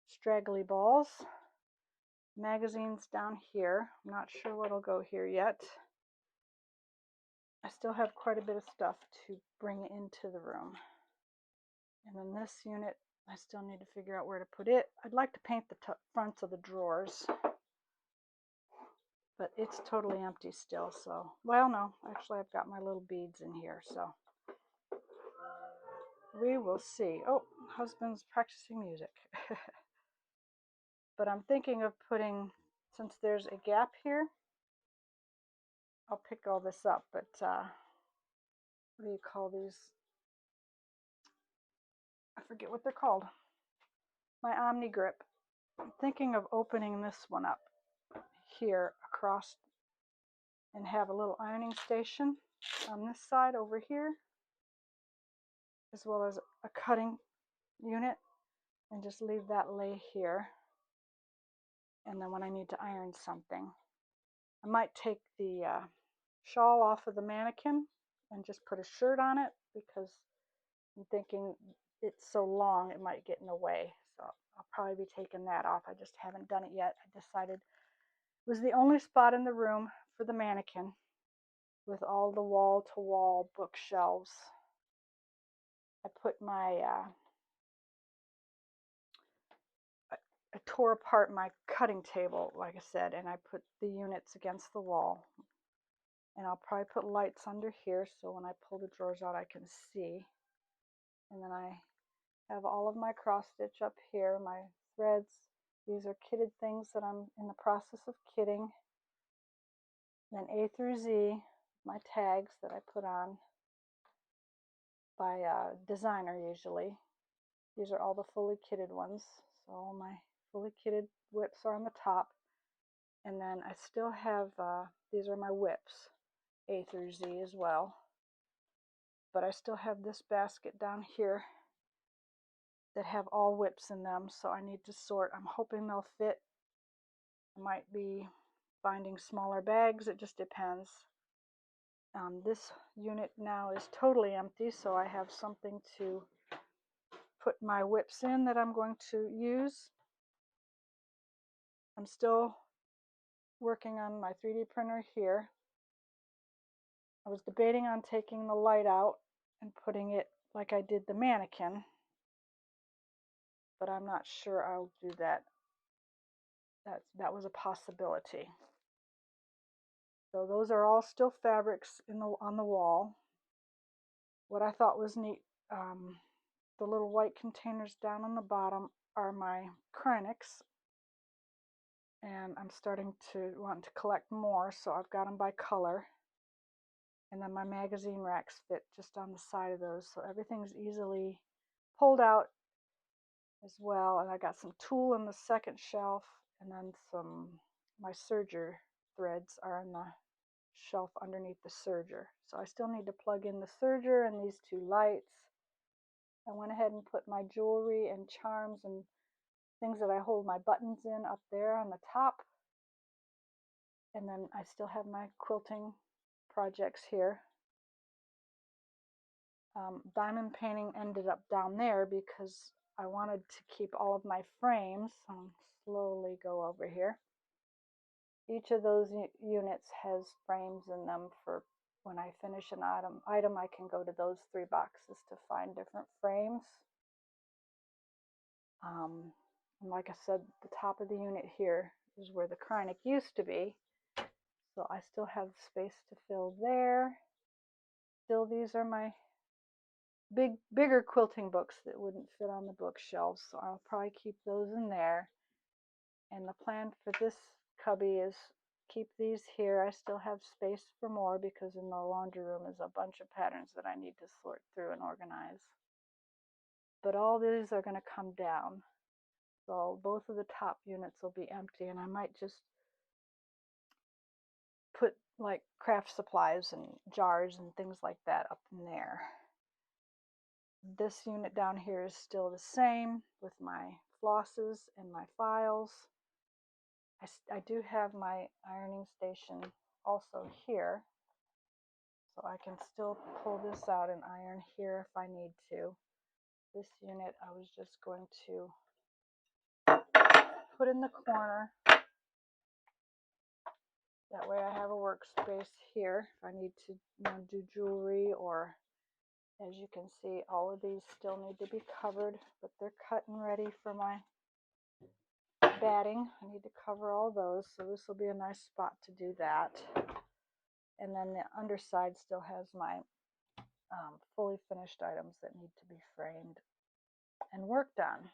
straggly balls. Magazines down here. I'm not sure what'll go here yet. I still have quite a bit of stuff to bring into the room. And then this unit, I still need to figure out where to put it. I'd like to paint the fronts of the drawers, but it's totally empty still. So, well, no, actually I've got my little beads in here, so we will see. Oh, husband's practicing music. But I'm thinking of putting, since there's a gap here, I'll pick all this up, but what do you call these? I forget what they're called. My Omni Grip. I'm thinking of opening this one up here across and have a little ironing station on this side over here, as well as a cutting unit, and just leave that lay here. And then when I need to iron something, I might take the shawl off of the mannequin and just put a shirt on it, because I'm thinking it's so long it might get in the way. So I'll probably be taking that off. I just haven't done it yet. I decided it was the only spot in the room for the mannequin with all the wall-to-wall bookshelves. I put my I tore apart my cutting table, like I said, and I put the units against the wall. And I'll probably put lights under here so when I pull the drawers out I can see. And then I have all of my cross stitch up here, my threads. These are kitted things that I'm in the process of kitting. And then A through Z, my tags that I put on by a designer usually. These are all the fully kitted ones. So all my fully kitted whips are on the top. And then I still have, these are my whips, A through Z as well. But I still have this basket down here that have all whips in them, so I need to sort. I'm hoping they'll fit. I might be finding smaller bags, it just depends. This unit now is totally empty, so I have something to put my whips in that I'm going to use. I'm still working on my 3D printer here. I was debating on taking the light out and putting it like I did the mannequin, but I'm not sure I'll do that. That was a possibility. So those are all still fabrics on the wall. What I thought was neat, the little white containers down on the bottom are my Krennics, and I'm starting to want to collect more, so I've got them by color. And then my magazine racks fit just on the side of those, so everything's easily pulled out as well. And I got some tulle in the second shelf, and then my serger threads are in the shelf underneath the serger. So I still need to plug in the serger and these two lights. I went ahead and put my jewelry and charms and things that I hold my buttons in up there on the top. And then I still have my quilting projects here. Diamond painting ended up down there because I wanted to keep all of my frames. I'll slowly go over here. Each of those units has frames in them for when I finish an item, I can go to those 3 boxes to find different frames. And like I said, the top of the unit here is where the Kreinik used to be. So I still have space to fill there. Still, these are my bigger quilting books that wouldn't fit on the bookshelves, so I'll probably keep those in there. And the plan for this cubby is keep these here. I still have space for more because in the laundry room is a bunch of patterns that I need to sort through and organize. But all these are going to come down. So both of the top units will be empty, and I might just put like craft supplies and jars and things like that up in there. This unit down here is still the same with my flosses and my files. I do have my ironing station also here, so I can still pull this out and iron here if I need to. This unit I was just going to put in the corner. That way I have a workspace here if I need to do jewelry, or as you can see, all of these still need to be covered, but they're cut and ready for my batting. I need to cover all those, so this will be a nice spot to do that. And then the underside still has my fully finished items that need to be framed and worked on.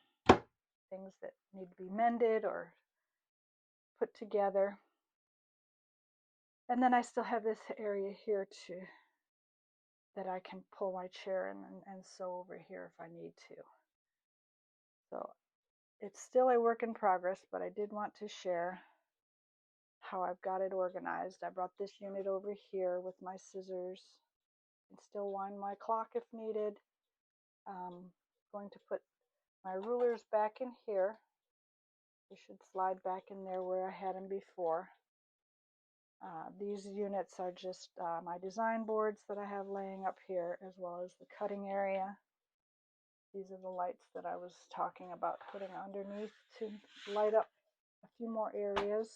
Things that need to be mended or put together. And then I still have this area here too that I can pull my chair in and sew over here if I need to. So it's still a work in progress, but I did want to share how I've got it organized. I brought this unit over here with my scissors and still wind my clock if needed. Going to put my rulers back in here. They should slide back in there where I had them before. These units are just my design boards that I have laying up here, as well as the cutting area. These are the lights that I was talking about putting underneath to light up a few more areas.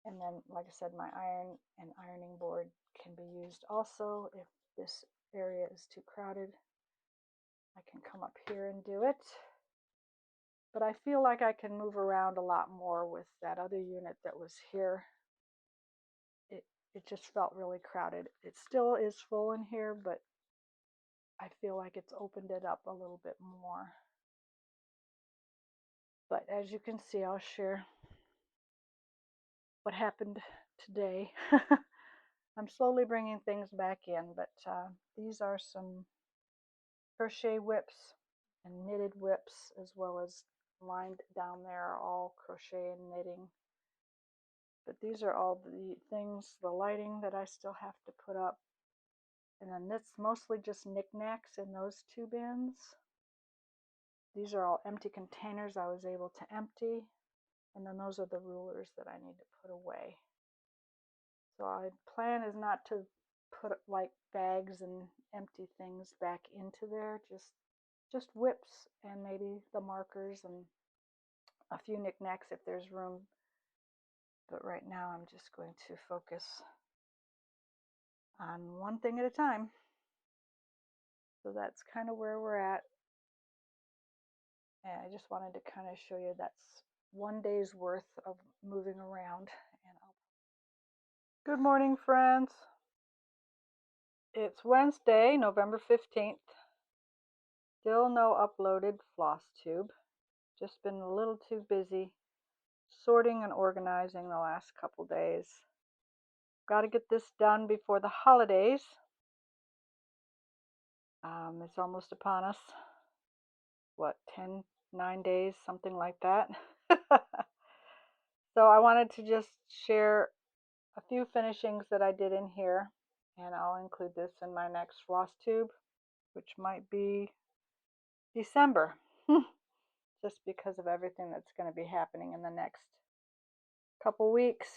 And then, like I said, my iron and ironing board can be used also. If this area is too crowded, I can come up here and do it. But I feel like I can move around a lot more with that other unit that was here. It just felt really crowded. It still is full in here, but I feel like it's opened it up a little bit more. But as you can see, I'll share what happened today. I'm slowly bringing things back in, but these are some crochet whips and knitted whips, as well as lined down there are all crochet and knitting. But these are all the things, the lighting that I still have to put up. And then that's mostly just knickknacks in those two bins. These are all empty containers I was able to empty. And then those are the rulers that I need to put away. So my plan is not to put like bags and empty things back into there, just whips and maybe the markers and a few knickknacks if there's room. But right now I'm just going to focus on one thing at a time. So that's kind of where we're at. And I just wanted to kind of show you that's one day's worth of moving around. Good morning, friends. It's Wednesday, November 15th. Still no uploaded Flosstube. Just been a little too busy sorting and organizing the last couple days. Got to get this done before the holidays. It's almost upon us. What, 9 days, something like that. So I wanted to just share a few finishings that I did in here, and I'll include this in my next Flosstube, which might be December, just because of everything that's going to be happening in the next couple weeks.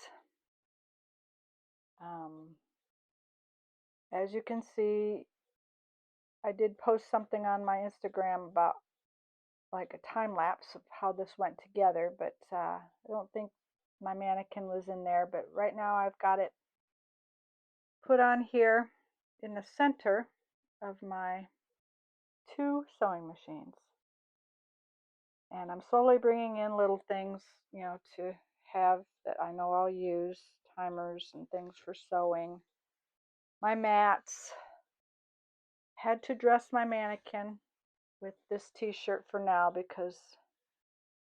As you can see, I did post something on my Instagram about like a time lapse of how this went together, but I don't think my mannequin was in there. But right now I've got it put on here in the center of my 2 sewing machines. And I'm slowly bringing in little things, you know, to have that I know I'll use, timers and things for sewing. My mats. Had to dress my mannequin with this t-shirt for now because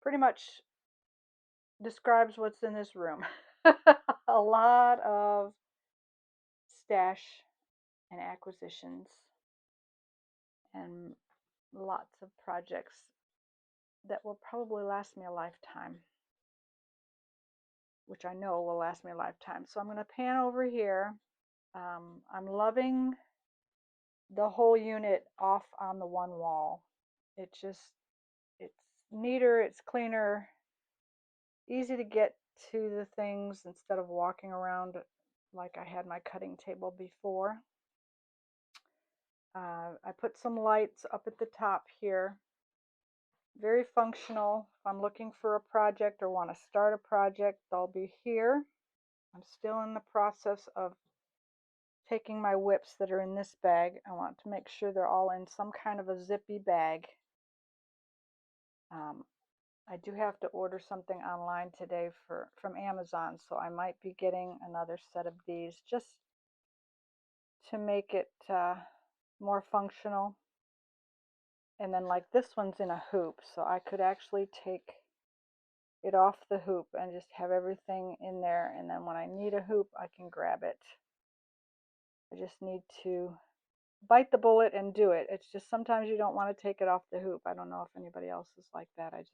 pretty much describes what's in this room. A lot of stash and acquisitions and lots of projects that will probably last me a lifetime, which I know will last me a lifetime. So I'm going to pan over here. I'm loving the whole unit off on the one wall. It's neater, it's cleaner, easy to get to the things instead of walking around like I had my cutting table before. I put some lights up at the top here. Very functional. If I'm looking for a project or want to start a project, they'll be here. I'm still in the process of taking my whips that are in this bag. I want to make sure they're all in some kind of a zippy bag. I do have to order something online today from Amazon, so I might be getting another set of these just to make it more functional. And then like this one's in a hoop, so I could actually take it off the hoop and just have everything in there, and then when I need a hoop I can grab it. I just need to bite the bullet and do it. It's just sometimes you don't want to take it off the hoop. I don't know if anybody else is like that. It's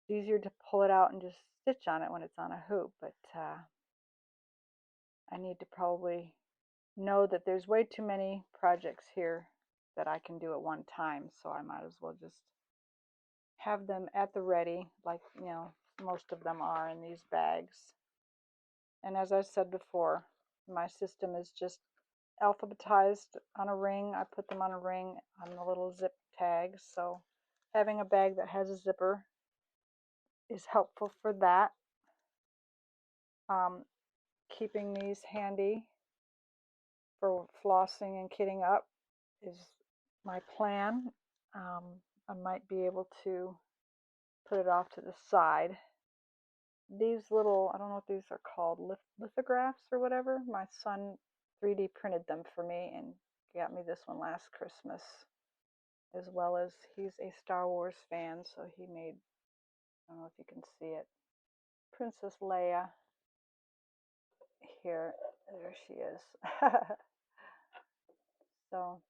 easier to pull it out and just stitch on it when it's on a hoop, but I need to probably know that there's way too many projects here that I can do at one time, so I might as well just have them at the ready, like, you know, most of them are in these bags. And as I said before, my system is just alphabetized on a ring. I put them on a ring on the little zip tags, so having a bag that has a zipper is helpful for that. Keeping these handy for flossing and kitting up is my plan. I might be able to put it off to the side. These little, I don't know what these are called, lithographs or whatever. My son 3D printed them for me and got me this one last Christmas, as well as he's a Star Wars fan, so he made, I don't know if you can see it, Princess Leia. Here, there she is. So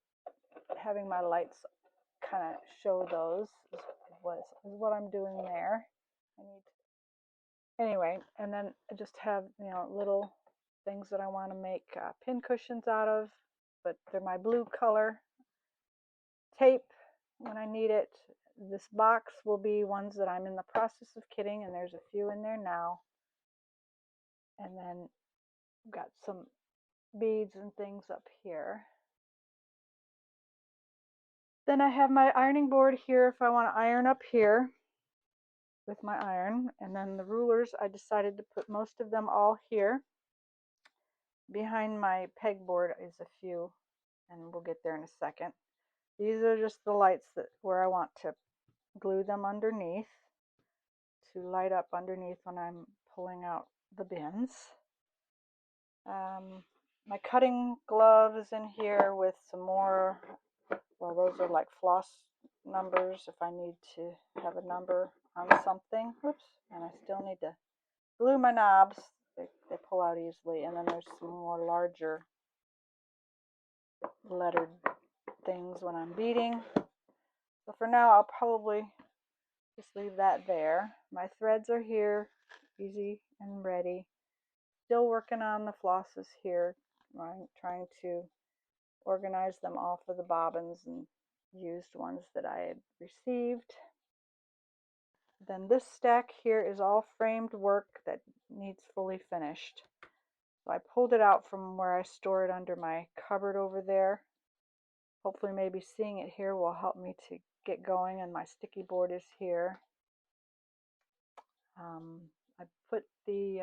having my lights kind of show those is what I'm doing there. Anyway, and then I just have, you know, little things that I want to make pin cushions out of, but they're my blue color. Tape when I need it. This box will be ones that I'm in the process of kitting, and there's a few in there now. And then I've got some beads and things up here. Then I have my ironing board here if I want to iron up here with my iron. And then the rulers, I decided to put most of them all here. Behind my pegboard is a few, and we'll get there in a second. These are just the lights where I want to glue them underneath to light up underneath when I'm pulling out the bins. My cutting glove is in here with some more, well, those are like floss numbers if I need to have a number on something. Whoops, and I still need to glue my knobs. They pull out easily. And then there's some more larger lettered things when I'm beading. So for now, I'll probably just leave that there. My threads are here, easy and ready. Still working on the flosses here. I'm trying to organize them all for the bobbins and used ones that I had received. Then this stack here is all framed work that needs fully finished. So I pulled it out from where I store it under my cupboard over there. Hopefully maybe seeing it here will help me to get going, and my sticky board is here. I put the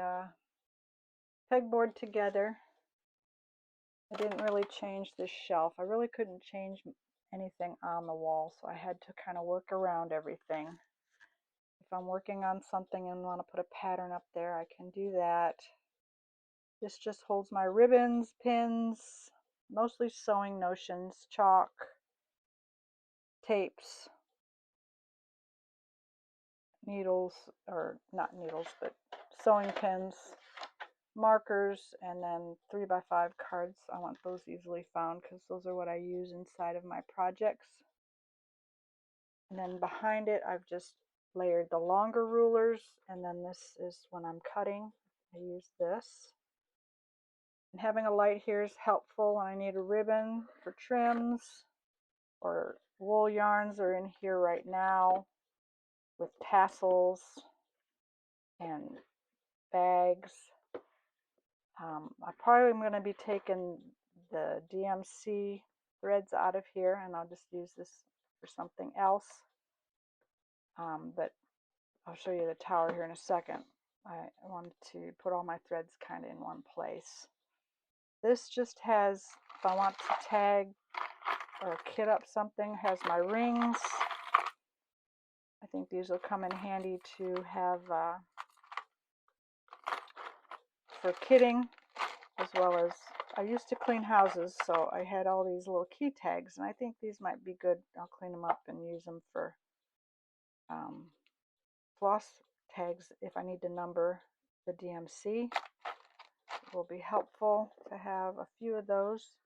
pegboard together. I didn't really change this shelf. I really couldn't change anything on the wall, so I had to kind of work around everything. If I'm working on something and want to put a pattern up there, I can do that. This just holds my ribbons, pins, mostly sewing notions, chalk, tapes, needles, or not needles, but sewing pins, markers, and then 3x5 cards. I want those easily found because those are what I use inside of my projects. And then behind it, I've just layered the longer rulers, and then this is when I'm cutting. I use this. And having a light here is helpful when I need a ribbon for trims, or wool yarns are in here right now with tassels and bags. I probably am going to be taking the DMC threads out of here, and I'll just use this for something else. But I'll show you the tower here in a second. I wanted to put all my threads kind of in one place. This just has, if I want to tag or kit up something, has my rings. I think these will come in handy to have for kitting, as well as I used to clean houses, so I had all these little key tags, and I think these might be good. I'll clean them up and use them for floss tags if I need to number the DMC. It will be helpful to have a few of those.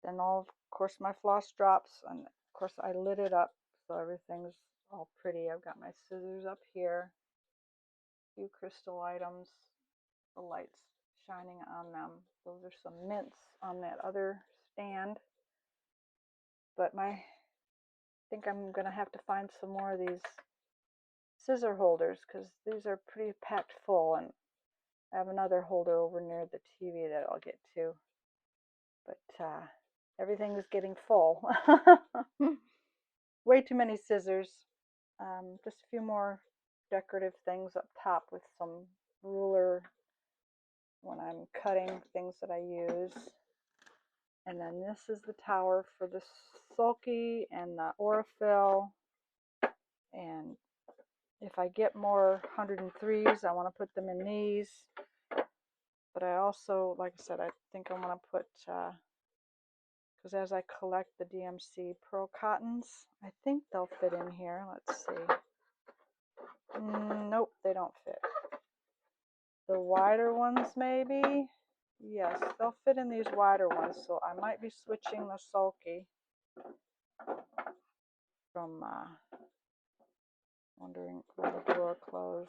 Then of course my floss drops, and of course I lit it up so everything's all pretty. I've got my scissors up here, a few crystal items, the lights shining on them. Those are some mints on that other stand. But I think I'm gonna have to find some more of these scissor holders because these are pretty packed full, and I have another holder over near the TV that I'll get to. But everything is getting full. Way too many scissors. Just a few more decorative things up top with some ruler when I'm cutting things that I use. And then this is the tower for the sulky and the Aurifil. And if I get more 103s, I want to put them in these. But I also, like I said, I think I want to put, because as I collect the DMC Pearl Cottons, I think they'll fit in here. Let's see. Nope, they don't fit. The wider ones maybe? Yes, they'll fit in these wider ones, so I might be switching the sulky from, wondering will the drawer close.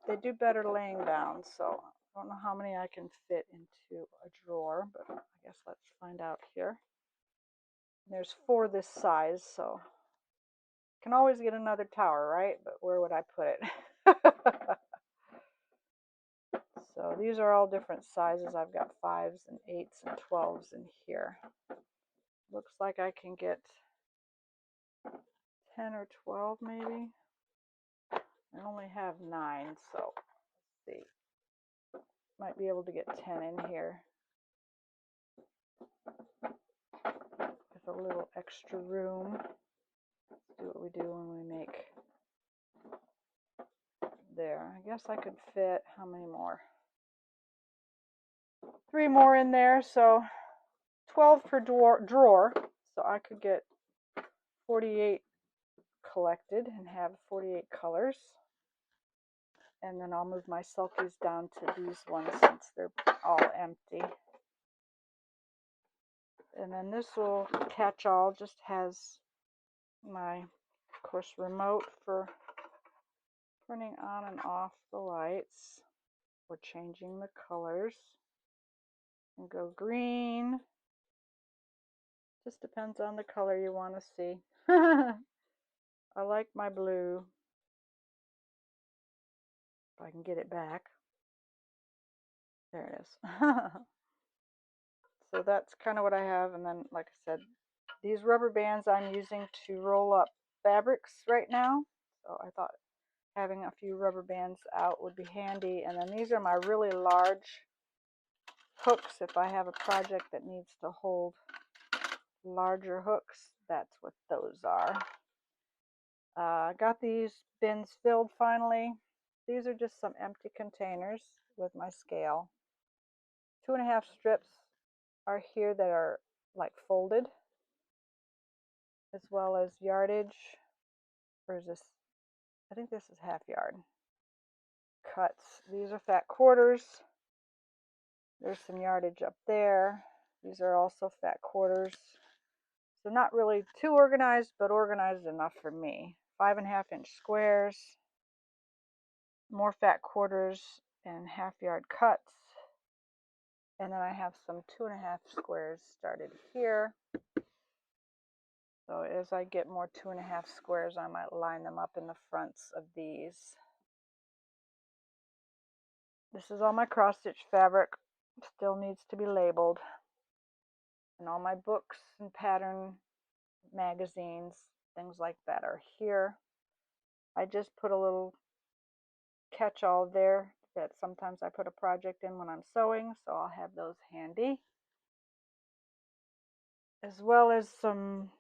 They do better laying down, so I don't know how many I can fit into a drawer, but I guess let's find out here. There's 4 this size, so can always get another tower, right? But where would I put it? So these are all different sizes. I've got 5s and 8s and 12s in here. Looks like I can get 10 or 12 maybe. I only have 9, so let's see. Might be able to get 10 in here with a little extra room. Let's do what we do when we make there. I guess I could fit, how many more? 3 more in there, so 12 per drawer. So I could get 48 collected and have 48 colors. And then I'll move my sulkies down to these ones since they're all empty. And then this little catch-all just has my, of course, remote for turning on and off the lights or changing the colors. And go green. Just depends on the color you want to see. I like my blue. If I can get it back. There it is. So that's kind of what I have. And then, like I said, these rubber bands I'm using to roll up fabrics right now. So I thought having a few rubber bands out would be handy. And then these are my really large hooks. If I have a project that needs to hold larger hooks, that's what those are. I got these bins filled finally. These are just some empty containers with my scale. 2.5 strips are here that are like folded, as well as yardage. Or is this? I think this is half yard. Cuts. These are fat quarters. There's some yardage up there. These are also fat quarters. So not really too organized, but organized enough for me. 5.5-inch squares. More fat quarters and half yard cuts. And then I have some 2.5 squares started here. So as I get more 2.5 squares, I might line them up in the fronts of these. This is all my cross stitch fabric. Still needs to be labeled. And all my books and pattern magazines, things like that are here. I just put a little catch-all there that sometimes I put a project in when I'm sewing, so I'll have those handy. As well as some,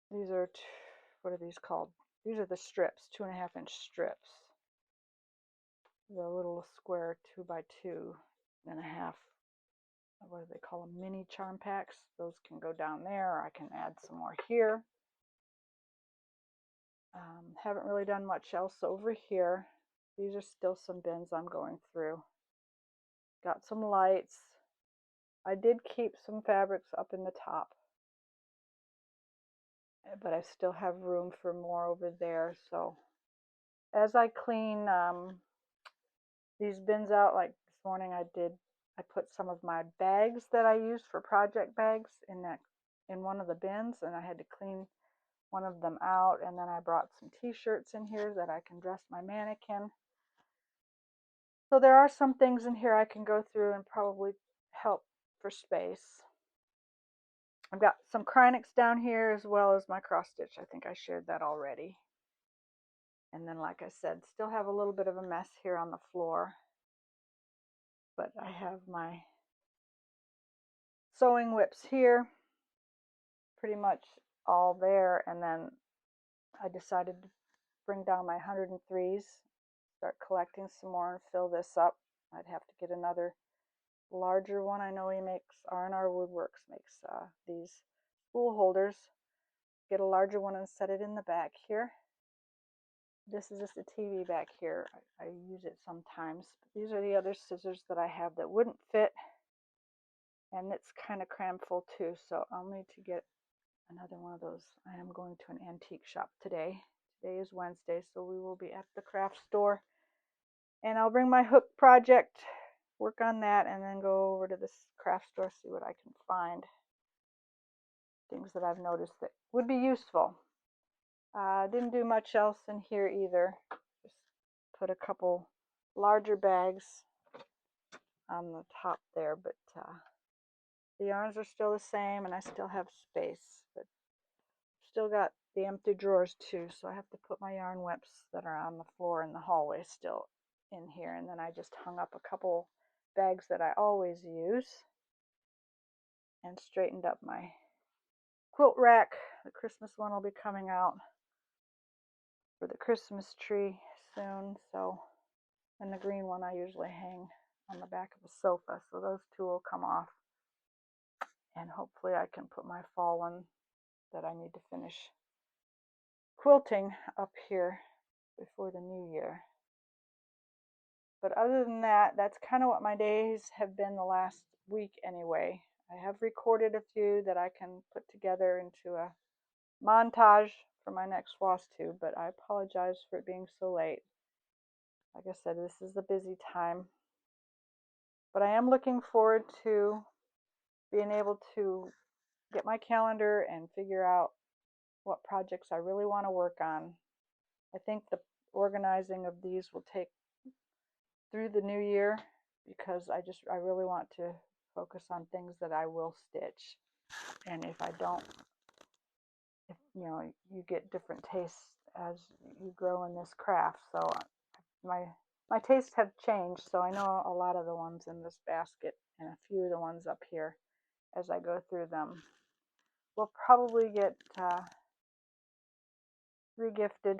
these are, what are these called? These are the strips, 2.5-inch strips. The little square 2x2.5. What do they call them? Mini charm packs. Those can go down there, or I can add some more here. Haven't really done much else over here. These are still some bins I'm going through. Got some lights. I did keep some fabrics up in the top, but I still have room for more over there. So as I clean these bins out, like this morning I put some of my bags that I use for project bags in one of the bins, and I had to clean one of them out, and then I brought some t-shirts in here that I can dress my mannequin. So there are some things in here I can go through and probably help for space. I've got some Krynics down here as well as my cross stitch. I think I shared that already. And then, like I said, still have a little bit of a mess here on the floor. But I have my sewing whips here, pretty much all there. And then I decided to bring down my 103s, start collecting some more and fill this up. I'd have to get another larger one. I know he makes, R&R Woodworks makes these spool holders. Get a larger one and set it in the back here. This is just a TV back here. I use it sometimes. These are the other scissors that I have that wouldn't fit, and it's kind of crammed full too, so I'll need to get another one of those. I am going to an antique shop today. Today is Wednesday, so we will be at the craft store, and I'll bring my hook project, work on that, and then go over to this craft store, see what I can find. Things that I've noticed that would be useful. Didn't do much else in here either. Just put a couple larger bags on the top there, but the yarns are still the same, and I still have space, but still got the empty drawers too, so I have to put my yarn whips that are on the floor in the hallway still in here. And then I just hung up a couple bags that I always use and straightened up my quilt rack. The Christmas one will be coming out for the Christmas tree soon, so, and the green one I usually hang on the back of the sofa, so those two will come off, and hopefully I can put my fall one that I need to finish quilting up here before the new year. But other than that, that's kind of what my days have been the last week anyway. I have recorded a few that I can put together into a montage for my next Flosstube, but I apologize for it being so late. Like I said, this is a busy time. But I am looking forward to being able to get my calendar and figure out what projects I really want to work on. I think the organizing of these will take through the new year, because I really want to focus on things that I will stitch. And if I don't, you know, you get different tastes as you grow in this craft. So my tastes have changed, so I know a lot of the ones in this basket and a few of the ones up here as I go through them. We'll probably get regifted,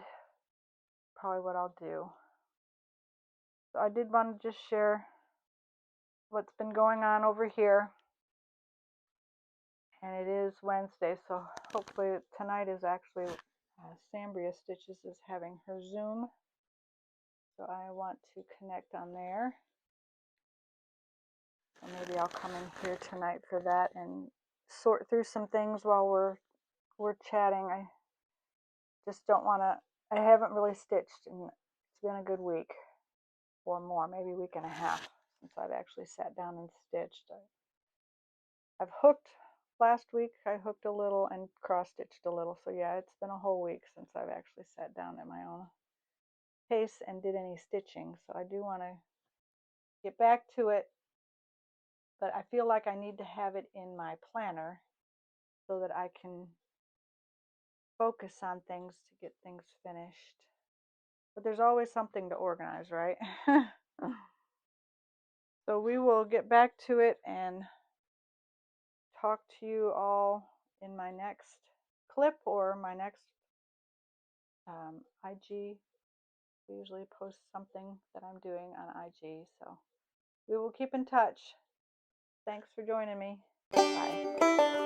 probably what I'll do. So I did want to just share what's been going on over here. And it is Wednesday, so hopefully tonight is actually Sambria Stitches is having her Zoom. So I want to connect on there. So maybe I'll come in here tonight for that and sort through some things while we're chatting. I just don't want to, I haven't really stitched, and it's been a good week or more, maybe a week and a half since I've actually sat down and stitched. I've hooked. Last week I hooked a little and cross-stitched a little, so yeah, it's been a whole week since I've actually sat down at my own pace and did any stitching, so I do want to get back to it, but I feel like I need to have it in my planner so that I can focus on things to get things finished. But there's always something to organize, right? So we will get back to it and talk to you all in my next clip or my next IG. We usually post something that I'm doing on IG, so we will keep in touch. Thanks for joining me. Bye.